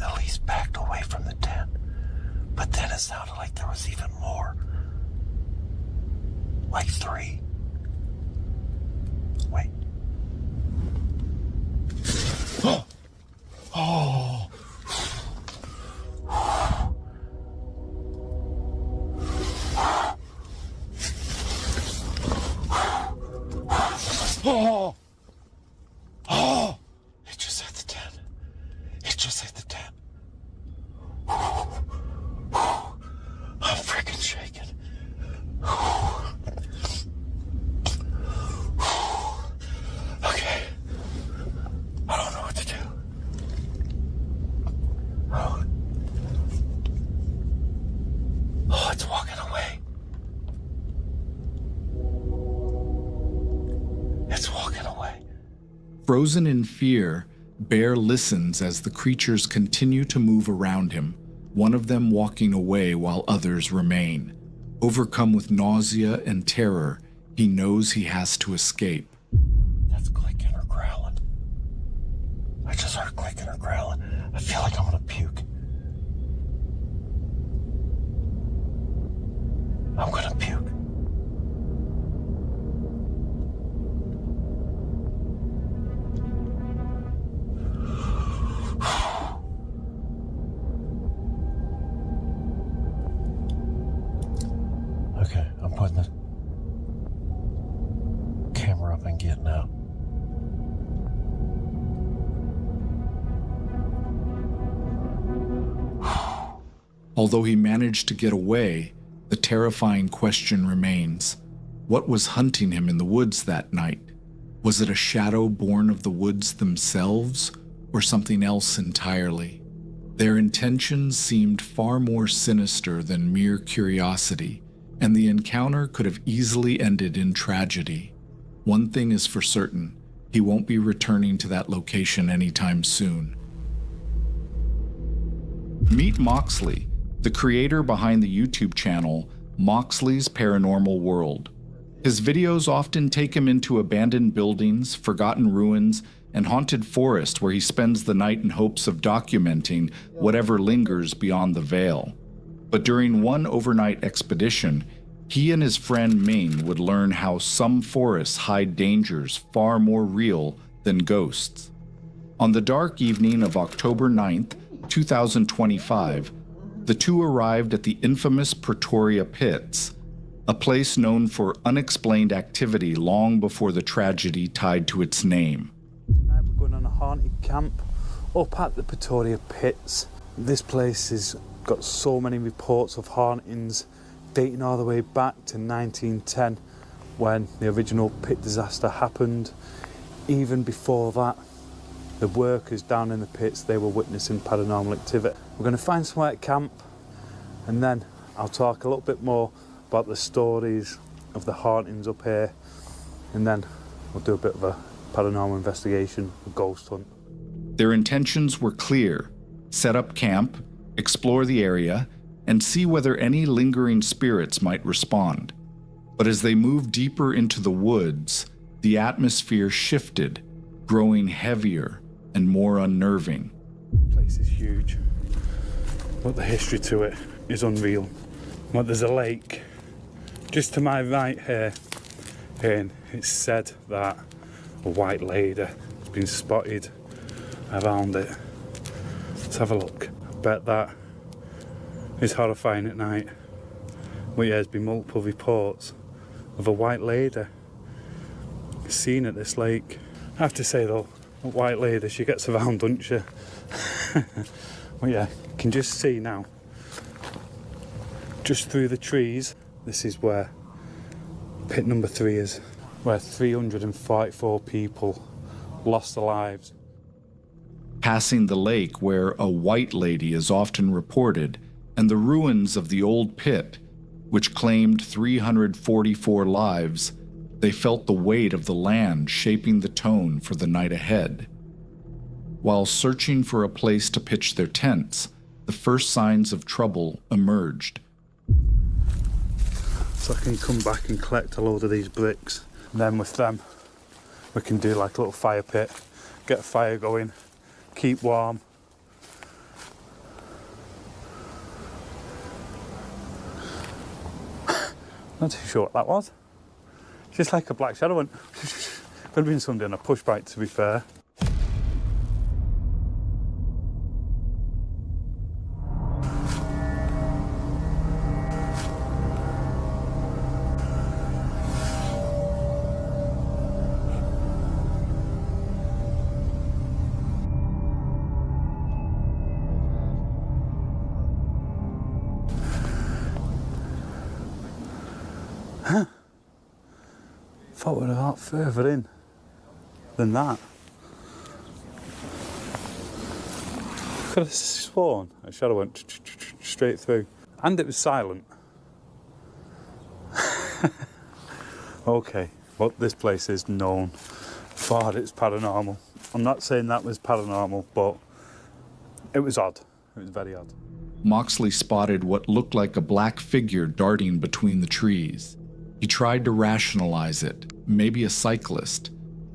at least backed away from the tent, but then it sounded like there was even more. Like 3. Wait. Oh! Oh! Oh! Oh! It just hit the tent. It just hit the tent. I'm freaking shaking. Frozen in fear, Bear listens as the creatures continue to move around him, one of them walking away while others remain. Overcome with nausea and terror, he knows he has to escape. That's clicking or growling. I just heard clicking or growling. I feel like I'm gonna puke. I'm gonna puke. Okay, I'm putting the camera up and getting out. Although he managed to get away, the terrifying question remains. What was hunting him in the woods that night? Was it a shadow born of the woods themselves, or something else entirely? Their intentions seemed far more sinister than mere curiosity, and the encounter could have easily ended in tragedy. One thing is for certain, he won't be returning to that location anytime soon. Meet Moxley, the creator behind the YouTube channel Moxley's Paranormal World. His videos often take him into abandoned buildings, forgotten ruins, and haunted forest where he spends the night in hopes of documenting whatever lingers beyond the veil. But during one overnight expedition, he and his friend Ming would learn how some forests hide dangers far more real than ghosts. On the dark evening of October 9th, 2025, the two arrived at the infamous Pretoria Pits, a place known for unexplained activity long before the tragedy tied to its name. Tonight we're going on a haunted camp up at the Pretoria Pits. This place has got so many reports of hauntings dating all the way back to 1910 when the original pit disaster happened. Even before that, the workers down in the pits, they were witnessing paranormal activity. We're going to find somewhere to camp, and then I'll talk a little bit more about the stories of the hauntings up here, and then we'll do a bit of a paranormal investigation, a ghost hunt. Their intentions were clear: set up camp, explore the area, and see whether any lingering spirits might respond. But as they moved deeper into the woods, the atmosphere shifted, growing heavier and more unnerving. The place is huge, but the history to it is unreal. But there's a lake just to my right here, and it's said that a white lady has been spotted around it. Let's have a look. I bet that is horrifying at night. But yeah, there's been multiple reports of a white lady seen at this lake. I have to say though, a white lady, she gets around, doesn't she? Well, yeah, you can just see now, just through the trees, this is where pit number 3 is, where 344 people lost their lives. Passing the lake where a white lady is often reported, and the ruins of the old pit, which claimed 344 lives, they felt the weight of the land shaping the tone for the night ahead. While searching for a place to pitch their tents, the first signs of trouble emerged. So I can come back and collect a load of these bricks, and then with them we can do like a little fire pit, get a fire going, keep warm. Not too sure what that was. Just like a black shadow. Could have been somebody on a push bike, to be fair. Thought we were a lot further in than that. Could have sworn a shadow went straight through, and it was silent. Okay, but this place is known thought it's paranormal. I'm not saying that was paranormal, but it was odd. It was very odd. Moxley spotted what looked like a black figure darting between the trees. He tried to rationalize it, maybe a cyclist,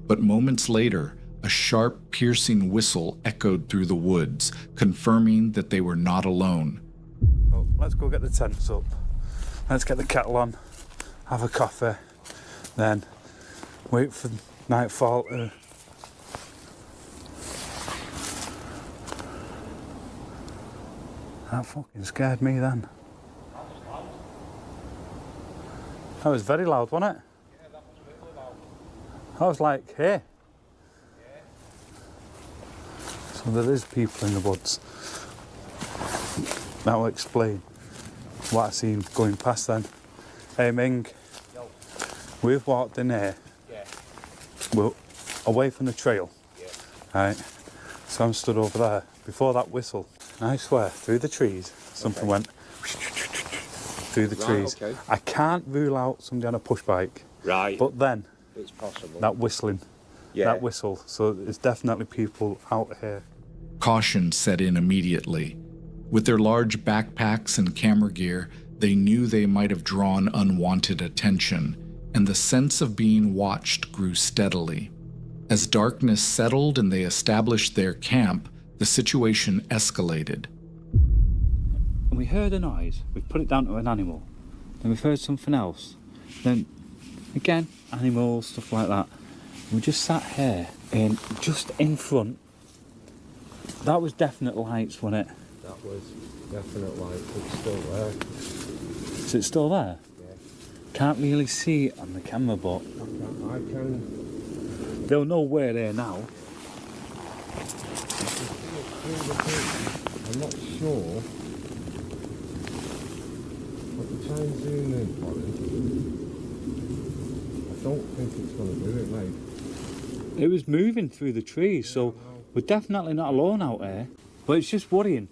but moments later, a sharp, piercing whistle echoed through the woods, confirming that they were not alone. Well, let's go get the tents up. Let's get the kettle on, have a coffee, then wait for nightfall to... That fucking scared me then. That was very loud, wasn't it? Yeah, that was really loud. I was like, hey. Yeah. So there is people in the woods. That will explain what I seen going past then. Hey Ming, yo. We've walked in here. Yeah. We're away from the trail. Yeah. Right. So I'm stood over there before that whistle. I swear, through the trees, something went through the trees. Okay. I can't rule out somebody on a push bike. Right. But then, it's possible. That whistling, that whistle. So there's definitely people out here. Caution set in immediately. With their large backpacks and camera gear, they knew they might have drawn unwanted attention, and the sense of being watched grew steadily. As darkness settled and they established their camp, the situation escalated. We heard a noise, we've put it down to an animal, then we've heard something else, then again, animals, stuff like that. We just sat here and just in front, that was definite lights, wasn't it? That was definite lights, it's still there. Is it still there? Yeah. Can't really see it on the camera, but... I can... They'll know we're there now. I'm not sure, but to try and zoom in for it, I don't think it's going to do it, mate. It was moving through the trees, so we're definitely not alone out there. But it's just worrying.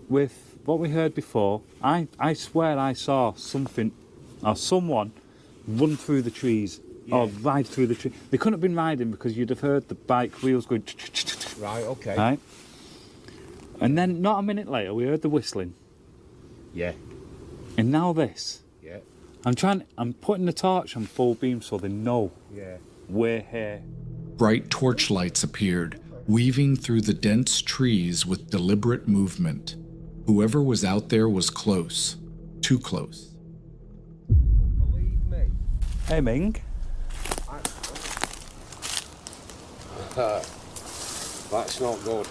With what we heard before, I swear I saw something, or someone, run through the trees, or ride through the trees. They couldn't have been riding because you'd have heard the bike wheels going... Right, okay. Right? And then, not a minute later, we heard the whistling. Yeah. And now this. Yeah. I'm putting the torch on full beam so they know we're here. Bright torchlights appeared, weaving through the dense trees with deliberate movement. Whoever was out there was close. Too close. Believe me. Hey, Ming. That's not good.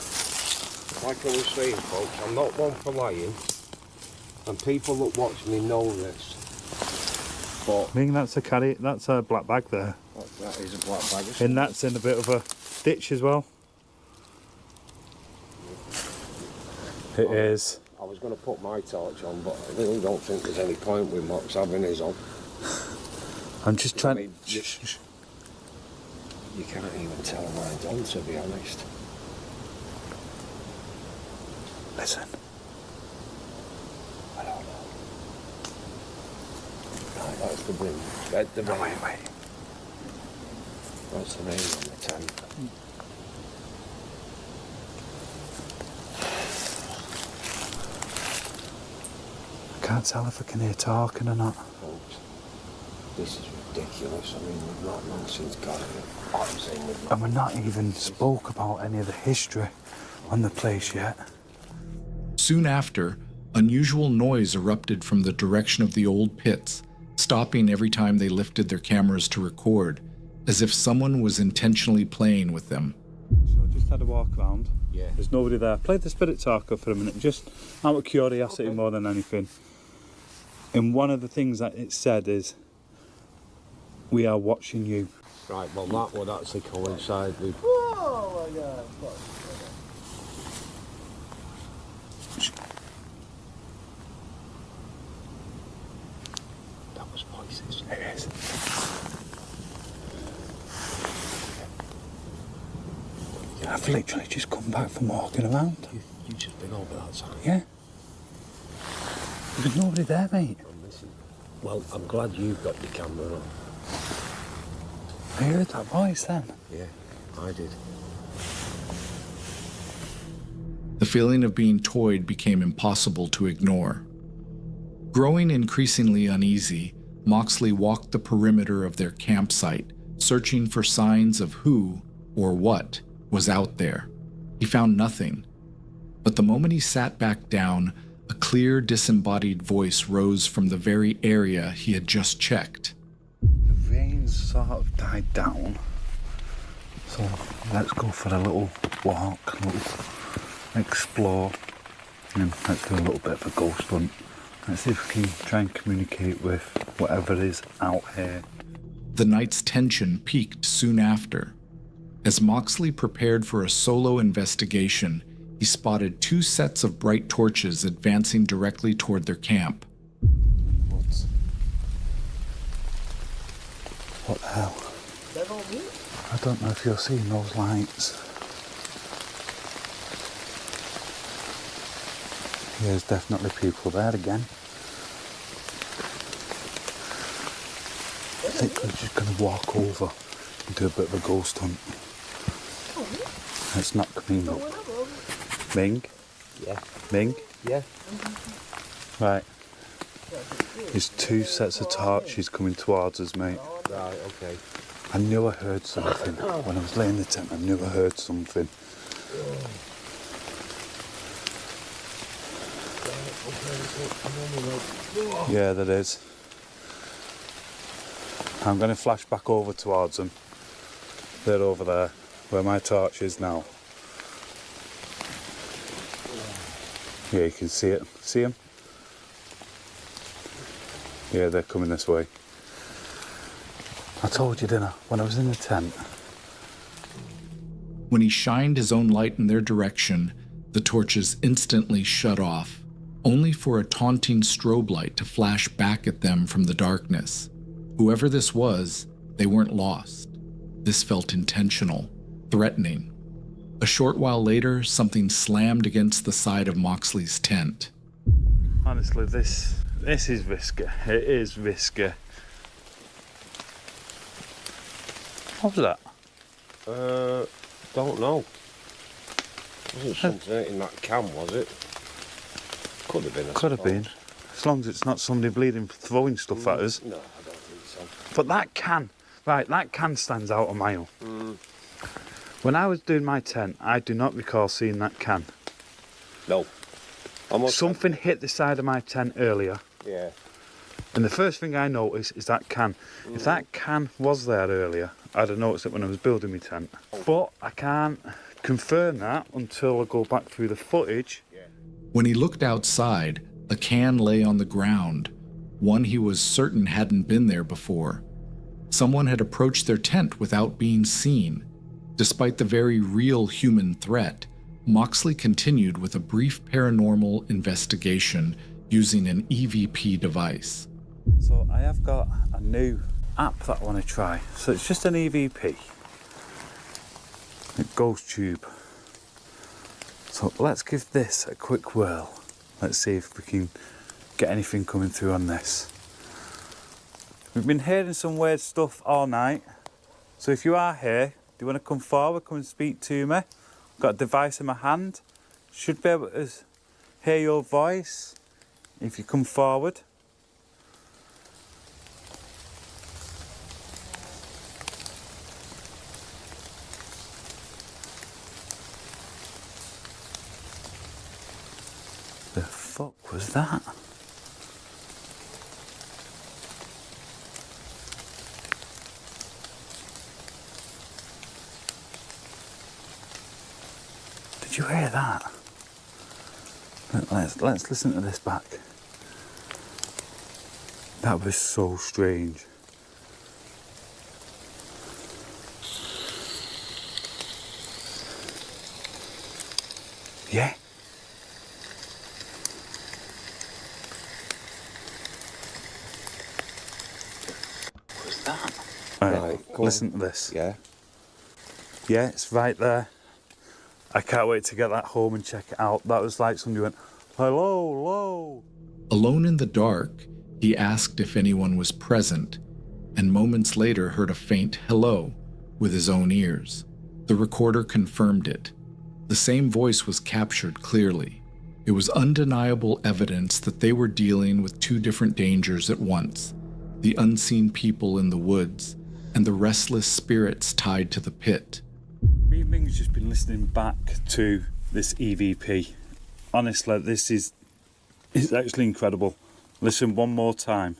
Like I was saying, folks, I'm not one for lying, and people that watch me know this. But Ming, that's a black bag there. That is a black bag. And that's in a bit of a ditch as well. It is. I was going to put my torch on, but I really don't think there's any point with Mox having his on. I'm just trying. I mean, you can't even tell mine's on, to be honest. Listen. I don't know. Right, that's the bin. Bed the bin. Wait. What's the name on the tent? I can't tell if I can hear talking or not. Folks, this is ridiculous. I mean, we've not known since God. And we're not even spoke about any of the history on the place yet. Soon after, unusual noise erupted from the direction of the old pits, stopping every time they lifted their cameras to record, as if someone was intentionally playing with them. So I just had a walk around. Yeah. There's nobody there. Played the Spirit Talker for a minute, just out of curiosity more than anything. And one of the things that it said is, "We are watching you." Right, well that would actually coincide with... Oh my God. That was voices. It is. I've literally just come back from walking around. You just been over that side? Yeah. There's nobody there, mate. Well, I'm glad you've got your camera on. I heard that voice then. Yeah, I did. The feeling of being toyed became impossible to ignore. Growing increasingly uneasy, Moxley walked the perimeter of their campsite, searching for signs of who or what was out there. He found nothing, but the moment he sat back down, a clear, disembodied voice rose from the very area he had just checked. The rain sort of died down, so let's go for a little walk, a little explore, and let's do a little bit of a ghost hunt. Let's see if we can try and communicate with whatever is out here. The night's tension peaked soon after. As Moxley prepared for a solo investigation, he spotted 2 sets of bright torches advancing directly toward their camp. What the hell? I don't know if you're seeing those lights. There's definitely people there again. I think we're just going to walk over and do a bit of a ghost hunt. It's not coming up. Ming? Yeah. Ming? Yeah. Right. There's 2 sets of torches coming towards us, mate. Right, okay. I knew I heard something. When I was laying in the tent, I knew I heard something. Yeah, there is. I'm going to flash back over towards them. They're over there, where my torch is now. Yeah, you can see it. See them? Yeah, they're coming this way. I told you, didn't I, when I was in the tent. When he shined his own light in their direction, the torches instantly shut off, only for a taunting strobe light to flash back at them from the darkness. Whoever this was, they weren't lost. This felt intentional, threatening. A short while later, something slammed against the side of Moxley's tent. Honestly, this is risky. It is risky. What was that? Don't know. Wasn't something in that can, was it? Could have been. Could have been. As long as it's not somebody bleeding throwing stuff at us. No, I don't think so. But that can, right, that can stands out a mile. When I was doing my tent, I do not recall seeing that can. No. Something hit the side of my tent earlier. Yeah. And the first thing I noticed is that can. If that can was there earlier, I'd have noticed it when I was building my tent. But I can't confirm that until I go back through the footage. When he looked outside, a can lay on the ground, one he was certain hadn't been there before. Someone had approached their tent without being seen. Despite the very real human threat, Moxley continued with a brief paranormal investigation using an EVP device. So I have got a new app that I want to try. So it's just an EVP. A ghost tube. So let's give this a quick whirl. Let's see if we can get anything coming through on this. We've been hearing some weird stuff all night. So if you are here, do you want to come forward, come and speak to me? I've got a device in my hand. Should be able to hear your voice if you come forward. The fuck was that? Did you hear that? Let's listen to this back. That was so strange. Yeah. What was that? Right, listen to this. Yeah. Yeah, it's right there. I can't wait to get that home and check it out. That was like somebody went, hello, hello. Alone in the dark, he asked if anyone was present, and moments later heard a faint hello with his own ears. The recorder confirmed it. The same voice was captured clearly. It was undeniable evidence that they were dealing with two different dangers at once: the unseen people in the woods and the restless spirits tied to the pit. Me and Ming's just been listening back to this EVP. Honestly, this is actually incredible. Listen one more time.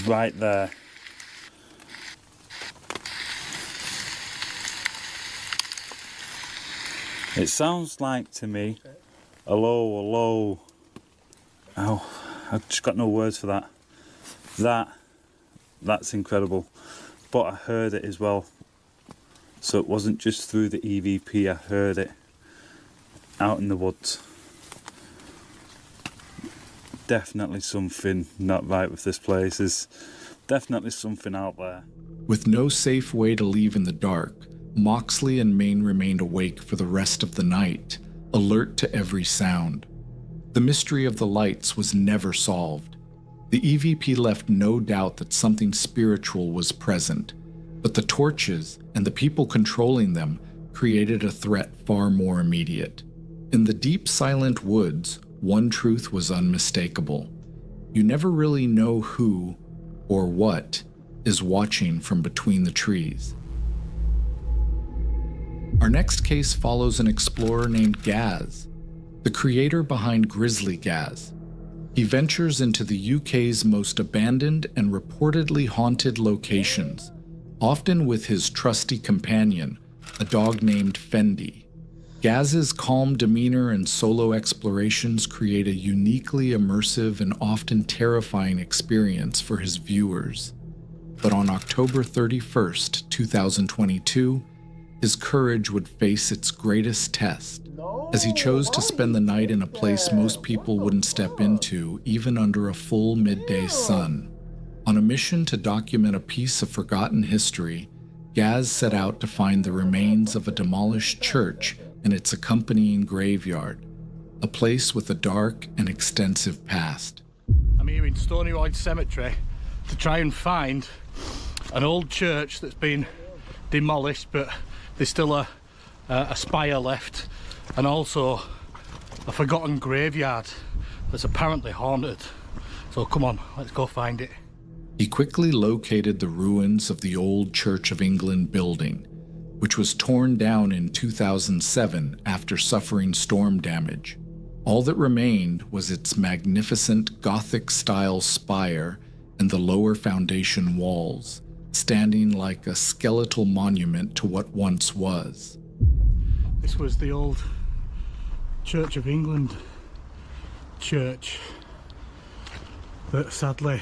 Right there. It sounds like to me, hello. Oh, I've just got no words for that. That's incredible. But I heard it as well. So it wasn't just through the EVP, I heard it out in the woods. Definitely something not right with this place. There's definitely something out there. With no safe way to leave in the dark, Moxley and Maine remained awake for the rest of the night, alert to every sound. The mystery of the lights was never solved. The EVP left no doubt that something spiritual was present, but the torches and the people controlling them created a threat far more immediate. In the deep, silent woods, one truth was unmistakable. You never really know who or what is watching from between the trees. Our next case follows an explorer named Gaz, the creator behind Grizzly Gaz. He ventures into the UK's most abandoned and reportedly haunted locations, often with his trusty companion, a dog named Fendi. Gaz's calm demeanor and solo explorations create a uniquely immersive and often terrifying experience for his viewers. But on October 31st, 2022, his courage would face its greatest test, as he chose to spend the night in a place most people wouldn't step into, even under a full midday sun. On a mission to document a piece of forgotten history, Gaz set out to find the remains of a demolished church and its accompanying graveyard, a place with a dark and extensive past. I'm here in Stoneywood Cemetery to try and find an old church that's been demolished, but there's still a spire left, and also a forgotten graveyard that's apparently haunted. So come on, let's go find it. He quickly located the ruins of the old Church of England building, which was torn down in 2007 after suffering storm damage. All that remained was its magnificent Gothic-style spire and the lower foundation walls, standing like a skeletal monument to what once was. This was the old Church of England church that sadly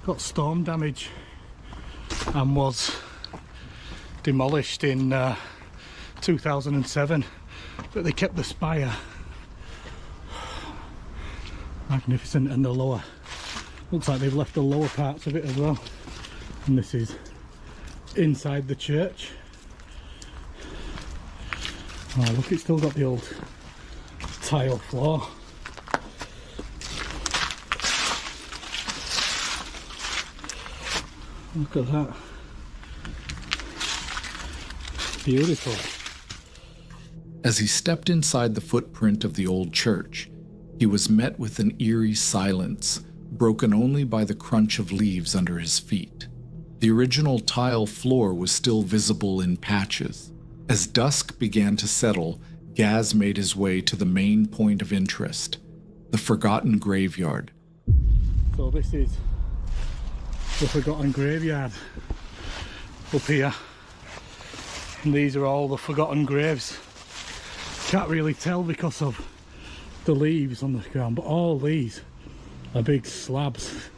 got storm damage and was demolished in 2007, but they kept the spire. Magnificent, and the lower, looks like they've left the lower parts of it as well. And this is inside the church. Oh look, it's still got the old tile floor. Look at that. Beautiful. As he stepped inside the footprint of the old church, he was met with an eerie silence, broken only by the crunch of leaves under his feet. The original tile floor was still visible in patches. As dusk began to settle, Gaz made his way to the main point of interest, the forgotten graveyard. So this is the forgotten graveyard up here. And these are all the forgotten graves. Can't really tell because of the leaves on the ground, but all these are big slabs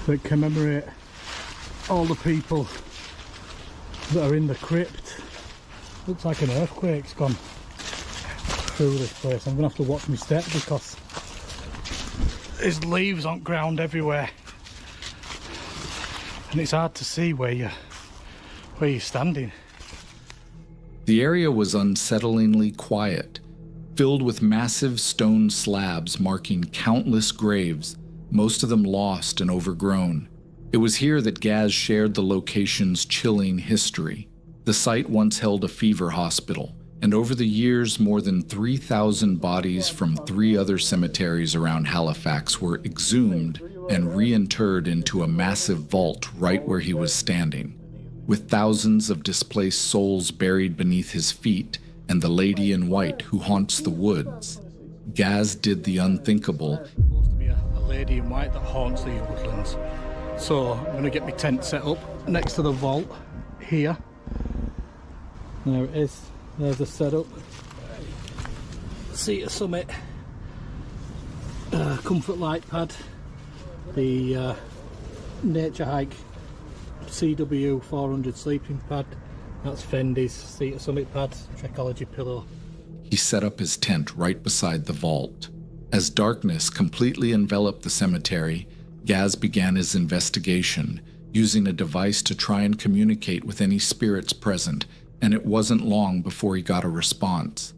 that commemorate all the people that are in the crypt. Looks like an earthquake's gone through this place. I'm gonna have to watch my step because there's leaves on ground everywhere. and it's hard to see where you're standing. The area was unsettlingly quiet, filled with massive stone slabs marking countless graves, most of them lost and overgrown. It was here that Gaz shared the location's chilling history. The site once held a fever hospital, and over the years, more than 3,000 bodies from 3 other cemeteries around Halifax were exhumed and reinterred into a massive vault right where he was standing. With thousands of displaced souls buried beneath his feet and the lady in white who haunts the woods, Gaz did the unthinkable. There's supposed to be a lady in white that haunts these woodlands. So I'm going to get my tent set up next to the vault here. There it is. There's the setup. Seat of Summit. Comfort light pad. The Nature Hike CW 400 sleeping pad. That's Fendi's Seat of Summit pad. Trekology pillow. He set up his tent right beside the vault. As darkness completely enveloped the cemetery, Gaz began his investigation, using a device to try and communicate with any spirits present, and it wasn't long before he got a response.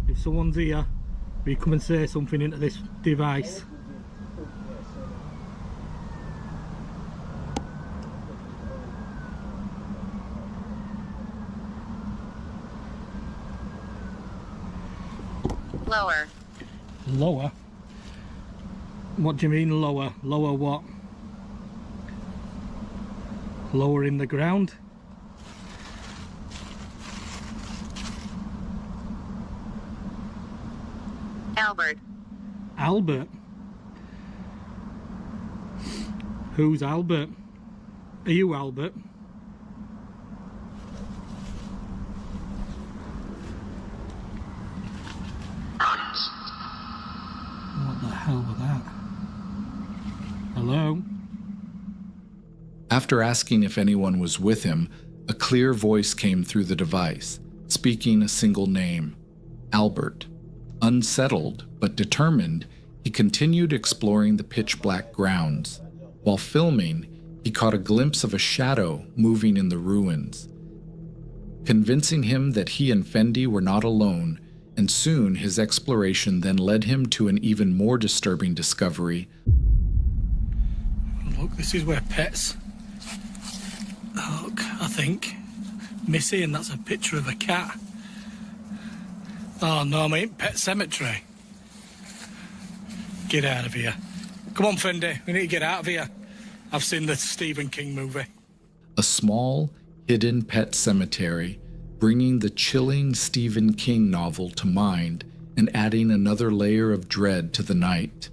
If someone's here, will you come and say something into this device? Lower. Lower? What do you mean lower? Lower what? Lower in the ground? Albert. Albert? Who's Albert? Are you Albert? What the hell was that? Hello? After asking if anyone was with him, a clear voice came through the device, speaking a single name, Albert. Unsettled, but determined, he continued exploring the pitch-black grounds. While filming, he caught a glimpse of a shadow moving in the ruins, convincing him that he and Fendi were not alone, and soon his exploration then led him to an even more disturbing discovery. Look, this is where pets look, I think. Missy, and that's a picture of a cat. Oh no, I mean Pet Cemetery. Get out of here. Come on, Fendi, we need to get out of here. I've seen the Stephen King movie. A small, hidden pet cemetery, bringing the chilling Stephen King novel to mind and adding another layer of dread to the night.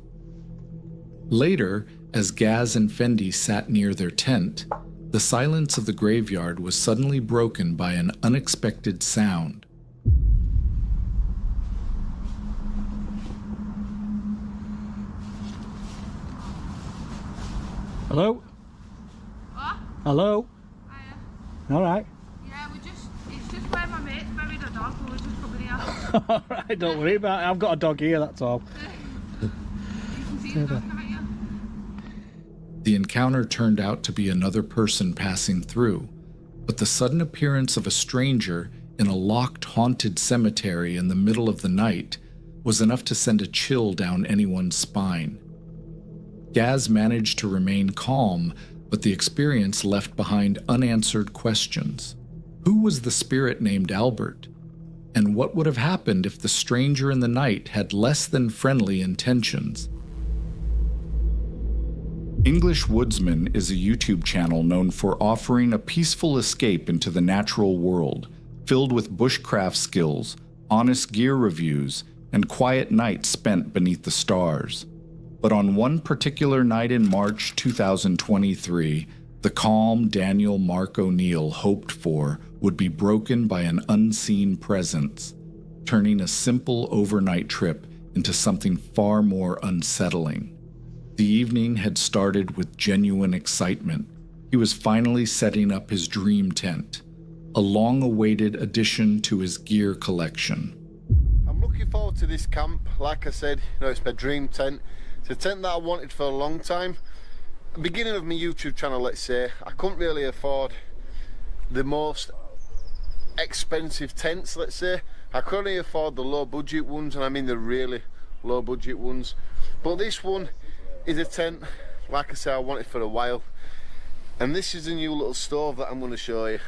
Later, as Gaz and Fendi sat near their tent, the silence of the graveyard was suddenly broken by an unexpected sound. Hello? What? Hello? Hiya. Alright. Yeah, it's just where my mate's buried a dog, we were just coming here. Alright, don't worry about it. I've got a dog here, that's all. You can see the dog, can't you? The encounter turned out to be another person passing through, but the sudden appearance of a stranger in a locked, haunted cemetery in the middle of the night was enough to send a chill down anyone's spine. Gaz managed to remain calm, but the experience left behind unanswered questions. Who was the spirit named Albert? And what would have happened if the stranger in the night had less than friendly intentions? English Woodsman is a YouTube channel known for offering a peaceful escape into the natural world, filled with bushcraft skills, honest gear reviews, and quiet nights spent beneath the stars. But on one particular night in March 2023, the calm Daniel Mark O'Neill hoped for would be broken by an unseen presence, turning a simple overnight trip into something far more unsettling. The evening had started with genuine excitement. He was finally setting up his dream tent, a long-awaited addition to his gear collection. I'm looking forward to this camp. Like I said, it's my dream tent. It's a tent that I wanted for a long time. beginning of my YouTube channel, let's say, I couldn't really afford the most expensive tents, let's say. I could only afford the low budget ones, and I mean the really low budget ones. But this one is a tent, like I said, I wanted for a while. And this is a new little stove that I'm going to show you.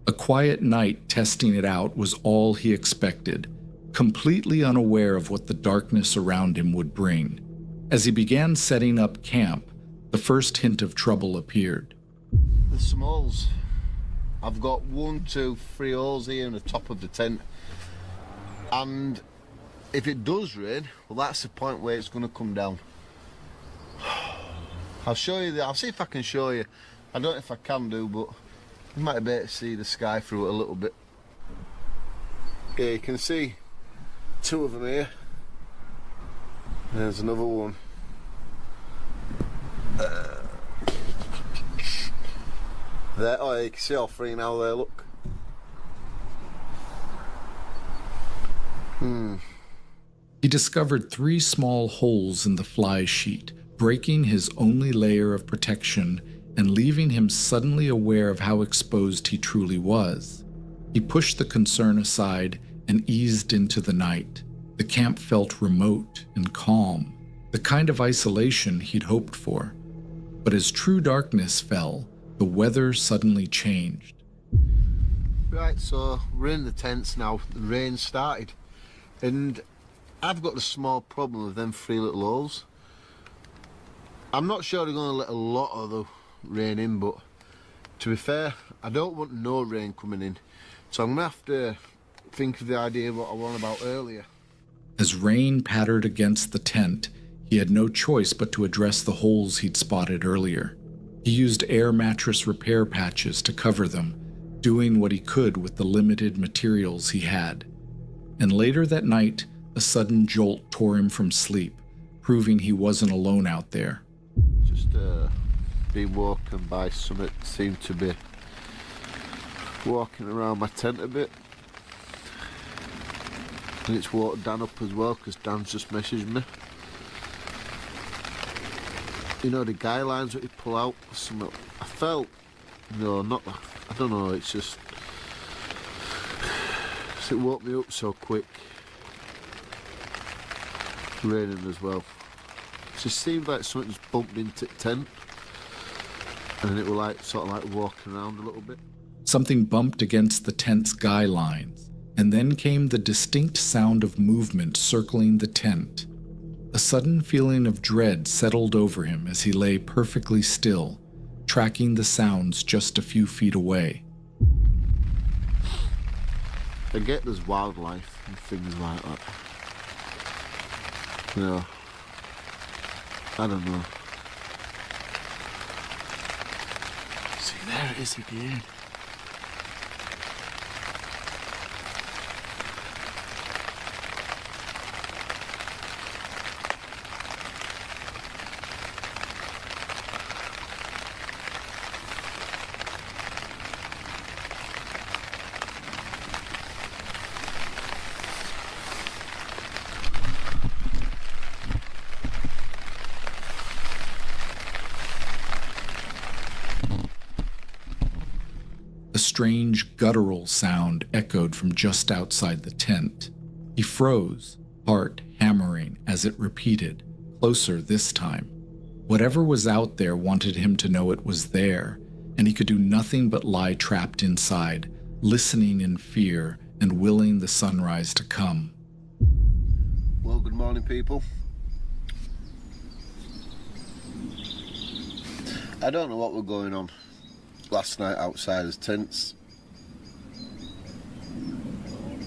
A quiet night testing it out was all he expected, completely unaware of what the darkness around him would bring. As he began setting up camp, the first hint of trouble appeared. There's some holes. I've got 1, 2, 3 holes here in the top of the tent. And if it does rain, well, that's the point where it's going to come down. I'll show you I'll see if I can show you. I don't know if I can do, but you might be able to see the sky through it a little bit. Yeah, you can see 2 of them here. There's another one. There, oh, you can see all 3 now there, look. He discovered 3 small holes in the fly sheet, breaking his only layer of protection and leaving him suddenly aware of how exposed he truly was. He pushed the concern aside and eased into the night. The camp felt remote and calm, the kind of isolation he'd hoped for. But as true darkness fell, the weather suddenly changed. Right, so we're in the tents now. The rain started, and I've got a small problem with them 3 little holes. I'm not sure they're going to let a lot of the rain in, but to be fair, I don't want no rain coming in. So I'm going to have to think of the idea of what I was on about earlier. As rain pattered against the tent, he had no choice but to address the holes he'd spotted earlier. He used air mattress repair patches to cover them, doing what he could with the limited materials he had. And later that night, a sudden jolt tore him from sleep, proving he wasn't alone out there. Just being woken by something that seemed to be walking around my tent a bit. And it's walked Dan up as well, because Dan's just messaged me. You know, the guy lines that you pull out, something I felt, no, not that, I don't know, it's just, it woke me up so quick. Raining as well. It just seemed like something just bumped into the tent, and then it was like, sort of like walking around a little bit. Something bumped against the tent's guy lines, and then came the distinct sound of movement circling the tent. A sudden feeling of dread settled over him as he lay perfectly still, tracking the sounds just a few feet away. I get there's wildlife and things like that. You know, I don't know. See, there it is again. A strange guttural sound echoed from just outside the tent. He froze, heart hammering as it repeated, closer this time. Whatever was out there wanted him to know it was there, and he could do nothing but lie trapped inside, listening in fear and willing the sunrise to come. Well, good morning, people. I don't know what was going on last night outside his tents,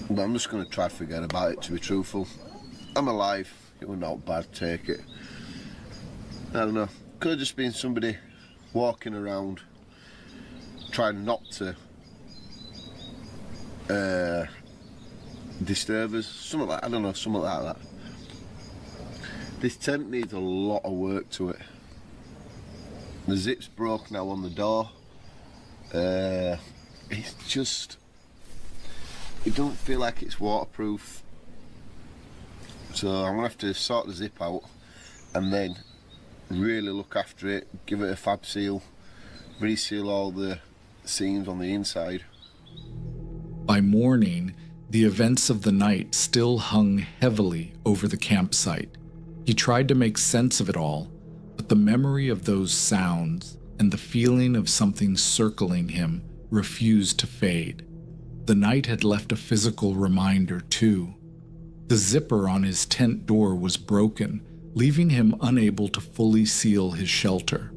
but I'm just going to try to forget about it, to be truthful. I'm alive, it was not bad, take it. I don't know, could have just been somebody walking around trying not to disturb us, something like, I don't know, something like that. This tent needs a lot of work to it. The zip's broke now on the door. It's just, it don't feel like it's waterproof, so I'm gonna have to sort the zip out and then really look after it, give it a fab seal, reseal all the seams on the inside. By morning, the events of the night still hung heavily over the campsite. He tried to make sense of it all, but the memory of those sounds and the feeling of something circling him refused to fade. The night had left a physical reminder, too. The zipper on his tent door was broken, leaving him unable to fully seal his shelter.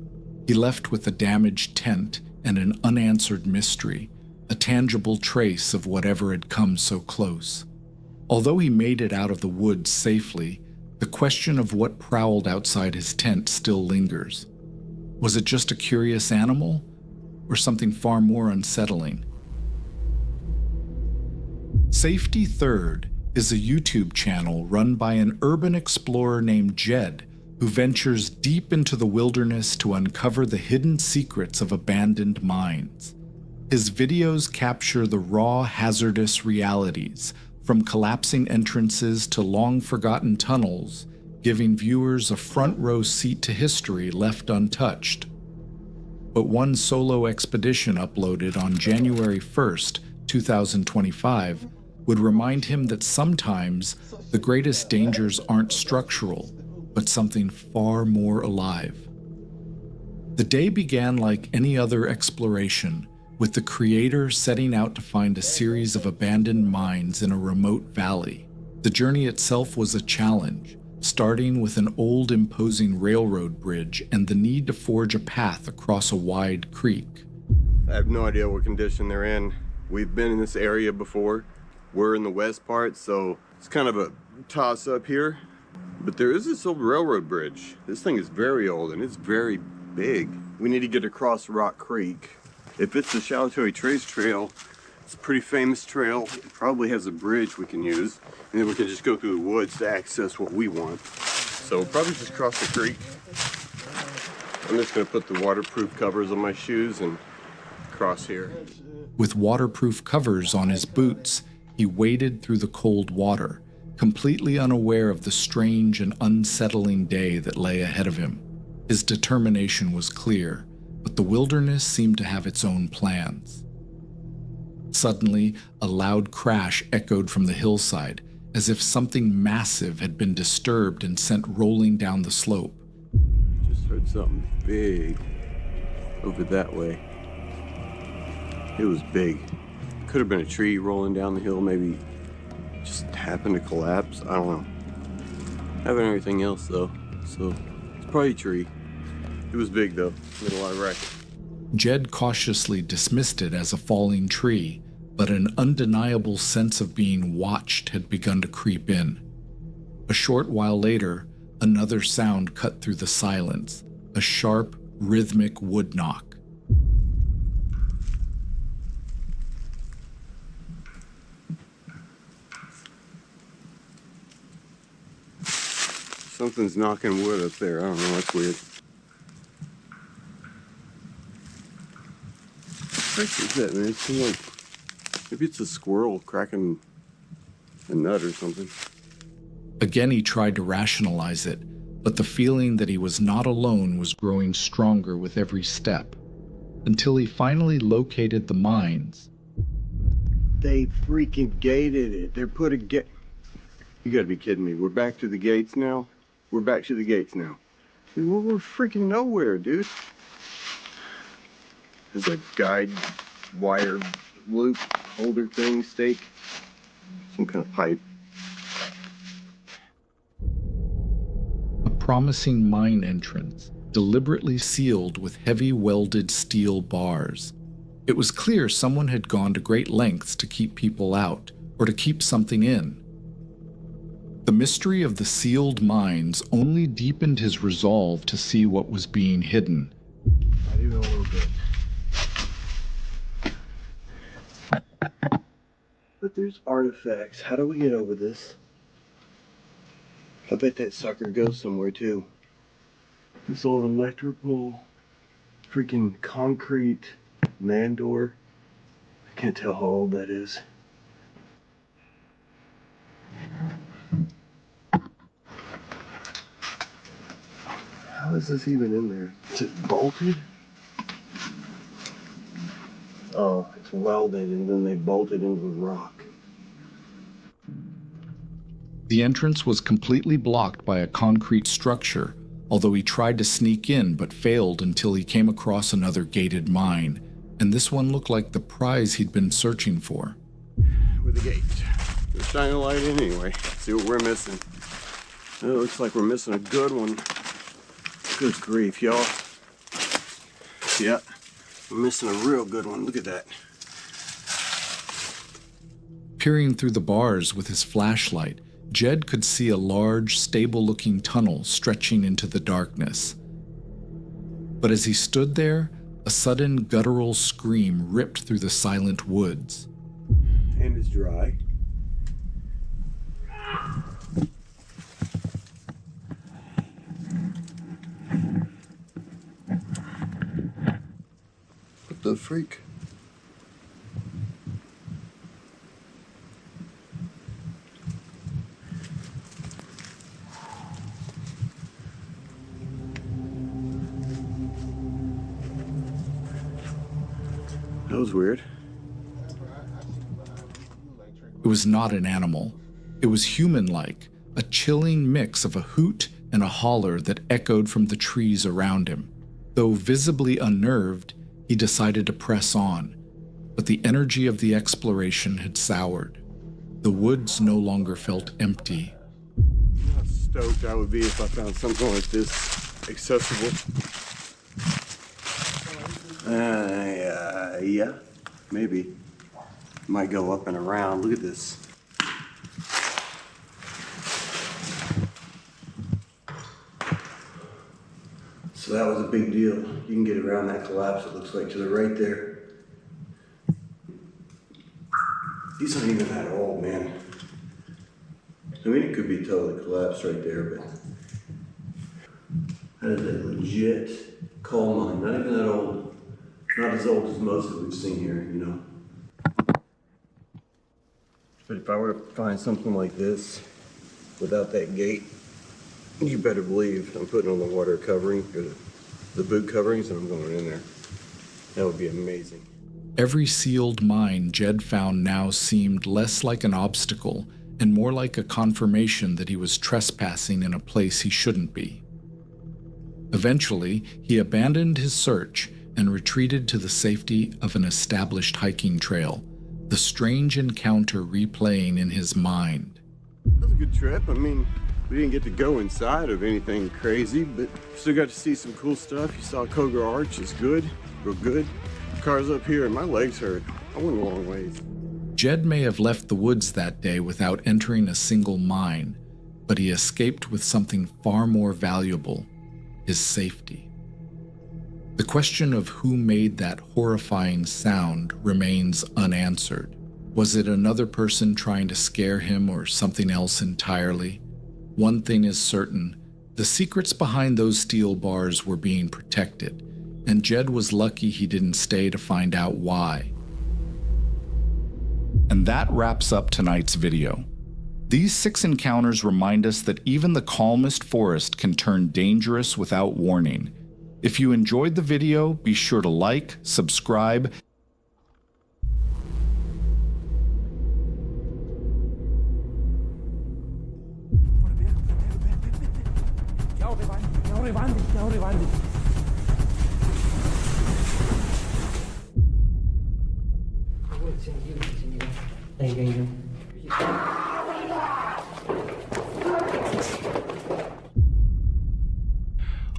He left with a damaged tent and an unanswered mystery, a tangible trace of whatever had come so close. Although he made it out of the woods safely, the question of what prowled outside his tent still lingers. Was it just a curious animal, or something far more unsettling? Safety Third is a YouTube channel run by an urban explorer named Jed, who ventures deep into the wilderness to uncover the hidden secrets of abandoned mines. His videos capture the raw, hazardous realities, from collapsing entrances to long-forgotten tunnels, giving viewers a front-row seat to history left untouched. But one solo expedition uploaded on January 1st, 2025, would remind him that sometimes the greatest dangers aren't structural, but something far more alive. The day began like any other exploration, with the creator setting out to find a series of abandoned mines in a remote valley. The journey itself was a challenge, starting with an old imposing railroad bridge and the need to forge a path across a wide creek. I have no idea what condition they're in. We've been in this area before. We're in the west part, so it's kind of a toss up here. But there is this old railroad bridge. This thing is very old and it's very big. We need to get across Rock Creek. If it's the Shalatoe Trace Trail, it's a pretty famous trail. It probably has a bridge we can use. And then we can just go through the woods to access what we want. So we'll probably just cross the creek. I'm just gonna put the waterproof covers on my shoes and cross here. With waterproof covers on his boots, he waded through the cold water, completely unaware of the strange and unsettling day that lay ahead of him. His determination was clear, but the wilderness seemed to have its own plans. Suddenly, a loud crash echoed from the hillside, as if something massive had been disturbed and sent rolling down the slope. Just heard something big over that way. It was big. Could have been a tree rolling down the hill, maybe just happened to collapse. I don't know. Having everything else though, so it's probably a tree. It was big though, made a lot of racket. Jed cautiously dismissed it as a falling tree, but an undeniable sense of being watched had begun to creep in. A short while later, another sound cut through the silence, a sharp, rhythmic wood knock. Something's knocking wood up there. I don't know, that's weird. What is that, man? It seems like maybe it's a squirrel cracking a nut or something. Again, he tried to rationalize it, but the feeling that he was not alone was growing stronger with every step, until he finally located the mines. They freaking gated it. They're putting gate. You gotta be kidding me. We're back to the gates now? We're back to the gates now. Dude, we're freaking nowhere, dude. There's a guide wire loop holder thing, stake. Some kind of pipe. A promising mine entrance, deliberately sealed with heavy welded steel bars. It was clear someone had gone to great lengths to keep people out, or to keep something in. The mystery of the sealed mines only deepened his resolve to see what was being hidden. Not even a little bit. But there's artifacts. How do we get over this? I bet that sucker goes somewhere too. This old electrical, freaking concrete man door. I can't tell how old that is. How is this even in there? Is it bolted? Oh, it's welded and then they bolted into the rock. The entrance was completely blocked by a concrete structure, although he tried to sneak in but failed until he came across another gated mine, and this one looked like the prize he'd been searching for. With the gate. Let's shine a light in anyway. See what we're missing. It looks like we're missing a good one. Good grief, y'all. Yeah, we're missing a real good one. Look at that. Peering through the bars with his flashlight, Jed could see a large, stable-looking tunnel stretching into the darkness. But as he stood there, a sudden guttural scream ripped through the silent woods. And it's dry. What the freak? That was weird. It was not an animal. It was human-like, a chilling mix of a hoot and a holler that echoed from the trees around him. Though visibly unnerved, he decided to press on, but the energy of the exploration had soured. The woods no longer felt empty. You know how stoked I would be if I found something like this accessible. Yeah, maybe. Might go up and around. Look at this. So that was a big deal. You can get around that collapse, it looks like, to the right there. These aren't even that old, man. I mean, it could be totally collapsed right there, but that is a legit coal mine. Not even that old. Not as old as most that we've seen here, you know. But if I were to find something like this without that gate, you better believe I'm putting on the water covering, or the boot coverings, and I'm going in there. That would be amazing. Every sealed mine Jed found now seemed less like an obstacle and more like a confirmation that he was trespassing in a place he shouldn't be. Eventually, he abandoned his search and retreated to the safety of an established hiking trail, the strange encounter replaying in his mind. That was a good trip. I mean, we didn't get to go inside of anything crazy, but still got to see some cool stuff. You saw Kogar Arch. It's good, real good. Cars up here and my legs hurt. I went a long ways. Jed may have left the woods that day without entering a single mine, but he escaped with something far more valuable: his safety. The question of who made that horrifying sound remains unanswered. Was it another person trying to scare him or something else entirely? One thing is certain: the secrets behind those steel bars were being protected, and Jed was lucky he didn't stay to find out why. And that wraps up tonight's video. These 6 encounters remind us that even the calmest forest can turn dangerous without warning. If you enjoyed the video, be sure to like, subscribe,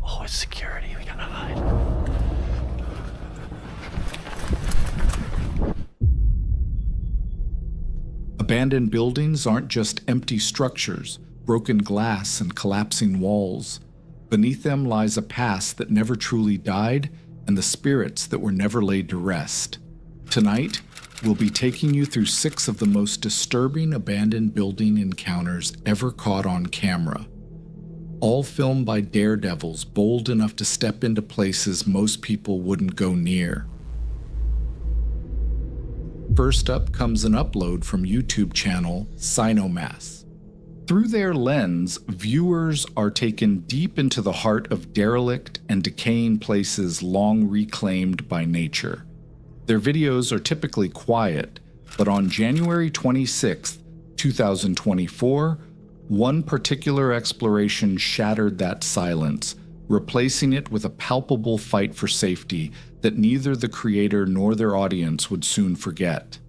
Oh, it's security. We gotta hide. Abandoned buildings aren't just empty structures, broken glass and collapsing walls. Beneath them lies a past that never truly died and the spirits that were never laid to rest. Tonight, we'll be taking you through 6 of the most disturbing abandoned building encounters ever caught on camera. All filmed by daredevils bold enough to step into places most people wouldn't go near. First up comes an upload from YouTube channel Sinomass. Through their lens, viewers are taken deep into the heart of derelict and decaying places long reclaimed by nature. Their videos are typically quiet, but on January 26, 2024, one particular exploration shattered that silence, replacing it with a palpable fight for safety that neither the creator nor their audience would soon forget.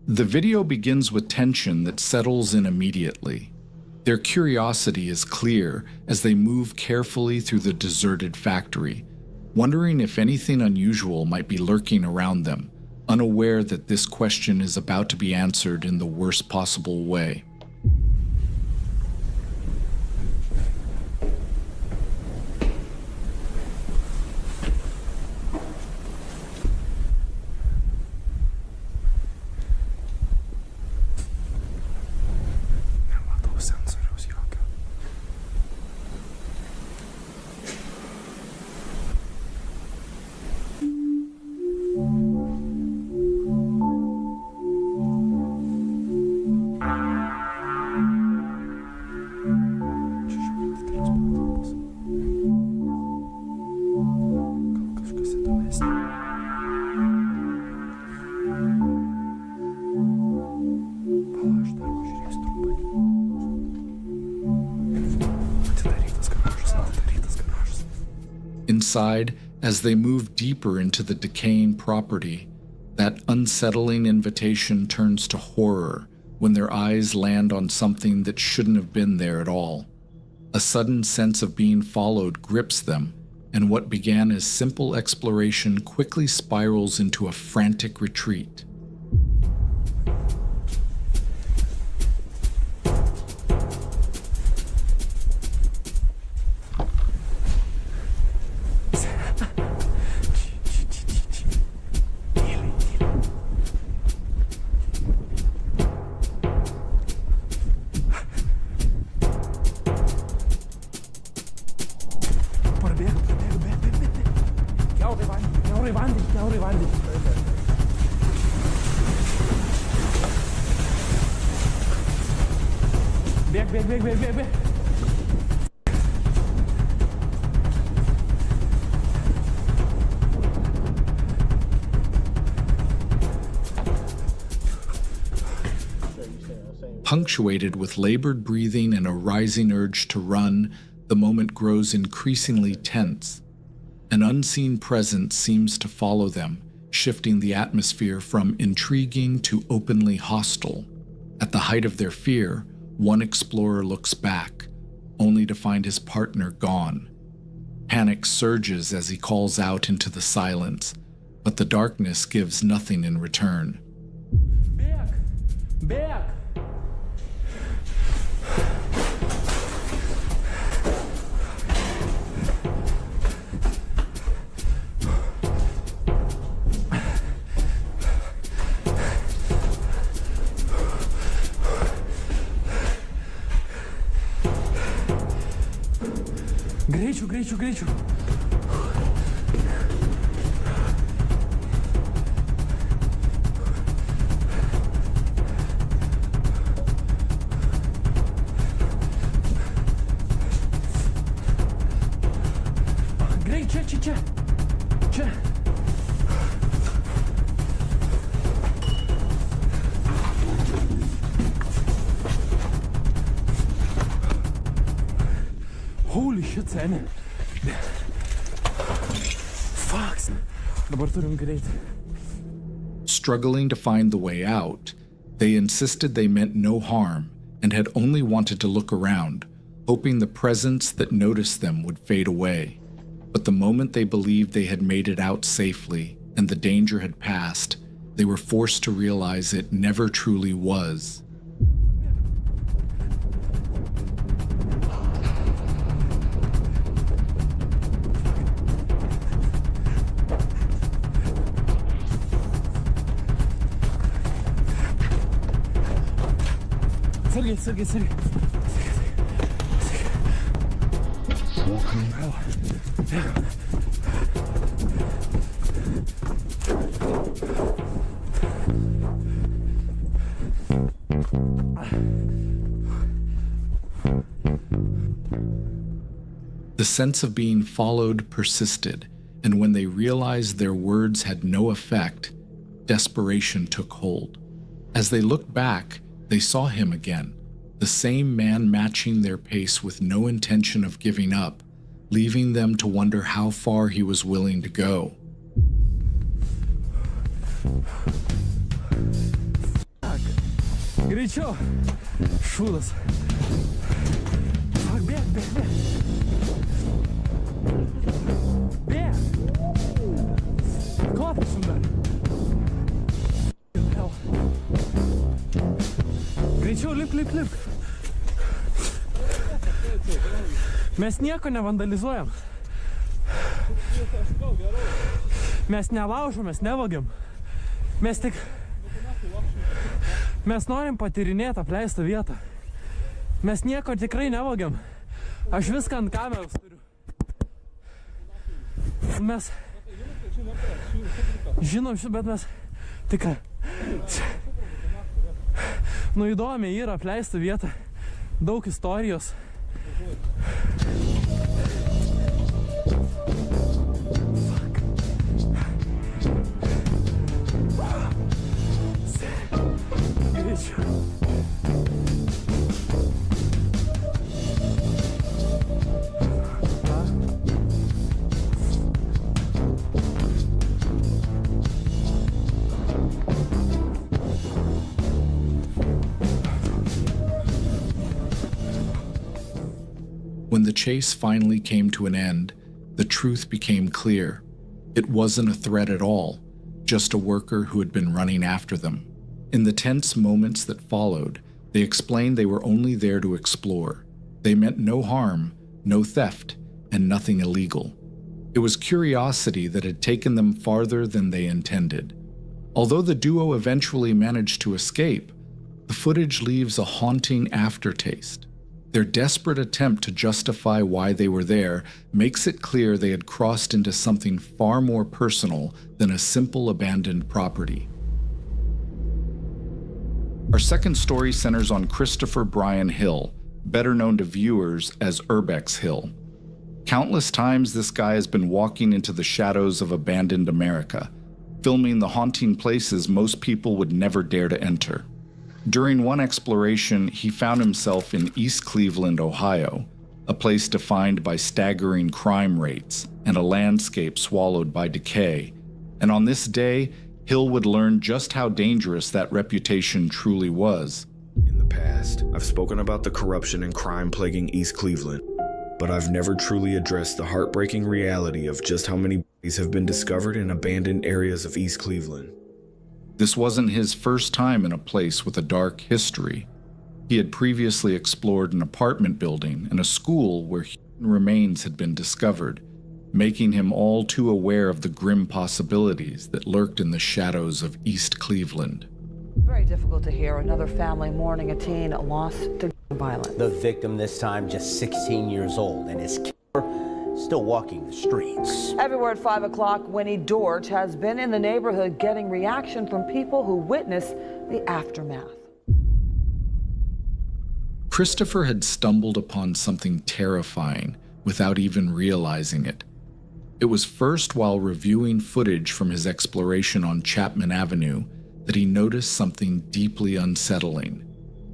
The video begins with tension that settles in immediately. Their curiosity is clear as they move carefully through the deserted factory, wondering if anything unusual might be lurking around them, unaware that this question is about to be answered in the worst possible way. Inside, as they move deeper into the decaying property, that unsettling invitation turns to horror when their eyes land on something that shouldn't have been there at all. A sudden sense of being followed grips them, and what began as simple exploration quickly spirals into a frantic retreat. Bek. Punctuated with labored breathing and a rising urge to run, the moment grows increasingly tense. An unseen presence seems to follow them, shifting the atmosphere from intriguing to openly hostile. At the height of their fear, one explorer looks back, only to find his partner gone. Panic surges as he calls out into the silence, but the darkness gives nothing in return. Bek! Гречу. Че. Holy shit, Zähne. Fucks. Laboratorium gerät. Struggling to find the way out, they insisted they meant no harm and had only wanted to look around, hoping the presence that noticed them would fade away. But the moment they believed they had made it out safely and the danger had passed, they were forced to realize it never truly was. Sergey. Fucking hell. sense of being followed persisted, and when they realized their words had no effect, desperation took hold. As they looked back, they saw him again, the same man matching their pace with no intention of giving up, leaving them to wonder how far he was willing to go. Горячо! Шудос! Бег! Бег! Клапай сюда! Greičiau, lip. Mes nieko nevandalizuojam. Mes nelaužom, mes nevagiam. Mes norim patyrinėti apleistą vietą. Mes nieko tikrai nevagiam. Aš viską ant kameros turiu. Mes žinom, bet mes tikrai. Nu įdomi yra apleista vieta, daug istorijos. When the chase finally came to an end, the truth became clear. It wasn't a threat at all, just a worker who had been running after them. In the tense moments that followed, they explained they were only there to explore. They meant no harm, no theft, and nothing illegal. It was curiosity that had taken them farther than they intended. Although the duo eventually managed to escape, the footage leaves a haunting aftertaste. Their desperate attempt to justify why they were there makes it clear they had crossed into something far more personal than a simple abandoned property. Our second story centers on Christopher Brian Hill, better known to viewers as Urbex Hill. Countless times this guy has been walking into the shadows of abandoned America, filming the haunting places most people would never dare to enter. During one exploration, he found himself in East Cleveland, Ohio, a place defined by staggering crime rates and a landscape swallowed by decay. And on this day, Hill would learn just how dangerous that reputation truly was. In the past, I've spoken about the corruption and crime plaguing East Cleveland, but I've never truly addressed the heartbreaking reality of just how many bodies have been discovered in abandoned areas of East Cleveland. This wasn't his first time in a place with a dark history. He had previously explored an apartment building and a school where human remains had been discovered, making him all too aware of the grim possibilities that lurked in the shadows of East Cleveland. Very difficult to hear. Another family mourning a teen lost to violence. The victim this time just 16 years old and his killer still walking the streets. Everywhere at 5 o'clock, Winnie Dorch has been in the neighborhood getting reaction from people who witnessed the aftermath. Christopher had stumbled upon something terrifying without even realizing it. It was first while reviewing footage from his exploration on Chapman Avenue that he noticed something deeply unsettling.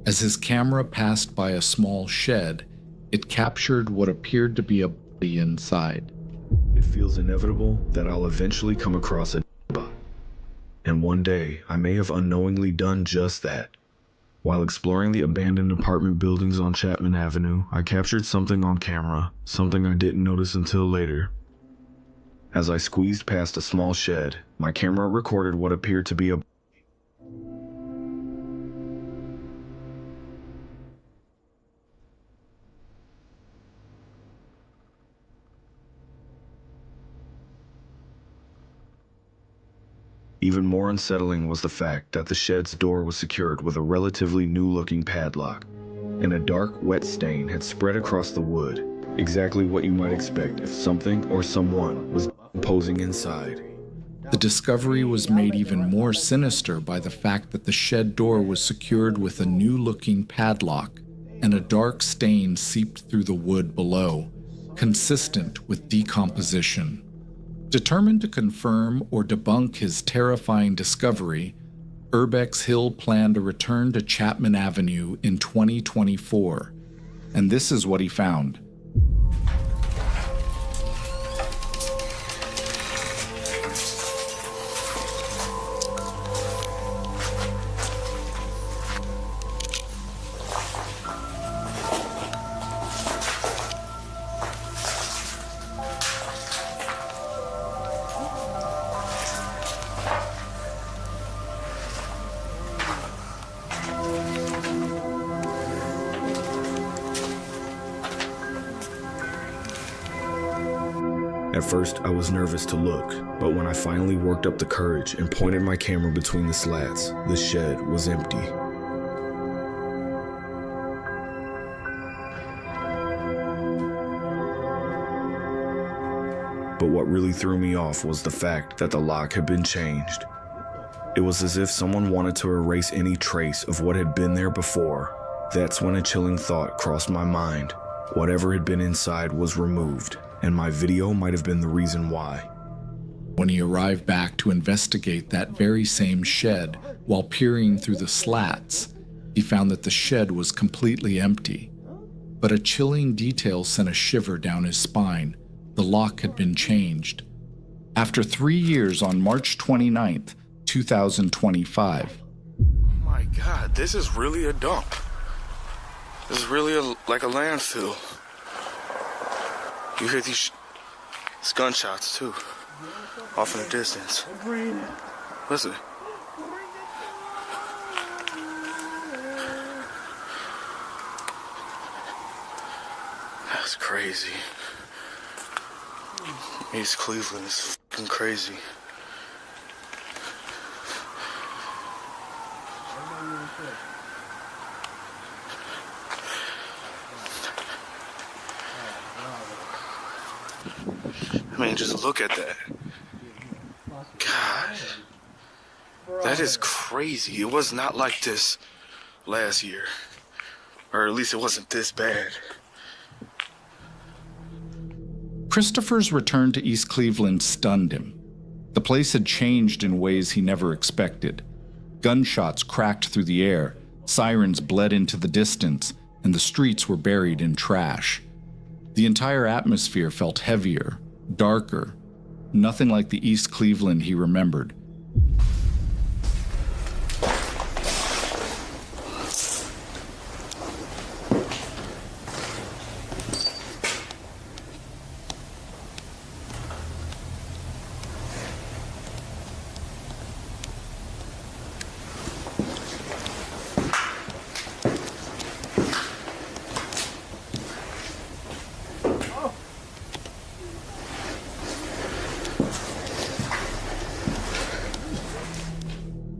As his camera passed by a small shed, it captured what appeared to be a body inside. It feels inevitable that I'll eventually come across a body. And one day, I may have unknowingly done just that. While exploring the abandoned apartment buildings on Chapman Avenue, I captured something on camera, something I didn't notice until later. As I squeezed past a small shed, my camera recorded what appeared to be a Even more unsettling was the fact that the shed's door was secured with a relatively new-looking padlock, and a dark, wet stain had spread across the wood, exactly what you might expect if something or someone was posing inside. The discovery was made even more sinister by the fact that the shed door was secured with a new-looking padlock, and a dark stain seeped through the wood below, consistent with decomposition. Determined to confirm or debunk his terrifying discovery, Urbex Hill planned a return to Chapman Avenue in 2024, and this is what he found. At first, I was nervous to look, but when I finally worked up the courage and pointed my camera between the slats, the shed was empty. But what really threw me off was the fact that the lock had been changed. It was as if someone wanted to erase any trace of what had been there before. That's when a chilling thought crossed my mind. Whatever had been inside was removed, and my video might have been the reason why. When he arrived back to investigate that very same shed, while peering through the slats, he found that the shed was completely empty. But a chilling detail sent a shiver down his spine. The lock had been changed. After 3 years, on March 29th, 2025. My God, this is really a dump. This is really like a landfill. You hear these gunshots too, off in the distance. Listen. That's crazy. East Cleveland is fucking crazy. I mean, just look at that. God. That is crazy. It was not like this last year. Or at least it wasn't this bad. Christopher's return to East Cleveland stunned him. The place had changed in ways he never expected. Gunshots cracked through the air, sirens bled into the distance, and the streets were buried in trash. The entire atmosphere felt heavier, darker, nothing like the East Cleveland he remembered.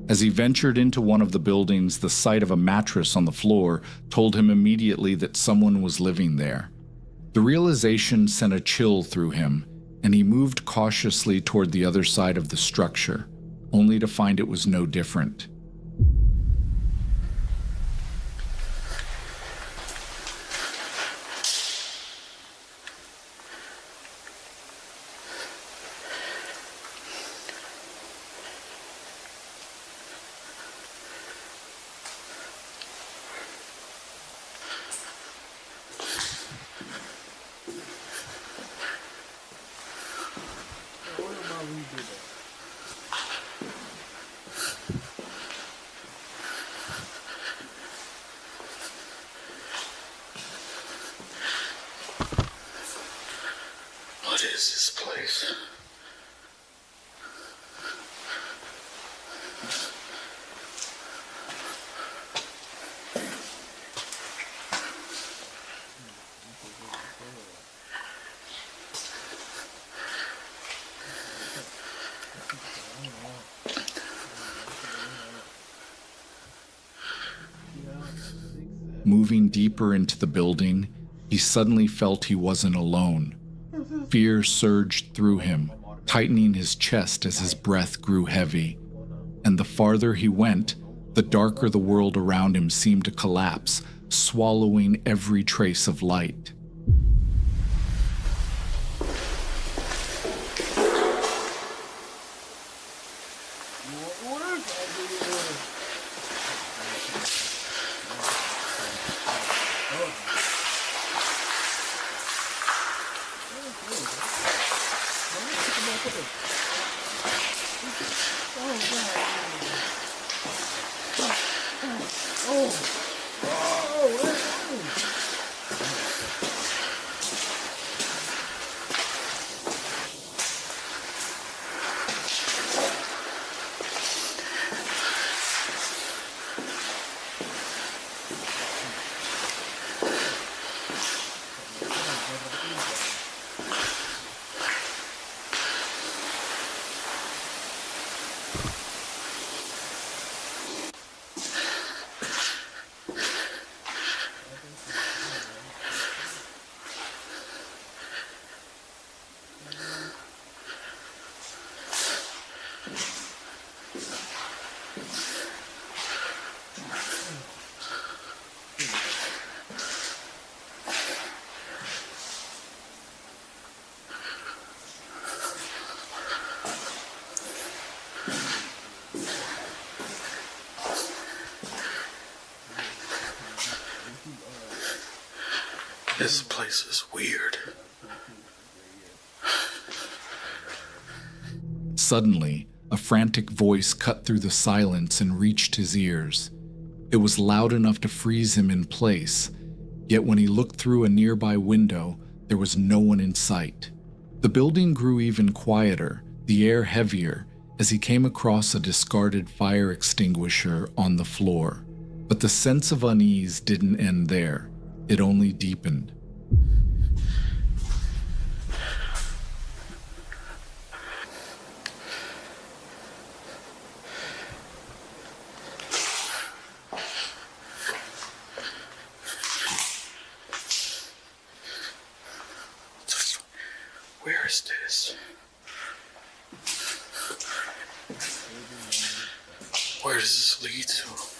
As he ventured into one of the buildings, the sight of a mattress on the floor told him immediately that someone was living there. The realization sent a chill through him, and he moved cautiously toward the other side of the structure, only to find it was no different. What is this place? Moving deeper into the building, he suddenly felt he wasn't alone. Fear surged through him, tightening his chest as his breath grew heavy. And the farther he went, the darker the world around him seemed to collapse, swallowing every trace of light. This place is weird. Suddenly, a frantic voice cut through the silence and reached his ears. It was loud enough to freeze him in place, yet when he looked through a nearby window, there was no one in sight. The building grew even quieter, the air heavier, as he came across a discarded fire extinguisher on the floor. But the sense of unease didn't end there. It only deepened. Where is this? Where does this lead to?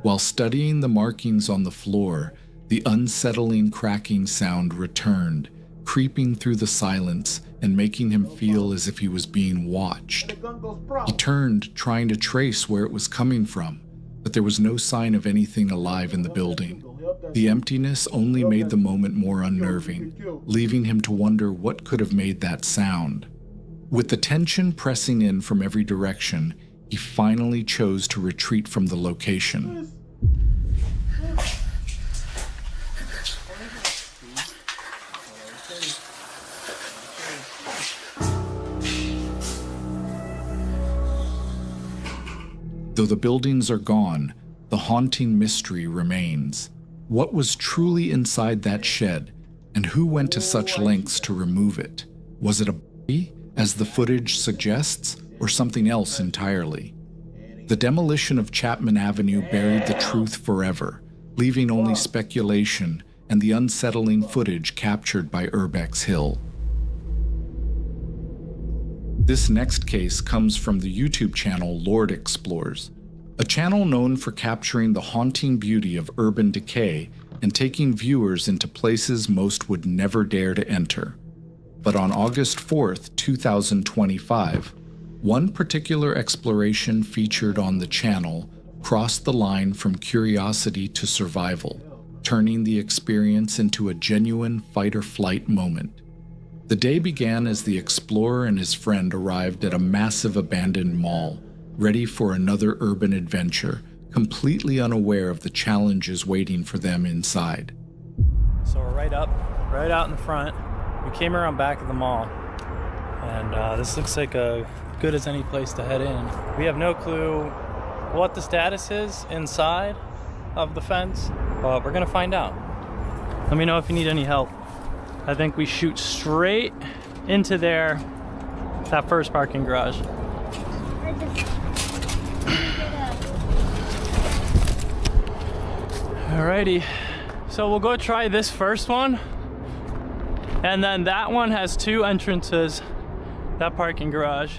While studying the markings on the floor, the unsettling cracking sound returned, creeping through the silence and making him feel as if he was being watched. He turned, trying to trace where it was coming from, but there was no sign of anything alive in the building. The emptiness only made the moment more unnerving, leaving him to wonder what could have made that sound. With the tension pressing in from every direction, he finally chose to retreat from the location. Though the buildings are gone, the haunting mystery remains. What was truly inside that shed, and who went to such lengths to remove it? Was it a body, as the footage suggests, or something else entirely? The demolition of Chapman Avenue buried the truth forever, leaving only speculation and the unsettling footage captured by Urbex Hill. This next case comes from the YouTube channel Lord Explores, a channel known for capturing the haunting beauty of urban decay and taking viewers into places most would never dare to enter. But on August 4th, 2025, one particular exploration featured on the channel crossed the line from curiosity to survival, turning the experience into a genuine fight-or-flight moment. The day began as the explorer and his friend arrived at a massive abandoned mall, ready for another urban adventure, completely unaware of the challenges waiting for them inside. So we're right out in the front. We came around back of the mall, and this looks like a good as any place to head in. We have no clue what the status is inside of the fence, but we're gonna find out. Let me know if you need any help. I think we shoot straight into that first parking garage. Alrighty, so we'll go try this first one, and then that one has 2 entrances, that parking garage.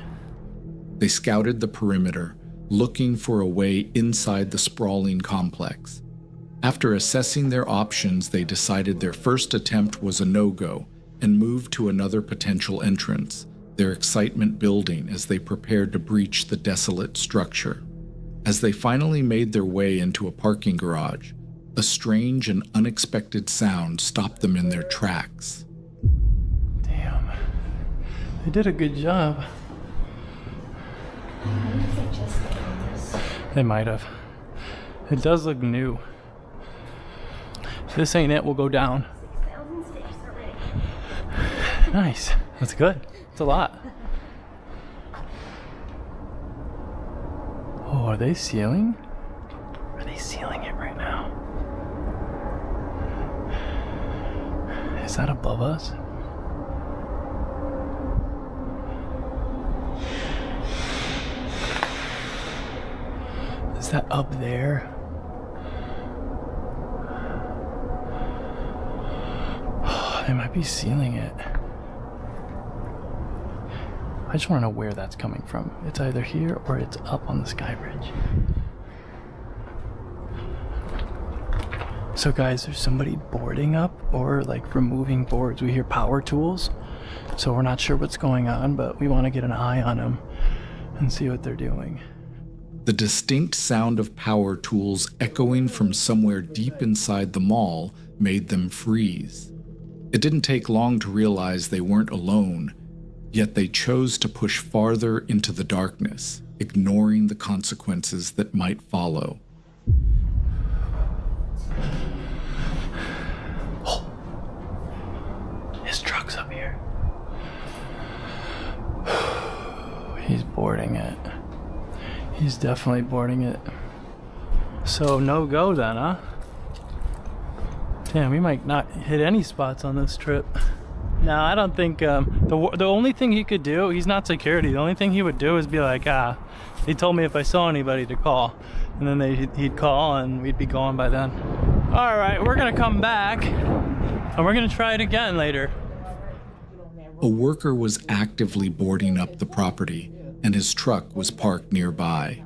They scouted the perimeter, looking for a way inside the sprawling complex. After assessing their options, they decided their first attempt was a no-go and moved to another potential entrance, their excitement building as they prepared to breach the desolate structure. As they finally made their way into a parking garage, a strange and unexpected sound stopped them in their tracks. Damn, they did a good job. They might have. It does look new. If this ain't it, we'll go down. Nice, that's good. It's a lot. Oh, are they sealing? Are they sealing it right now? Is that above us? Is that up there? Oh, they might be sealing it. I just want to know where that's coming from. It's either here or it's up on the sky bridge. So guys, there's somebody boarding up or like removing boards. We hear power tools, so we're not sure what's going on, but we want to get an eye on them and see what they're doing. The distinct sound of power tools echoing from somewhere deep inside the mall made them freeze. It didn't take long to realize they weren't alone, yet they chose to push farther into the darkness, ignoring the consequences that might follow. Oh, his truck's up here. He's boarding it. He's definitely boarding it. So no go then, huh? Damn, we might not hit any spots on this trip. No, I don't think, the only thing he could do, he's not security, the only thing he would do is be like, he told me if I saw anybody to call. And then he'd call and we'd be gone by then. All right, we're gonna come back and we're gonna try it again later. A worker was actively boarding up the property, and his truck was parked nearby.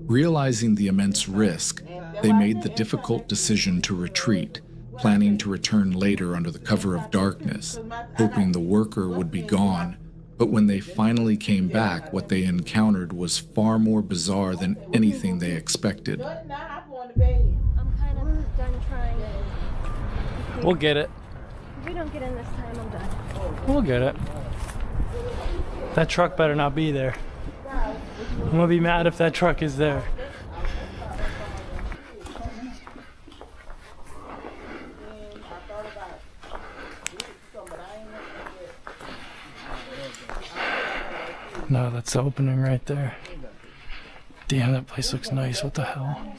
Realizing the immense risk, they made the difficult decision to retreat, planning to return later under the cover of darkness, hoping the worker would be gone. But when they finally came back, what they encountered was far more bizarre than anything they expected. I'm kind of done trying. We'll get it. If we don't get in this time, I'm done. We'll get it. That truck better not be there. I'm gonna be mad if that truck is there. No, that's the opening right there. Damn, that place looks nice. What the hell?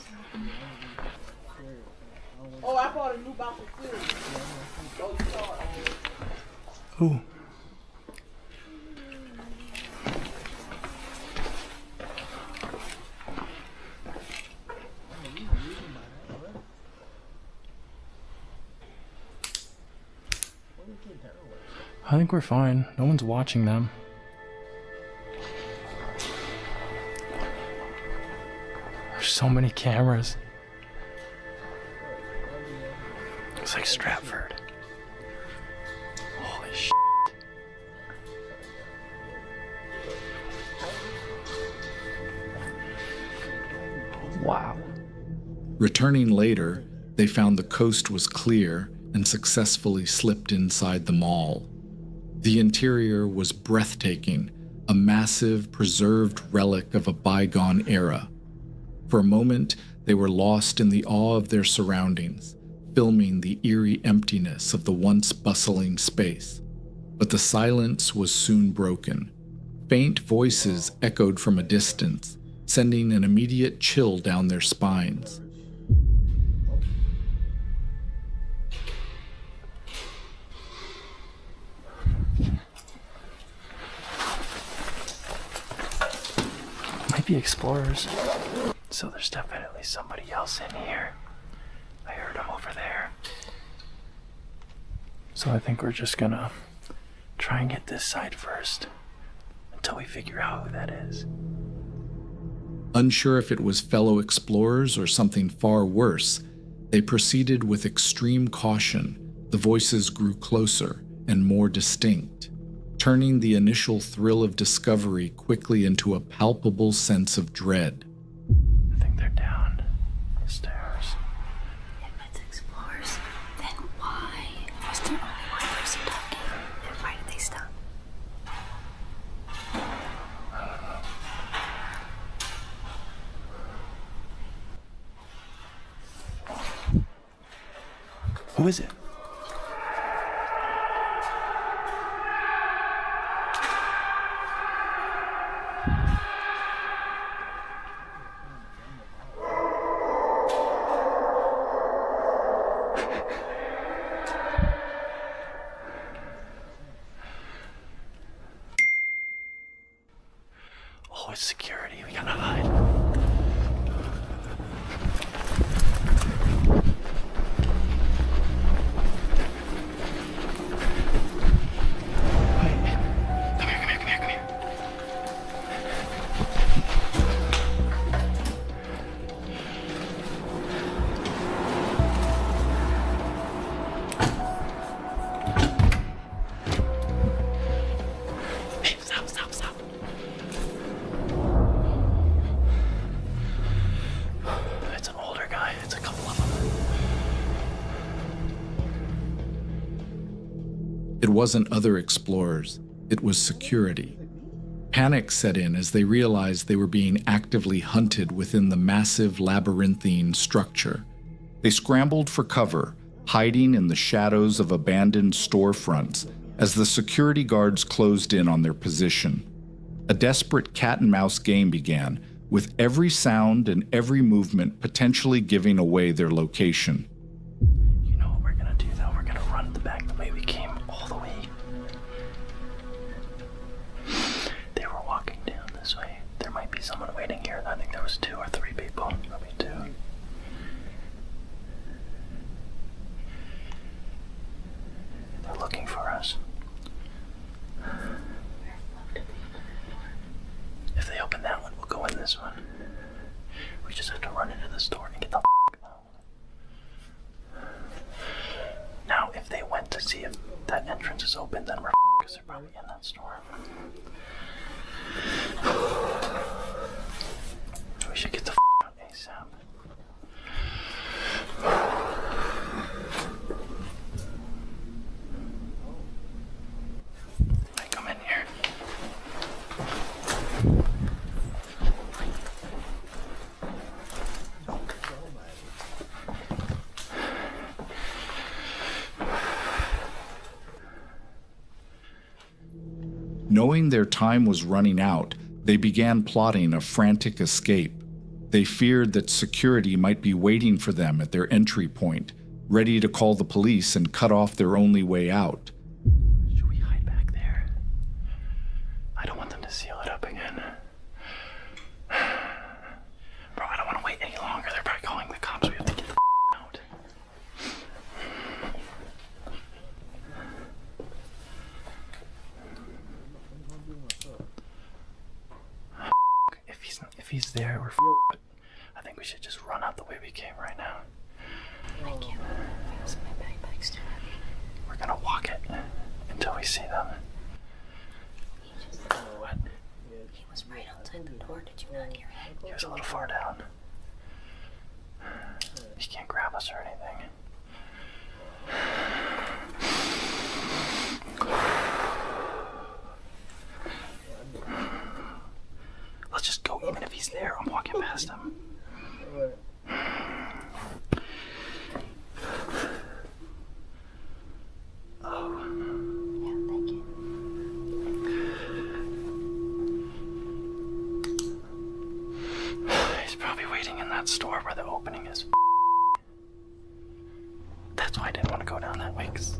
Oh, I bought a new box of food. Ooh. I think we're fine. No one's watching them. There's so many cameras. It's like Stratford. Holy shit. Wow. Returning later, they found the coast was clear and successfully slipped inside the mall. The interior was breathtaking, a massive, preserved relic of a bygone era. For a moment, they were lost in the awe of their surroundings, filming the eerie emptiness of the once bustling space. But the silence was soon broken. Faint voices echoed from a distance, sending an immediate chill down their spines. Might be explorers. So there's definitely somebody else in here. I heard him over there. So I think we're just gonna try and get this side first until we figure out who that is. Unsure if it was fellow explorers or something far worse, they proceeded with extreme caution. The voices grew closer and more distinct, turning the initial thrill of discovery quickly into a palpable sense of dread. I think they're down the stairs. If it's explorers, then why was there only one person talking? And why did they stop? Who is it? Oh, it's security. We gotta hide. It wasn't other explorers, it was security. Panic set in as they realized they were being actively hunted within the massive labyrinthine structure. They scrambled for cover, hiding in the shadows of abandoned storefronts as the security guards closed in on their position. A desperate cat-and-mouse game began, with every sound and every movement potentially giving away their location. You know what we're gonna do though? We're gonna run back the way we came, all the way. They were walking down this way. There might be someone waiting here. I think there was 2 or 3 people. Probably 2. They're looking for us. If they open that one, we'll go in this one. We just have to run into the store and get the out. Now, if they went to see if that entrance is open, then we're because they're probably in that store. We should get the out ASAP. Hey, come in here. Knowing their time was running out, they began plotting a frantic escape. They feared that security might be waiting for them at their entry point, ready to call the police and cut off their only way out. Should we hide back there? I don't want them to seal it up again. Bro, I don't want to wait any longer. They're probably calling the cops. We have to get the out. If he's there, we're f***ed. I think we should just run out the way we came right now. I can't fast. My backpack's too heavy. We're gonna walk it until we see them. He was right outside the door. Did you not hear him? He was a little far down. He can't grab us or anything. Let's just go, even if he's there. I'm walking past him. Oh. Yeah, thank you. He's probably waiting in that store where the opening is. That's why I didn't want to go down that way, 'cause